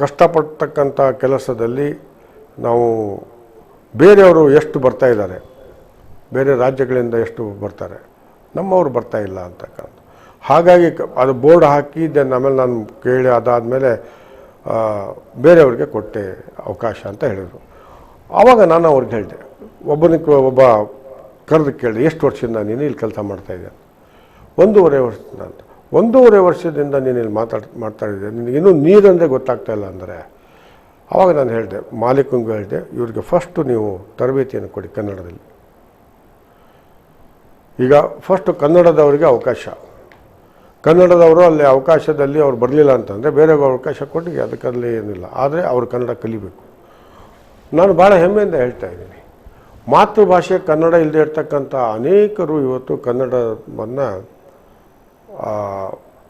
ಕಷ್ಟಪಡ್ತಕ್ಕಂಥ ಕೆಲಸದಲ್ಲಿ ನಾವು ಬೇರೆಯವರು ಎಷ್ಟು ಬರ್ತಾ ಇದ್ದಾರೆ, ಬೇರೆ ರಾಜ್ಯಗಳಿಂದ ಎಷ್ಟು ಬರ್ತಾರೆ, ನಮ್ಮವರು ಬರ್ತಾ ಇಲ್ಲ ಅಂತಕ್ಕಂಥ. ಹಾಗಾಗಿ ಅದು ಬೋರ್ಡ್ ಹಾಕಿ ದೆನ್ ಆಮೇಲೆ ನಾನು ಕೇಳಿ ಅದಾದಮೇಲೆ ಬೇರೆಯವ್ರಿಗೆ ಕೊಟ್ಟೆ ಅವಕಾಶ ಅಂತ ಹೇಳಿದರು. ಆವಾಗ ನಾನು ಅವ್ರಿಗೆ ಹೇಳಿದೆ, ಒಬ್ಬ ಕರೆದು ಕೇಳಿದೆ, ಎಷ್ಟು ವರ್ಷದಿಂದ ನೀನು ಇಲ್ಲಿ ಕೆಲಸ ಮಾಡ್ತಾಯಿದ್ದೆ? 1.5 ವರ್ಷದಿಂದ ಅಂತ. 1.5 ವರ್ಷದಿಂದ ನೀನು ಇಲ್ಲಿ ಮಾತಾಡಿದ್ದೆ, ನಿನಗಿನ್ನೂ ನೀರಂದರೆ ಗೊತ್ತಾಗ್ತಾ ಇಲ್ಲ ಅಂದರೆ ಆವಾಗ ನಾನು ಹೇಳಿದೆ, ಮಾಲೀಕಂಗೂ ಹೇಳಿದೆ, ಇವ್ರಿಗೆ ಫಸ್ಟು ನೀವು ತರಬೇತಿಯನ್ನು ಕೊಡಿ ಕನ್ನಡದಲ್ಲಿ. ಈಗ ಫಸ್ಟು ಕನ್ನಡದವರಿಗೆ ಅವಕಾಶ, ಕನ್ನಡದವರು ಅಲ್ಲಿ ಅವಕಾಶದಲ್ಲಿ ಅವ್ರು ಬರಲಿಲ್ಲ ಅಂತಂದರೆ ಬೇರೆಯವ್ರಿಗೆ ಅವಕಾಶ ಕೊಟ್ಟು ಅದಕ್ಕಲ್ಲಿ ಏನಿಲ್ಲ, ಆದರೆ ಅವರು ಕನ್ನಡ ಕಲಿಬೇಕು. ನಾನು ಭಾಳ ಹೆಮ್ಮೆಯಿಂದ ಹೇಳ್ತಾ ಇದ್ದೀನಿ, ಮಾತೃಭಾಷೆ ಕನ್ನಡ ಇಲ್ಲದೆ ಇರ್ತಕ್ಕಂಥ ಅನೇಕರು ಇವತ್ತು ಕನ್ನಡವನ್ನು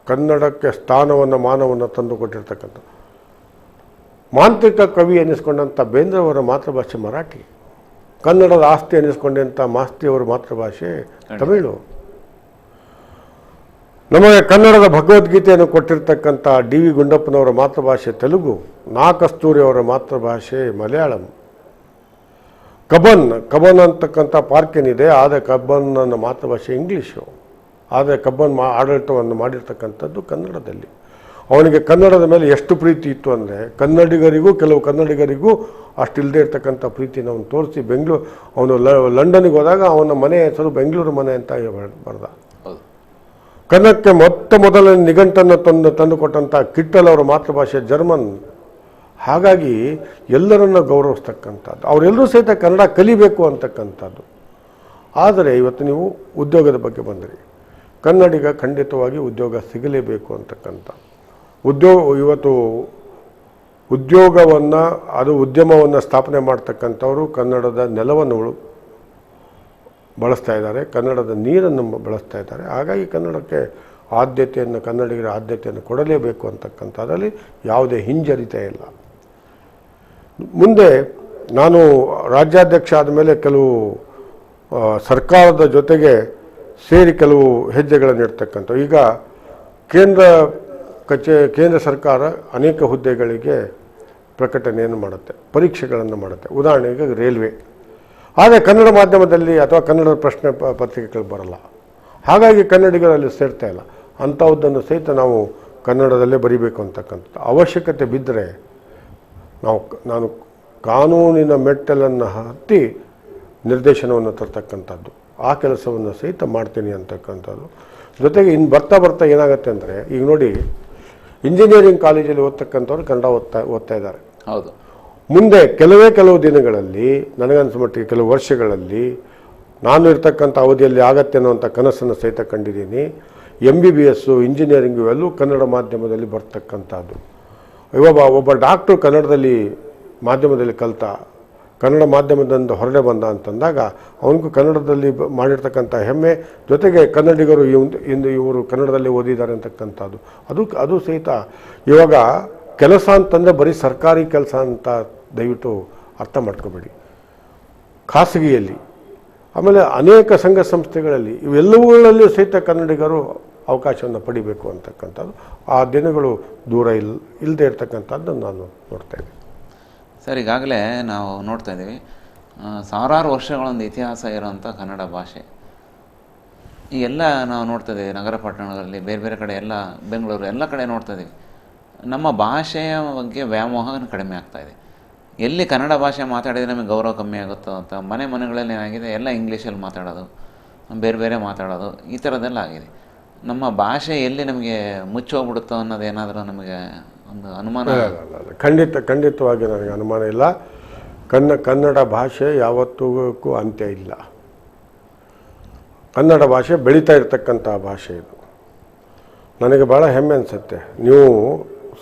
ಕನ್ನಡಕ್ಕೆ ಸ್ಥಾನವನ್ನು ಮಾನವನ್ನು ತಂದು ಕೊಟ್ಟಿರ್ತಕ್ಕಂಥ ಮಾಂತ್ರಿಕ ಕವಿ ಎನ್ನಿಸ್ಕೊಂಡಂಥ ಬೇಂದ್ರವರ ಮಾತೃಭಾಷೆ ಮರಾಠಿ, ಕನ್ನಡದ ಆಸ್ತಿ ಎನ್ನಿಸ್ಕೊಂಡಂಥ ಮಾಸ್ತಿಯವರ ಮಾತೃಭಾಷೆ ತಮಿಳು, ನಮಗೆ ಕನ್ನಡದ ಭಗವದ್ಗೀತೆಯನ್ನು ಕೊಟ್ಟಿರ್ತಕ್ಕಂಥ ಡಿ ವಿ ಗುಂಡಪ್ಪನವರ ಮಾತೃಭಾಷೆ ತೆಲುಗು, ನಾ ಕಸ್ತೂರಿ ಅವರ ಮಾತೃಭಾಷೆ ಮಲಯಾಳಂ, ಕಬ್ಬನ್ ಅಂತಕ್ಕಂಥ ಪಾರ್ಕ್ ಏನಿದೆ ಆದರೆ ಕಬ್ಬನ್ನ ಮಾತೃಭಾಷೆ ಇಂಗ್ಲೀಷು, ಆದರೆ ಕಬ್ಬನ್ ಆಡಳಿತವನ್ನು ಮಾಡಿರ್ತಕ್ಕಂಥದ್ದು ಕನ್ನಡದಲ್ಲಿ. ಅವನಿಗೆ ಕನ್ನಡದ ಮೇಲೆ ಎಷ್ಟು ಪ್ರೀತಿ ಇತ್ತು ಅಂದರೆ ಕೆಲವು ಕನ್ನಡಿಗರಿಗೂ ಅಷ್ಟಿಲ್ಲದೆ ಇರ್ತಕ್ಕಂಥ ಪ್ರೀತಿನ ಅವನು ತೋರಿಸಿ ಅವನು ಲಂಡನ್ಗೆ ಹೋದಾಗ ಅವನ ಮನೆ ಹೆಸರು ಬೆಂಗಳೂರು ಮನೆ ಅಂತ ಬರೆದ. ಕನ್ನಡಕ್ಕೆ ಮೊದಲ ನಿಘಂಟನ್ನು ತಂದುಕೊಟ್ಟಂಥ ಕಿಟ್ಟಲ್ ಅವರ ಮಾತೃಭಾಷೆ ಜರ್ಮನ್. ಹಾಗಾಗಿ ಎಲ್ಲರನ್ನು ಗೌರವಿಸ್ತಕ್ಕಂಥದ್ದು, ಅವರೆಲ್ಲರೂ ಸಹಿತ ಕನ್ನಡ ಕಲಿಬೇಕು ಅಂತಕ್ಕಂಥದ್ದು. ಆದರೆ ಇವತ್ತು ನೀವು ಉದ್ಯೋಗದ ಬಗ್ಗೆ ಬಂದಿರಿ, ಕನ್ನಡಿಗ ಖಂಡಿತವಾಗಿ ಉದ್ಯೋಗ ಸಿಗಲೇಬೇಕು ಅಂತಕ್ಕಂಥ ಇವತ್ತು ಉದ್ಯೋಗವನ್ನು ಅದು ಉದ್ಯಮವನ್ನು ಸ್ಥಾಪನೆ ಮಾಡ್ತಕ್ಕಂಥವರು ಕನ್ನಡದ ನೆಲವನ್ನು ಬಳಸ್ತಾ ಇದ್ದಾರೆ, ಕನ್ನಡದ ನೀರನ್ನು ಬಳಸ್ತಾ ಇದ್ದಾರೆ. ಹಾಗಾಗಿ ಕನ್ನಡಕ್ಕೆ ಕನ್ನಡಿಗರ ಆದ್ಯತೆಯನ್ನು ಕೊಡಲೇಬೇಕು ಅಂತಕ್ಕಂಥದ್ರಲ್ಲಿ ಯಾವುದೇ ಹಿಂಜರಿತ ಇಲ್ಲ. ಮುಂದೆ ನಾನು ರಾಜ್ಯಾಧ್ಯಕ್ಷ ಆದಮೇಲೆ ಕೆಲವು ಸರ್ಕಾರದ ಜೊತೆಗೆ ಸೇರಿ ಕೆಲವು ಹೆಜ್ಜೆಗಳನ್ನು ಇಡ್ತಕ್ಕಂಥ, ಈಗ ಕೇಂದ್ರ ಸರ್ಕಾರ ಅನೇಕ ಹುದ್ದೆಗಳಿಗೆ ಪ್ರಕಟಣೆಯನ್ನು ಮಾಡುತ್ತೆ, ಪರೀಕ್ಷೆಗಳನ್ನು ಮಾಡುತ್ತೆ. ಉದಾಹರಣೆಗೆ ರೈಲ್ವೆ, ಆದರೆ ಕನ್ನಡ ಮಾಧ್ಯಮದಲ್ಲಿ ಅಥವಾ ಕನ್ನಡ ಪ್ರಶ್ನೆ ಪತ್ರಿಕೆಗಳು ಬರಲ್ಲ. ಹಾಗಾಗಿ ಕನ್ನಡಿಗರಲ್ಲಿ ಸೇರ್ತಾ ಇಲ್ಲ. ಅಂಥದ್ದನ್ನು ಸಹಿತ ನಾವು ಕನ್ನಡದಲ್ಲೇ ಬರೀಬೇಕು ಅಂತಕ್ಕಂಥದ್ದು. ಅವಶ್ಯಕತೆ ಬಿದ್ದರೆ ನಾನು ಕಾನೂನಿನ ಮೆಟ್ಟಲನ್ನು ಹತ್ತಿ ನಿರ್ದೇಶನವನ್ನು ತರ್ತಕ್ಕಂಥದ್ದು, ಆ ಕೆಲಸವನ್ನು ಸಹಿತ ಮಾಡ್ತೀನಿ ಅಂತಕ್ಕಂಥದ್ದು. ಜೊತೆಗೆ ಇನ್ನು ಬರ್ತಾ ಏನಾಗುತ್ತೆ ಅಂದರೆ, ಈಗ ನೋಡಿ ಇಂಜಿನಿಯರಿಂಗ್ ಕಾಲೇಜಲ್ಲಿ ಓದ್ತಕ್ಕಂಥವ್ರು ಕನ್ನಡ ಓದ್ತಾ ಇದ್ದಾರೆ. ಹೌದು. ಮುಂದೆ ಕೆಲವು ದಿನಗಳಲ್ಲಿ, ನನಗನ್ನಿಸೋ ಮಟ್ಟಿಗೆ ಕೆಲವು ವರ್ಷಗಳಲ್ಲಿ ನಾನು ಇರ್ತಕ್ಕಂಥ ಅವಧಿಯಲ್ಲಿ ಆಗತ್ತೆ ಅನ್ನೋಂಥ ಕನಸನ್ನು ಸಹಿತ ಕಂಡಿದ್ದೀನಿ. MBBS ಇಂಜಿನಿಯರಿಂಗು ಎಲ್ಲೂ ಕನ್ನಡ ಮಾಧ್ಯಮದಲ್ಲಿ ಬರ್ತಕ್ಕಂಥದ್ದು. ಇವಾಗ ಒಬ್ಬ ಡಾಕ್ಟ್ರು ಕನ್ನಡದಲ್ಲಿ ಮಾಧ್ಯಮದಲ್ಲಿ ಕನ್ನಡ ಮಾಧ್ಯಮದಿಂದ ಹೊರಡೆ ಬಂದ ಅಂತಂದಾಗ ಅವನಿಗೂ ಕನ್ನಡದಲ್ಲಿ ಮಾಡಿರ್ತಕ್ಕಂಥ ಹೆಮ್ಮೆ, ಜೊತೆಗೆ ಕನ್ನಡಿಗರು ಇವರು ಕನ್ನಡದಲ್ಲಿ ಓದಿದ್ದಾರೆ ಅಂತಕ್ಕಂಥದ್ದು ಅದು ಸಹಿತ. ಇವಾಗ ಕೆಲಸ ಅಂತಂದರೆ ಬರೀ ಸರ್ಕಾರಿ ಕೆಲಸ ಅಂತ ದಯವಿಟ್ಟು ಅರ್ಥ ಮಾಡ್ಕೋಬೇಡಿ. ಖಾಸಗಿಯಲ್ಲಿ, ಆಮೇಲೆ ಅನೇಕ ಸಂಘ ಸಂಸ್ಥೆಗಳಲ್ಲಿ, ಇವೆಲ್ಲವುಗಳಲ್ಲಿ ಸಹಿತ ಕನ್ನಡಿಗರು ಅವಕಾಶವನ್ನು ಪಡಿಬೇಕು ಅಂತಕ್ಕಂಥದ್ದು. ಆ ದಿನಗಳು ದೂರ ಇಲ್ಲದೆ ಇರ್ತಕ್ಕಂಥದ್ದನ್ನು ನಾನು ನೋಡ್ತೇನೆ. ಸರ್, ಈಗಾಗಲೇ ನಾವು ನೋಡ್ತಾ ಇದ್ದೀವಿ, ಸಾವಿರಾರು ವರ್ಷಗಳೊಂದು ಇತಿಹಾಸ ಇರೋಂಥ ಕನ್ನಡ ಭಾಷೆ. ಈ ಎಲ್ಲ ನಾವು ನೋಡ್ತಾ ಇದ್ದೀವಿ, ನಗರ ಪಟ್ಟಣಗಳಲ್ಲಿ, ಬೇರೆ ಬೇರೆ ಕಡೆ ಎಲ್ಲ, ಬೆಂಗಳೂರು ಎಲ್ಲ ಕಡೆ ನೋಡ್ತಾ ಇದ್ದೀವಿ. ನಮ್ಮ ಭಾಷೆಯ ಬಗ್ಗೆ ವ್ಯಾಮೋಹ ಕಡಿಮೆ ಆಗ್ತಾಯಿದೆ. ಎಲ್ಲಿ ಕನ್ನಡ ಭಾಷೆ ಮಾತಾಡಿದರೆ ನಮಗೆ ಗೌರವ ಕಮ್ಮಿ ಆಗುತ್ತೋ ಅಂತ ಮನೆಗಳಲ್ಲಿ ಏನಾಗಿದೆ, ಎಲ್ಲ ಇಂಗ್ಲೀಷಲ್ಲಿ ಮಾತಾಡೋದು, ಬೇರೆ ಮಾತಾಡೋದು, ಈ ಥರದ್ದೆಲ್ಲ ಆಗಿದೆ. ನಮ್ಮ ಭಾಷೆ ಎಲ್ಲಿ ನಮಗೆ ಮುಚ್ಚೋಗ್ಬಿಡುತ್ತೋ ಅನ್ನೋದೇನಾದರೂ ನಮಗೆ ಒಂದು ಅನುಮಾನ? ಖಂಡಿತವಾಗಿ ನನಗೆ ಅನುಮಾನ ಇಲ್ಲ. ಕನ್ನಡ ಭಾಷೆ ಯಾವತ್ತೂ ಅಂತ್ಯ ಇಲ್ಲ. ಕನ್ನಡ ಭಾಷೆ ಬೆಳೀತಾ ಇರ್ತಕ್ಕಂಥ ಭಾಷೆ ಇದು. ನನಗೆ ಭಾಳ ಹೆಮ್ಮೆ ಅನಿಸುತ್ತೆ. ನೀವು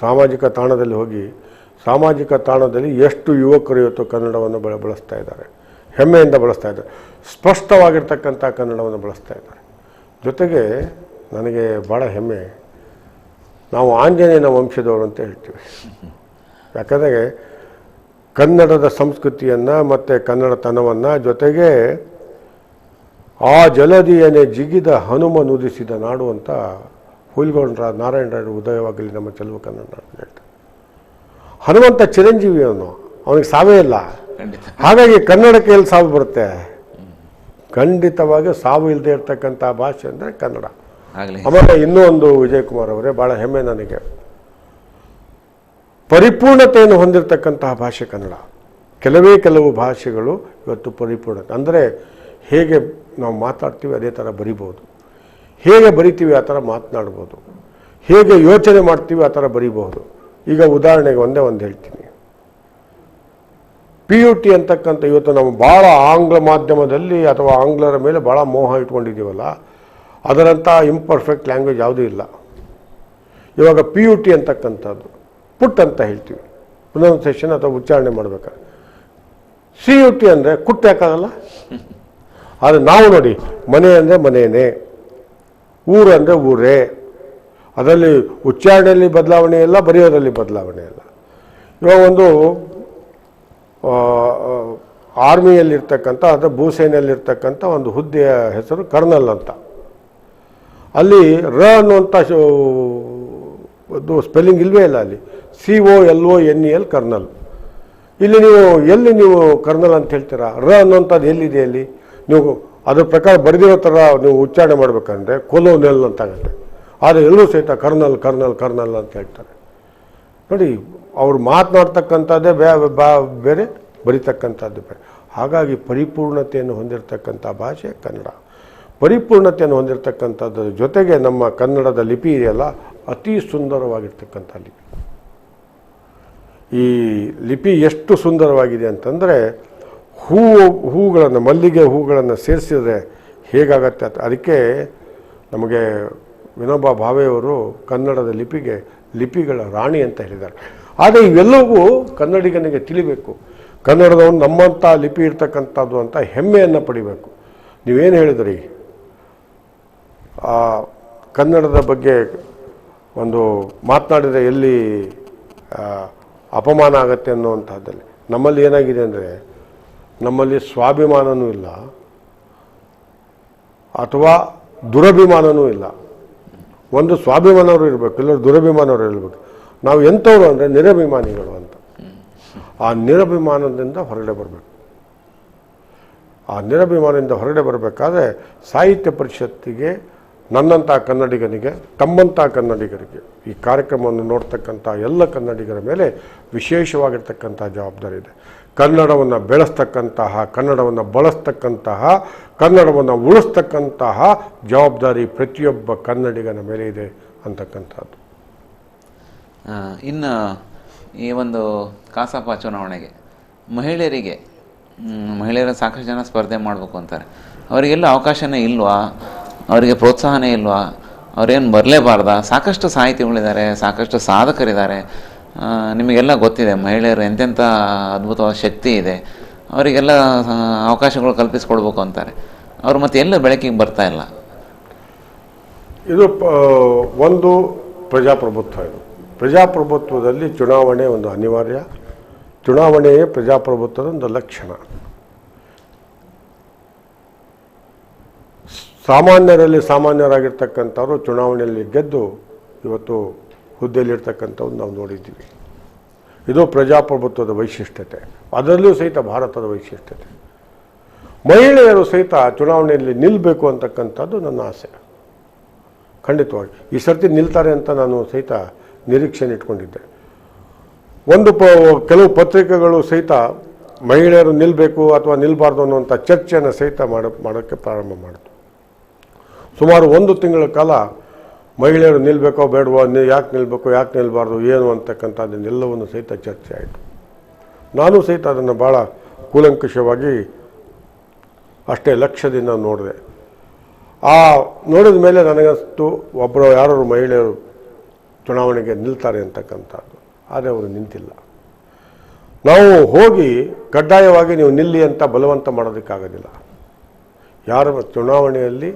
ಸಾಮಾಜಿಕ ತಾಣದಲ್ಲಿ ಹೋಗಿ, ಸಾಮಾಜಿಕ ತಾಣದಲ್ಲಿ ಎಷ್ಟು ಯುವಕರು ಇವತ್ತು ಕನ್ನಡವನ್ನು ಬಳಸ್ತಾ ಇದ್ದಾರೆ, ಹೆಮ್ಮೆಯಿಂದ ಬಳಸ್ತಾ ಇದ್ದಾರೆ, ಸ್ಪಷ್ಟವಾಗಿರ್ತಕ್ಕಂಥ ಕನ್ನಡವನ್ನು ಬಳಸ್ತಾ ಇದ್ದಾರೆ. ಜೊತೆಗೆ ನನಗೆ ಭಾಳ ಹೆಮ್ಮೆ, ನಾವು ಆಂಜನೇಯನ ವಂಶದವರು ಅಂತ ಹೇಳ್ತೀವಿ. ಯಾಕಂದರೆ ಕನ್ನಡದ ಸಂಸ್ಕೃತಿಯನ್ನು ಮತ್ತು ಕನ್ನಡತನವನ್ನು, ಜೊತೆಗೆ ಆ ಜಲದಿಯನೆ ಜಿಗಿದ ಹನುಮ ನುದಿಸಿದ ನಾಡು ಅಂತ ಹುಯಿಲ್ಗೊಂಡ್ರ ನಾರಾಯಣರಾಯರು ಉದಯವಾಗಲಿ ನಮ್ಮ ಚೆಲುವ ಕನ್ನಡ ನಾಡು ಹೇಳ್ತಾರೆ. ಹನುಮಂತ ಚಿರಂಜೀವಿ ಅವನಿಗೆ ಸಾವೇ ಇಲ್ಲ. ಹಾಗಾಗಿ ಕನ್ನಡಕ್ಕೆ ಎಲ್ಲಿ ಸಾವು ಬರುತ್ತೆ? ಖಂಡಿತವಾಗಿ ಸಾವು ಇಲ್ಲದೆ ಇರ್ತಕ್ಕಂಥ ಭಾಷೆ ಅಂದರೆ ಕನ್ನಡ. ಆಮೇಲೆ ಇನ್ನೂ ಒಂದು, ವಿಜಯಕುಮಾರ್ ಅವರೇ, ಭಾಳ ಹೆಮ್ಮೆ ನನಗೆ, ಪರಿಪೂರ್ಣತೆಯನ್ನು ಹೊಂದಿರತಕ್ಕಂತಹ ಭಾಷೆ ಕನ್ನಡ. ಕೆಲವು ಭಾಷೆಗಳು ಇವತ್ತು ಪರಿಪೂರ್ಣತೆ ಅಂದರೆ ಹೇಗೆ ನಾವು ಮಾತಾಡ್ತೀವಿ ಅದೇ ಥರ ಬರಿಬೋದು, ಹೇಗೆ ಬರಿತೀವಿ ಆ ಥರ ಮಾತನಾಡ್ಬೋದು, ಹೇಗೆ ಯೋಚನೆ ಮಾಡ್ತೀವಿ ಆ ಥರ ಬರಿಬಹುದು. ಈಗ ಉದಾಹರಣೆಗೆ ಒಂದು ಹೇಳ್ತೀನಿ. PUT ಅಂತಕ್ಕಂಥ, ಇವತ್ತು ನಾವು ಭಾಳ ಆಂಗ್ಲ ಮಾಧ್ಯಮದಲ್ಲಿ ಅಥವಾ ಆಂಗ್ಲರ ಮೇಲೆ ಭಾಳ ಮೋಹ ಇಟ್ಕೊಂಡಿದ್ದೀವಲ್ಲ, ಅದರಂಥ ಇಂಪರ್ಫೆಕ್ಟ್ ಲ್ಯಾಂಗ್ವೇಜ್ ಯಾವುದೂ ಇಲ್ಲ. ಇವಾಗ PUT ಅಂತಕ್ಕಂಥದ್ದು ಪುಟ್ ಅಂತ ಹೇಳ್ತೀವಿ, ಪ್ರೊನೌನ್ಸಿಯೇಷನ್ ಅಥವಾ ಉಚ್ಚಾರಣೆ ಮಾಡ್ಬೇಕಾದ್ರೆ. CUT ಅಂದರೆ ಕುಟ್ಟು ಯಾಕಾಗಲ್ಲ? ಆದರೆ ನಾವು ನೋಡಿ, ಮನೆ ಅಂದರೆ ಮನೆಯೇ, ಊರು ಅಂದರೆ ಊರೇ. ಅದರಲ್ಲಿ ಉಚ್ಚಾರಣೆಯಲ್ಲಿ ಬದಲಾವಣೆ ಇಲ್ಲ, ಬರೆಯೋದ್ರಲ್ಲಿ ಬದಲಾವಣೆ ಇಲ್ಲ. ಇವಾಗ ಒಂದು ಆರ್ಮಿಯಲ್ಲಿರ್ತಕ್ಕಂಥ ಅಥವಾ ಭೂಸೇನೆಯಲ್ಲಿರ್ತಕ್ಕಂಥ ಒಂದು ಹುದ್ದೆಯ ಹೆಸರು ಕರ್ನಲ್ ಅಂತ. ಅಲ್ಲಿ ಅನ್ನುವಂಥ ಒಂದು ಸ್ಪೆಲ್ಲಿಂಗ್ ಇಲ್ಲವೇ ಇಲ್ಲ. ಅಲ್ಲಿ COLONEL ಕರ್ನಲ್. ಇಲ್ಲಿ ನೀವು ಕರ್ನಲ್ ಅಂತ ಹೇಳ್ತೀರಾ? ಅನ್ನುವಂಥದ್ದು ಎಲ್ಲಿದೆ? ಅಲ್ಲಿ ನೀವು ಅದ್ರ ಪ್ರಕಾರ ಬರೆದಿರೋ ಥರ ನೀವು ಉಚ್ಚಾರಣೆ ಮಾಡಬೇಕಂದ್ರೆ ಕೊಲೋನೆಲ್ ಅಂತ ಆಗುತ್ತೆ. ಆದರೆ ಎಲ್ಲರೂ ಸಹಿತ ಕರ್ನಲ್ ಕರ್ನಲ್ ಕರ್ನಲ್ ಅಂತ ಹೇಳ್ತಾರೆ. ನೋಡಿ, ಅವ್ರು ಮಾತನಾಡ್ತಕ್ಕಂಥದ್ದೇ ಬೇರೆ, ಬರೀತಕ್ಕಂಥದ್ದು ಬೇರೆ. ಹಾಗಾಗಿ ಪರಿಪೂರ್ಣತೆಯನ್ನು ಹೊಂದಿರತಕ್ಕಂಥ ಭಾಷೆ ಕನ್ನಡ. ಪರಿಪೂರ್ಣತೆಯನ್ನು ಹೊಂದಿರತಕ್ಕಂಥದ್ರ ಜೊತೆಗೆ ನಮ್ಮ ಕನ್ನಡದ ಲಿಪಿ ಇದೆಯಲ್ಲ, ಅತಿ ಸುಂದರವಾಗಿರ್ತಕ್ಕಂಥ ಲಿಪಿ. ಈ ಲಿಪಿ ಎಷ್ಟು ಸುಂದರವಾಗಿದೆ ಅಂತಂದರೆ, ಹೂಗಳನ್ನು, ಮಲ್ಲಿಗೆ ಹೂಗಳನ್ನು ಸೇರಿಸಿದ್ರೆ ಹೇಗಾಗತ್ತೆ ಅಂತ. ಅದಕ್ಕೆ ನಮಗೆ ವಿನೋಬಾ ಭಾವೆಯವರು ಕನ್ನಡದ ಲಿಪಿಗಳ ರಾಣಿ ಅಂತ ಹೇಳಿದ್ದಾರೆ. ಆದರೆ ಇವೆಲ್ಲವೂ ಕನ್ನಡಿಗನಿಗೆ ತಿಳಿಬೇಕು. ಕನ್ನಡದವನು ನಮ್ಮಂಥ ಲಿಪಿ ಇರ್ತಕ್ಕಂಥದ್ದು ಅಂತ ಹೆಮ್ಮೆಯನ್ನು ಪಡಿಬೇಕು. ನೀವೇನು ಹೇಳಿದ್ರಿ, ಕನ್ನಡದ ಬಗ್ಗೆ ಒಂದು ಮಾತನಾಡಿದರೆ ಎಲ್ಲಿ ಅಪಮಾನ ಆಗತ್ತೆ ಅನ್ನುವಂಥದ್ದಲ್ಲಿ ನಮ್ಮಲ್ಲಿ ಏನಾಗಿದೆ ಅಂದರೆ, ನಮ್ಮಲ್ಲಿ ಸ್ವಾಭಿಮಾನವೂ ಇಲ್ಲ ಅಥವಾ ದುರಭಿಮಾನವೂ ಇಲ್ಲ. ಒಂದು ಸ್ವಾಭಿಮಾನವರು ಇರಬೇಕು, ಇಲ್ಲ ದುರಭಿಮಾನವರು ಇರಬೇಕು. ನಾವು ಎಂಥವ್ರು ಅಂದರೆ ನಿರಭಿಮಾನಿಗಳು ಅಂತ. ಆ ನಿರಭಿಮಾನದಿಂದ ಹೊರಗಡೆ ಬರಬೇಕು. ಆ ನಿರಭಿಮಾನದಿಂದ ಹೊರಗಡೆ ಬರಬೇಕಾದ್ರೆ ಸಾಹಿತ್ಯ ಪರಿಷತ್ತಿಗೆ, ನನ್ನಂಥ ಕನ್ನಡಿಗನಿಗೆ, ತಮ್ಮಂಥ ಕನ್ನಡಿಗರಿಗೆ, ಈ ಕಾರ್ಯಕ್ರಮವನ್ನು ನೋಡ್ತಕ್ಕಂಥ ಎಲ್ಲ ಕನ್ನಡಿಗರ ಮೇಲೆ ವಿಶೇಷವಾಗಿರ್ತಕ್ಕಂಥ ಜವಾಬ್ದಾರಿ ಇದೆ. ಕನ್ನಡವನ್ನು ಬೆಳೆಸ್ತಕ್ಕಂತಹ, ಕನ್ನಡವನ್ನು ಬಳಸ್ತಕ್ಕಂತಹ, ಕನ್ನಡವನ್ನು ಉಳಿಸ್ತಕ್ಕಂತಹ ಜವಾಬ್ದಾರಿ ಪ್ರತಿಯೊಬ್ಬ ಕನ್ನಡಿಗನ ಮೇಲೆ ಇದೆ ಅಂತಕ್ಕಂಥದ್ದು. ಇನ್ನು ಈ ಒಂದು ಕಸಾಪ ಚುನಾವಣೆಗೆ ಮಹಿಳೆಯರ ಸಾಕಷ್ಟು ಜನ ಸ್ಪರ್ಧೆ ಮಾಡಬೇಕು ಅಂತಾರೆ. ಅವರಿಗೆಲ್ಲ ಅವಕಾಶನೇ ಇಲ್ವಾ? ಅವರಿಗೆ ಪ್ರೋತ್ಸಾಹನೇ ಇಲ್ವಾ? ಅವ್ರೇನು ಬರಲೇಬಾರ್ದಾ? ಸಾಕಷ್ಟು ಸಾಹಿತಿಗಳಿದ್ದಾರೆ, ಸಾಕಷ್ಟು ಸಾಧಕರಿದ್ದಾರೆ. ನಿಮಗೆಲ್ಲ ಗೊತ್ತಿದೆ ಮಹಿಳೆಯರು ಎಂತೆಂಥ ಅದ್ಭುತವಾದ ಶಕ್ತಿ ಇದೆ. ಅವರಿಗೆಲ್ಲ ಅವಕಾಶಗಳು ಕಲ್ಪಿಸ್ಕೊಡ್ಬೇಕು ಅಂತಾರೆ. ಅವರು ಮತ್ತೆ ಎಲ್ಲ ಬೆಳಕಿಗೆ ಬರ್ತಾ ಇಲ್ಲ. ಇದು ಒಂದು ಪ್ರಜಾಪ್ರಭುತ್ವ. ಇದು ಪ್ರಜಾಪ್ರಭುತ್ವದಲ್ಲಿ ಚುನಾವಣೆ ಒಂದು ಅನಿವಾರ್ಯ. ಚುನಾವಣೆಯೇ ಪ್ರಜಾಪ್ರಭುತ್ವದ ಒಂದು ಲಕ್ಷಣ. ಸಾಮಾನ್ಯರಾಗಿರ್ತಕ್ಕಂಥವ್ರು ಚುನಾವಣೆಯಲ್ಲಿ ಗೆದ್ದು ಇವತ್ತು ಹುದ್ದೆಯಲ್ಲಿರ್ತಕ್ಕಂಥವ್ರು ನಾವು ನೋಡಿದ್ದೀವಿ. ಇದು ಪ್ರಜಾಪ್ರಭುತ್ವದ ವೈಶಿಷ್ಟ್ಯತೆ. ಅದರಲ್ಲೂ ಸಹಿತ ಭಾರತದ ವೈಶಿಷ್ಟ್ಯತೆ. ಮಹಿಳೆಯರು ಸಹಿತ ಚುನಾವಣೆಯಲ್ಲಿ ನಿಲ್ಲಬೇಕು ಅಂತಕ್ಕಂಥದ್ದು ನನ್ನ ಆಸೆ. ಖಂಡಿತವಾಗಿ ಈ ಸರ್ತಿ ನಿಲ್ತಾರೆ ಅಂತ ನಾನು ಸಹಿತ ನಿರೀಕ್ಷೆನ ಇಟ್ಕೊಂಡಿದ್ದೆ. ಕೆಲವು ಪತ್ರಿಕೆಗಳು ಸಹಿತ ಮಹಿಳೆಯರು ನಿಲ್ಲಬೇಕು ಅಥವಾ ನಿಲ್ಲಬಾರ್ದು ಅನ್ನುವಂಥ ಚರ್ಚೆಯನ್ನು ಸಹಿತ ಮಾಡೋಕ್ಕೆ ಪ್ರಾರಂಭ ಮಾಡಿತು. ಸುಮಾರು 1 ತಿಂಗಳ ಕಾಲ ಮಹಿಳೆಯರು ನಿಲ್ಲಬೇಕೋ ಬೇಡವೋ, ಯಾಕೆ ನಿಲ್ಲಬೇಕು, ಯಾಕೆ ನಿಲ್ಲಬಾರ್ದು, ಏನು ಅಂತಕ್ಕಂಥದ್ದನ್ನೆಲ್ಲವನ್ನು ಸಹಿತ ಚರ್ಚೆ ಆಯಿತು. ನಾನು ಸಹಿತ ಅದನ್ನು ಭಾಳ ಕೂಲಂಕಷವಾಗಿ ಅಷ್ಟೇ ಲಕ್ಷ್ಯದಿಂದ ನೋಡಿದೆ. ಆ ನೋಡಿದ ಮೇಲೆ ನನಗಷ್ಟು ಒಬ್ಬರು ಯಾರು ಮಹಿಳೆಯರು ಚುನಾವಣೆಗೆ ನಿಲ್ತಾರೆ ಅಂತಕ್ಕಂಥದ್ದು. ಆದರೆ ಅವರು ನಿಂತಿಲ್ಲ. ನಾವು ಹೋಗಿ ಕಡ್ಡಾಯವಾಗಿ ನೀವು ನಿಲ್ಲಿ ಅಂತ ಬಲವಂತ ಮಾಡೋದಕ್ಕಾಗೋದಿಲ್ಲ. ಯಾರ ಚುನಾವಣೆಯಲ್ಲಿ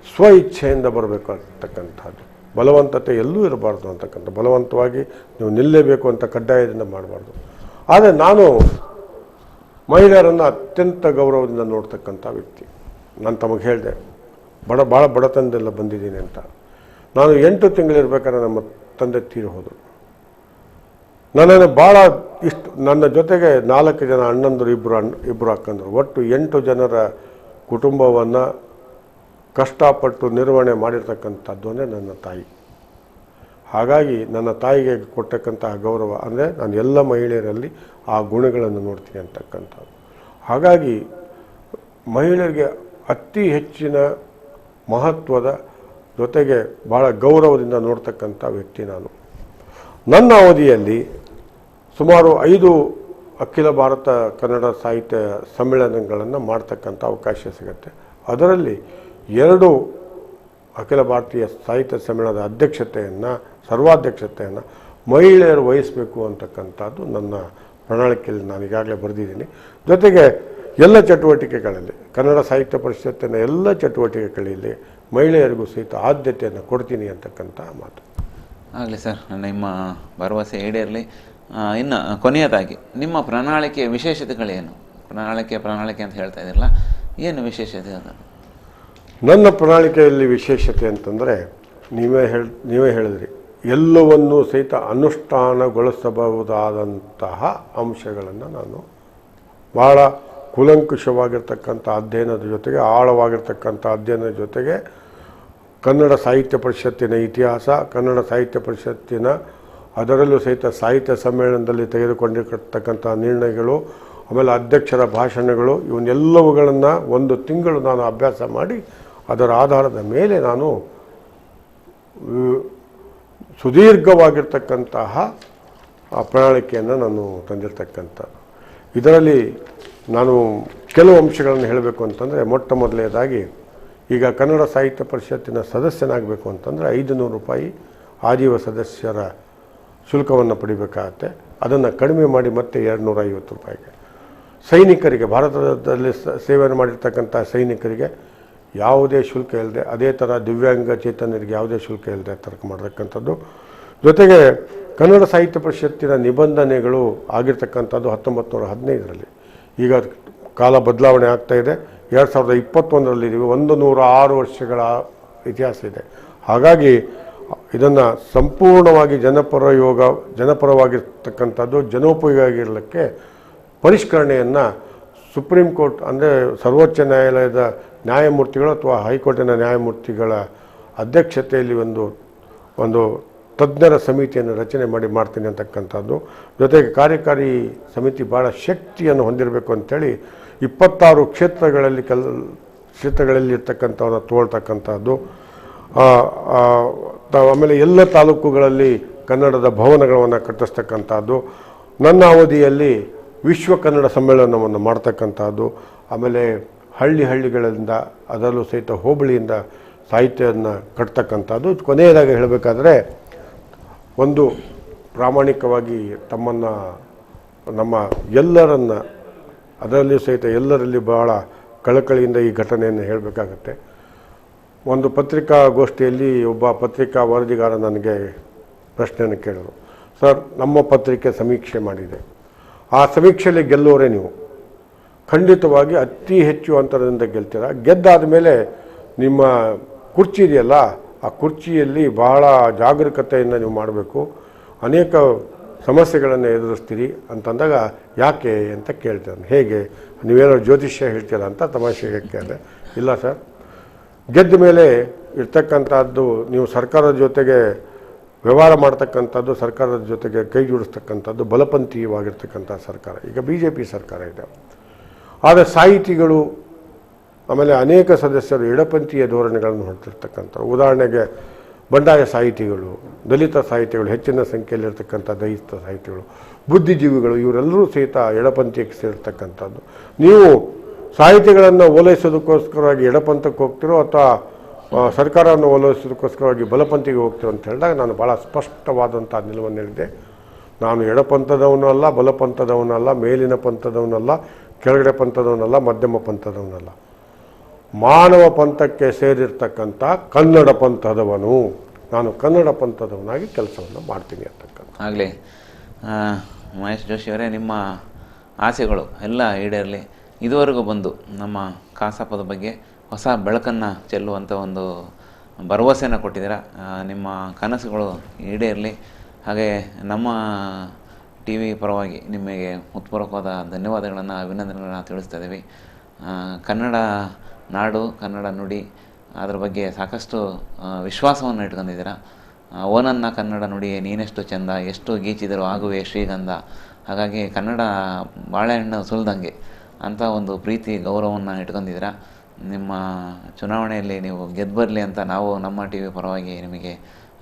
ಸ್ವ ಇಚ್ಛೆಯಿಂದ ಬರಬೇಕು ಅಂತಕ್ಕಂಥದ್ದು, ಬಲವಂತತೆ ಎಲ್ಲೂ ಇರಬಾರ್ದು ಅಂತಕ್ಕಂಥ, ಬಲವಂತವಾಗಿ ನೀವು ನಿಲ್ಲೇಬೇಕು ಅಂತ ಕಡ್ಡಾಯದಿಂದ ಮಾಡಬಾರ್ದು. ಆದರೆ ನಾನು ಮಹಿಳೆಯರನ್ನು ಅತ್ಯಂತ ಗೌರವದಿಂದ ನೋಡ್ತಕ್ಕಂಥ ವ್ಯಕ್ತಿ. ನಾನು ತಮಗೆ ಹೇಳಿದೆ, ಭಾಳ ಬಡತನದೆಲ್ಲ ಬಂದಿದ್ದೀನಿ ಅಂತ. ನಾನು 8 ತಿಂಗಳಿರ್ಬೇಕಾದ್ರೆ ನಮ್ಮ ತಂದೆ ತೀರಿ ಹೋದರು. ನನ್ನನ್ನು ಭಾಳ ನನ್ನ ಜೊತೆಗೆ 4 ಜನ ಅಣ್ಣಂದರು, ಇಬ್ಬರು ಅಕ್ಕಂದರು, ಒಟ್ಟು 8 ಜನರ ಕುಟುಂಬವನ್ನು ಕಷ್ಟಪಟ್ಟು ನಿರ್ವಹಣೆ ಮಾಡಿರ್ತಕ್ಕಂಥದ್ದು ಅಂದರೆ ನನ್ನ ತಾಯಿ. ಹಾಗಾಗಿ ನನ್ನ ತಾಯಿಗೆ ಕೊಟ್ಟಕ್ಕಂತಹ ಗೌರವ ಅಂದರೆ ನಾನು ಎಲ್ಲ ಮಹಿಳೆಯರಲ್ಲಿ ಆ ಗುಣಗಳನ್ನು ನೋಡ್ತೀನಿ ಅಂತಕ್ಕಂಥದ್ದು. ಹಾಗಾಗಿ ಮಹಿಳೆಯರಿಗೆ ಅತಿ ಹೆಚ್ಚಿನ ಮಹತ್ವದ ಜೊತೆಗೆ ಭಾಳ ಗೌರವದಿಂದ ನೋಡ್ತಕ್ಕಂಥ ವ್ಯಕ್ತಿ ನಾನು. ನನ್ನ ಅವಧಿಯಲ್ಲಿ ಸುಮಾರು 5 ಅಖಿಲ ಭಾರತ ಕನ್ನಡ ಸಾಹಿತ್ಯ ಸಮ್ಮೇಳನಗಳನ್ನು ಮಾಡ್ತಕ್ಕಂಥ ಅವಕಾಶ ಸಿಗುತ್ತೆ. ಅದರಲ್ಲಿ 2 ಅಖಿಲ ಭಾರತೀಯ ಸಾಹಿತ್ಯ ಸಮ್ಮೇಳನದ ಅಧ್ಯಕ್ಷತೆಯನ್ನು, ಸರ್ವಾಧ್ಯಕ್ಷತೆಯನ್ನು ಮಹಿಳೆಯರು ವಹಿಸಬೇಕು ಅಂತಕ್ಕಂಥದ್ದು ನನ್ನ ಪ್ರಣಾಳಿಕೆಯಲ್ಲಿ ನಾನು ಈಗಾಗಲೇ ಬರೆದಿದ್ದೀನಿ. ಜೊತೆಗೆ ಎಲ್ಲ ಚಟುವಟಿಕೆಗಳಲ್ಲಿ, ಕನ್ನಡ ಸಾಹಿತ್ಯ ಪರಿಷತ್ತಿನ ಎಲ್ಲ ಚಟುವಟಿಕೆಗಳಲ್ಲಿ ಮಹಿಳೆಯರಿಗೂ ಸಹಿತ ಆದ್ಯತೆಯನ್ನು ಕೊಡ್ತೀನಿ ಅಂತಕ್ಕಂಥ ಮಾತು. ಆಗಲಿ ಸರ್, ನಿಮ್ಮ ಭರವಸೆ ಈಡೇರಲಿ. ಇನ್ನು ಕೊನೆಯದಾಗಿ ನಿಮ್ಮ ಪ್ರಣಾಳಿಕೆಯ ವಿಶೇಷತೆಗಳೇನು? ಪ್ರಣಾಳಿಕೆ ಅಂತ ಹೇಳ್ತಾ ಇದ್ದಿರಲ್ಲ, ಏನು ವಿಶೇಷತೆ ಅದು? ನನ್ನ ಪ್ರಣಾಳಿಕೆಯಲ್ಲಿ ವಿಶೇಷತೆ ಅಂತಂದರೆ ನೀವೇ ಹೇಳಿದ್ರಿ, ಎಲ್ಲವನ್ನೂ ಸಹಿತ ಅನುಷ್ಠಾನಗೊಳಿಸಬಹುದಾದಂತಹ ಅಂಶಗಳನ್ನು ನಾನು ಭಾಳ ಕೂಲಂಕುಷವಾಗಿರ್ತಕ್ಕಂಥ ಅಧ್ಯಯನದ ಜೊತೆಗೆ, ಆಳವಾಗಿರ್ತಕ್ಕಂಥ ಅಧ್ಯಯನದ ಜೊತೆಗೆ ಕನ್ನಡ ಸಾಹಿತ್ಯ ಪರಿಷತ್ತಿನ ಇತಿಹಾಸ, ಕನ್ನಡ ಸಾಹಿತ್ಯ ಪರಿಷತ್ತಿನ ಅದರಲ್ಲೂ ಸಹಿತ ಸಾಹಿತ್ಯ ಸಮ್ಮೇಳನದಲ್ಲಿ ತೆಗೆದುಕೊಂಡಿರ್ತಕ್ಕಂಥ ನಿರ್ಣಯಗಳು, ಆಮೇಲೆ ಅಧ್ಯಕ್ಷರ ಭಾಷಣಗಳು, ಇವನ್ನೆಲ್ಲವುಗಳನ್ನು 1 ತಿಂಗಳು ನಾನು ಅಭ್ಯಾಸ ಮಾಡಿ ಅದರ ಆಧಾರದ ಮೇಲೆ ನಾನು ಸುದೀರ್ಘವಾಗಿರ್ತಕ್ಕಂತಹ ಆ ಪ್ರಣಾಳಿಕೆಯನ್ನು ನಾನು ತಂದಿರ್ತಕ್ಕಂಥದ್ದು. ಇದರಲ್ಲಿ ನಾನು ಕೆಲವು ಅಂಶಗಳನ್ನು ಹೇಳಬೇಕು ಅಂತಂದರೆ, ಮೊಟ್ಟ ಮೊದಲನೇದಾಗಿ ಈಗ ಕನ್ನಡ ಸಾಹಿತ್ಯ ಪರಿಷತ್ತಿನ ಸದಸ್ಯನಾಗಬೇಕು ಅಂತಂದರೆ 500 ರೂಪಾಯಿ ಆಜೀವ ಸದಸ್ಯರ ಶುಲ್ಕವನ್ನು ಪಡಿಬೇಕಾಗತ್ತೆ. ಅದನ್ನು ಕಡಿಮೆ ಮಾಡಿ ಮತ್ತೆ 250 ರೂಪಾಯಿಗೆ. ಸೈನಿಕರಿಗೆ, ಭಾರತದಲ್ಲಿ ಸೇವೆಯನ್ನು ಮಾಡಿರ್ತಕ್ಕಂಥ ಸೈನಿಕರಿಗೆ ಯಾವುದೇ ಶುಲ್ಕ ಇಲ್ಲದೆ, ಅದೇ ಥರ ದಿವ್ಯಾಂಗ ಚೇತನರಿಗೆ ಯಾವುದೇ ಶುಲ್ಕ ಇಲ್ಲದೆ ತರ್ಕ ಮಾಡತಕ್ಕಂಥದ್ದು. ಜೊತೆಗೆ ಕನ್ನಡ ಸಾಹಿತ್ಯ ಪರಿಷತ್ತಿನ ನಿಬಂಧನೆಗಳು ಆಗಿರ್ತಕ್ಕಂಥದ್ದು 1915ರಲ್ಲಿ. ಈಗ ಕಾಲ ಬದಲಾವಣೆ ಆಗ್ತಾಯಿದೆ. 2021ರಲ್ಲಿದ್ದೀವಿ. 106 ವರ್ಷಗಳ ಇತಿಹಾಸ ಇದೆ. ಹಾಗಾಗಿ ಇದನ್ನು ಸಂಪೂರ್ಣವಾಗಿ ಜನಪರವಾಗಿರ್ತಕ್ಕಂಥದ್ದು, ಜನೋಪಯೋಗಿರಲಿಕ್ಕೆ ಪರಿಷ್ಕರಣೆಯನ್ನು ಸುಪ್ರೀಂ ಕೋರ್ಟ್ ಅಂದರೆ ಸರ್ವೋಚ್ಚ ನ್ಯಾಯಾಲಯದ ನ್ಯಾಯಮೂರ್ತಿಗಳು ಅಥವಾ ಹೈಕೋರ್ಟಿನ ನ್ಯಾಯಮೂರ್ತಿಗಳ ಅಧ್ಯಕ್ಷತೆಯಲ್ಲಿ ಒಂದು ತಜ್ಞರ ಸಮಿತಿಯನ್ನು ರಚನೆ ಮಾಡ್ತೀನಿ ಅಂತಕ್ಕಂಥದ್ದು. ಜೊತೆಗೆ ಕಾರ್ಯಕಾರಿ ಸಮಿತಿ ಭಾಳ ಶಕ್ತಿಯನ್ನು ಹೊಂದಿರಬೇಕು ಅಂಥೇಳಿ 26 ಕ್ಷೇತ್ರಗಳಲ್ಲಿ ಇರ್ತಕ್ಕಂಥವ್ರನ್ನ ತೋಳ್ತಕ್ಕಂಥದ್ದು. ಆಮೇಲೆ ಎಲ್ಲ ತಾಲೂಕುಗಳಲ್ಲಿ ಕನ್ನಡದ ಭವನಗಳನ್ನು ಕಟ್ಟಿಸ್ತಕ್ಕಂಥದ್ದು. ನನ್ನ ಅವಧಿಯಲ್ಲಿ ವಿಶ್ವ ಕನ್ನಡ ಸಮ್ಮೇಳನವನ್ನು ಮಾಡ್ತಕ್ಕಂಥದ್ದು. ಆಮೇಲೆ ಹಳ್ಳಿಗಳಿಂದ, ಅದರಲ್ಲೂ ಸಹಿತ ಹೋಬಳಿಯಿಂದ ಸಾಹಿತ್ಯವನ್ನು ಕಟ್ತಕ್ಕಂಥದ್ದು. ಕೊನೆಯದಾಗಿ ಹೇಳಬೇಕಾದ್ರೆ, ಒಂದು ಪ್ರಾಮಾಣಿಕವಾಗಿ ನಮ್ಮ ಎಲ್ಲರನ್ನು, ಅದರಲ್ಲಿಯೂ ಸಹಿತ ಎಲ್ಲರಲ್ಲಿ ಬಹಳ ಕಳಕಳಿಯಿಂದ ಈ ಘಟನೆಯನ್ನು ಹೇಳಬೇಕಾಗತ್ತೆ. ಒಂದು ಪತ್ರಿಕಾಗೋಷ್ಠಿಯಲ್ಲಿ ಒಬ್ಬ ಪತ್ರಿಕಾ ವರದಿಗಾರ ನನಗೆ ಪ್ರಶ್ನೆಯನ್ನು ಕೇಳಿದರು. ಸರ್, ನಮ್ಮ ಪತ್ರಿಕೆ ಸಮೀಕ್ಷೆ ಮಾಡಿದೆ, ಆ ಸಮೀಕ್ಷೆಯಲ್ಲಿ ಗೆಲ್ಲೋರೆ ನೀವು, ಖಂಡಿತವಾಗಿ ಅತಿ ಹೆಚ್ಚು ಅಂತರದಿಂದ ಗೆಲ್ತೀರ. ಗೆದ್ದಾದ ಮೇಲೆ ನಿಮ್ಮ ಕುರ್ಚಿ ಇದೆಯಲ್ಲ, ಆ ಕುರ್ಚಿಯಲ್ಲಿ ಬಹಳ ಜಾಗರೂಕತೆಯಿಂದ ನೀವು ಮಾಡಬೇಕು, ಅನೇಕ ಸಮಸ್ಯೆಗಳನ್ನು ಎದುರಿಸ್ತೀರಿ ಅಂತಂದಾಗ ಯಾಕೆ ಅಂತ ಕೇಳ್ತೇನೆ. ಹೇಗೆ, ನೀವೇನೋ ಜ್ಯೋತಿಷ್ಯ ಹೇಳ್ತೀರಾ ಅಂತ ತಮಾಷೆಗೆ ಕೇಳಿದೆ. ಇಲ್ಲ ಸರ್, ಗೆದ್ದ ಮೇಲೆ ಇರ್ತಕ್ಕಂಥದ್ದು ನೀವು ಸರ್ಕಾರದ ಜೊತೆಗೆ ವ್ಯವಹಾರ ಮಾಡ್ತಕ್ಕಂಥದ್ದು, ಸರ್ಕಾರದ ಜೊತೆಗೆ ಕೈ ಜೋಡಿಸ್ತಕ್ಕಂಥದ್ದು ಬಲಪಂಥೀಯವಾಗಿರ್ತಕ್ಕಂಥ ಸರ್ಕಾರ. ಈಗ BJP ಸರ್ಕಾರ ಇದೆ. ಆದರೆ ಸಾಹಿತಿಗಳು ಆಮೇಲೆ ಅನೇಕ ಸದಸ್ಯರು ಎಡಪಂಥೀಯ ಧೋರಣೆಗಳನ್ನು ಹೊರಟಿರ್ತಕ್ಕಂಥವ್ರು. ಉದಾಹರಣೆಗೆ ಬಂಡಾಯ ಸಾಹಿತಿಗಳು, ದಲಿತ ಸಾಹಿತಿಗಳು, ಹೆಚ್ಚಿನ ಸಂಖ್ಯೆಯಲ್ಲಿರ್ತಕ್ಕಂಥ ದಲಿತ ಸಾಹಿತಿಗಳು, ಬುದ್ಧಿಜೀವಿಗಳು ಇವರೆಲ್ಲರೂ ಸಹಿತ ಎಡಪಂಥೀಯಕ್ಕೆ ಸೇರ್ತಕ್ಕಂಥದ್ದು. ನೀವು ಸಾಹಿತಿಗಳನ್ನು ಓಲೈಸೋದಕ್ಕೋಸ್ಕರವಾಗಿ ಎಡಪಂಥಕ್ಕೆ ಹೋಗ್ತಿರೋ ಅಥವಾ ಸರ್ಕಾರವನ್ನು ಓಲೈಸೋದಕ್ಕೋಸ್ಕರವಾಗಿ ಬಲಪಂಥಿಗೆ ಹೋಗ್ತಿರೋ ಅಂತ ಹೇಳಿದಾಗ ನಾನು ಭಾಳ ಸ್ಪಷ್ಟವಾದಂಥ ನಿಲುವನ್ನು ಹೇಳಿದೆ. ನಾನು ಎಡಪಂಥದವನೂ ಅಲ್ಲ, ಬಲಪಂಥದವನೂ ಅಲ್ಲ, ಮೇಲಿನ ಪಂಥದವನಲ್ಲ, ಕೆಳಗಡೆ ಪಂಥದವನಲ್ಲ, ಮಧ್ಯಮ ಪಂಥದವನಲ್ಲ. ಮಾನವ ಪಂಥಕ್ಕೆ ಸೇರಿರ್ತಕ್ಕಂಥ ಕನ್ನಡ ಪಂಥದವನು. ನಾನು ಕನ್ನಡ ಪಂಥದವನಾಗಿ ಕೆಲಸವನ್ನು ಮಾಡ್ತೀನಿ ಅಂತಕ್ಕಂಥ. ಆಗಲಿ ಮಹೇಶ್ ಜೋಶಿಯವರೇ, ನಿಮ್ಮ ಆಸೆಗಳು ಎಲ್ಲ ಈಡೇರಲಿ. ಇದುವರೆಗೂ ಬಂದು ನಮ್ಮ ಕಸಾಪದ ಬಗ್ಗೆ ಹೊಸ ಬೆಳಕನ್ನು ಚೆಲ್ಲುವಂಥ ಒಂದು ಭರವಸೆಯನ್ನು ಕೊಟ್ಟಿದ್ದೀರಾ. ನಿಮ್ಮ ಕನಸುಗಳು ಈಡೇರಲಿ. ಹಾಗೆ ನಮ್ಮ ಟಿ ವಿ ಪರವಾಗಿ ನಿಮಗೆ ಹೃತ್ಪೂರ್ವಕವಾದ ಧನ್ಯವಾದಗಳನ್ನು, ಅಭಿನಂದನೆಗಳನ್ನು ತಿಳಿಸ್ತಾ ಇದ್ದೀವಿ. ಕನ್ನಡ ನಾಡು, ಕನ್ನಡ ನುಡಿ, ಅದರ ಬಗ್ಗೆ ಸಾಕಷ್ಟು ವಿಶ್ವಾಸವನ್ನು ಇಟ್ಕೊಂಡಿದ್ದೀರಾ. ಓನನ್ನ ಕನ್ನಡ ನುಡಿಯೇ ನೀನೆಷ್ಟು ಚೆಂದ, ಎಷ್ಟು ಗೀಚಿದರೂ ಆಗುವೆ ಶ್ರೀಗಂಧ. ಹಾಗಾಗಿ ಕನ್ನಡ ಬಾಳೆಹಣ್ಣು ಸುಲಿದಂಗೆ ಅಂತ ಒಂದು ಪ್ರೀತಿ ಗೌರವವನ್ನು ಇಟ್ಕೊಂಡಿದ್ದೀರಾ. ನಿಮ್ಮ ಚುನಾವಣೆಯಲ್ಲಿ ನೀವು ಗೆದ್ದು ಬರಲಿ ಅಂತ ನಾವು ನಮ್ಮ ಟಿ ವಿ ಪರವಾಗಿ ನಿಮಗೆ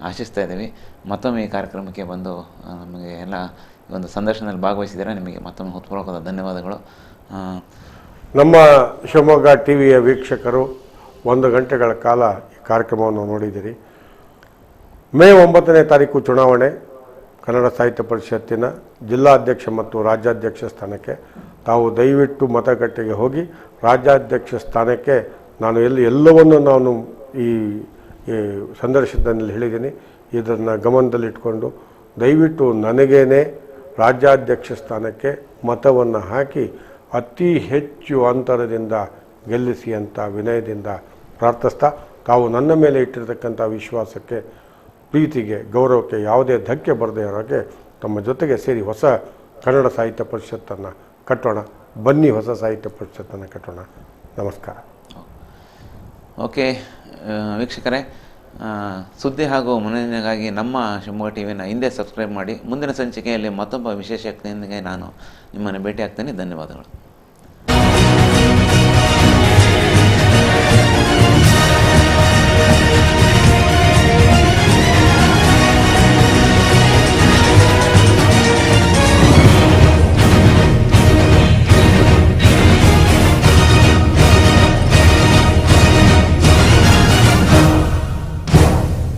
ಆಶಿಸ್ತಾ ಇದ್ದೀವಿ. ಮತ್ತೊಮ್ಮೆ ಈ ಕಾರ್ಯಕ್ರಮಕ್ಕೆ ಬಂದು ನಮಗೆ ಎಲ್ಲ ಒಂದು ಸಂದರ್ಶನದಲ್ಲಿ ಭಾಗವಹಿಸಿದ್ದೀರಾ. ನಿಮಗೆ ಮತ್ತೊಮ್ಮೆ ಹೃತ್ಪೂರ್ವಕವಾದ ಧನ್ಯವಾದಗಳು. ನಮ್ಮ ಶಿವಮೊಗ್ಗ ಟಿ ವಿಯ ವೀಕ್ಷಕರು 1 ಗಂಟೆಗಳ ಕಾಲ ಈ ಕಾರ್ಯಕ್ರಮವನ್ನು ನೋಡಿದ್ದೀರಿ. ಮೇ 9ನೇ ತಾರೀಕು ಚುನಾವಣೆ. ಕನ್ನಡ ಸಾಹಿತ್ಯ ಪರಿಷತ್ತಿನ ಜಿಲ್ಲಾಧ್ಯಕ್ಷ ಮತ್ತು ರಾಜ್ಯಾಧ್ಯಕ್ಷ ಸ್ಥಾನಕ್ಕೆ ತಾವು ದಯವಿಟ್ಟು ಮತಗಟ್ಟೆಗೆ ಹೋಗಿ ರಾಜ್ಯಾಧ್ಯಕ್ಷ ಸ್ಥಾನಕ್ಕೆ ನಾನು ಎಲ್ಲವನ್ನು ನಾನು ಈ ಸಂದರ್ಶನದಲ್ಲಿ ಹೇಳಿದ್ದೀನಿ. ಇದನ್ನು ಗಮನದಲ್ಲಿಟ್ಕೊಂಡು ದಯವಿಟ್ಟು ನನಗೇನೆ ರಾಜ್ಯಾಧ್ಯಕ್ಷ ಸ್ಥಾನಕ್ಕೆ ಮತವನ್ನು ಹಾಕಿ ಅತಿ ಹೆಚ್ಚು ಅಂತರದಿಂದ ಗೆಲ್ಲಿಸಿ ಅಂತ ವಿನಯದಿಂದ ಪ್ರಾರ್ಥಿಸ್ತಾ, ತಾವು ನನ್ನ ಮೇಲೆ ಇಟ್ಟಿರ್ತಕ್ಕಂಥ ವಿಶ್ವಾಸಕ್ಕೆ, ಪ್ರೀತಿಗೆ, ಗೌರವಕ್ಕೆ ಯಾವುದೇ ಧಕ್ಕೆ ಬರದೇ ಇರೋಕ್ಕೆ ತಮ್ಮ ಜೊತೆಗೆ ಸೇರಿ ಹೊಸ ಕನ್ನಡ ಸಾಹಿತ್ಯ ಪರಿಷತ್ತನ್ನು ಕಟ್ಟೋಣ. ಬನ್ನಿ, ಹೊಸ ಸಾಹಿತ್ಯ ಪರಿಷತ್ತನ್ನು ಕಟ್ಟೋಣ. ನಮಸ್ಕಾರ. ಓಕೆ ವೀಕ್ಷಕರೇ, ಸುದ್ದಿ ಹಾಗೂ ಮನೋರಂಜನೆಗಾಗಿ ನಮ್ಮ ಶಿವಮೊಗ್ಗ ಟಿ ವಿನ ಹಿಂದೆ ಸಬ್ಸ್ಕ್ರೈಬ್ ಮಾಡಿ. ಮುಂದಿನ ಸಂಚಿಕೆಯಲ್ಲಿ ಮತ್ತೊಬ್ಬ ವಿಶೇಷ ವ್ಯಕ್ತಿಯೊಂದಿಗೆ ನಾನು ನಿಮ್ಮನ್ನು ಭೇಟಿ ಆಗ್ತೇನೆ. ಧನ್ಯವಾದಗಳು.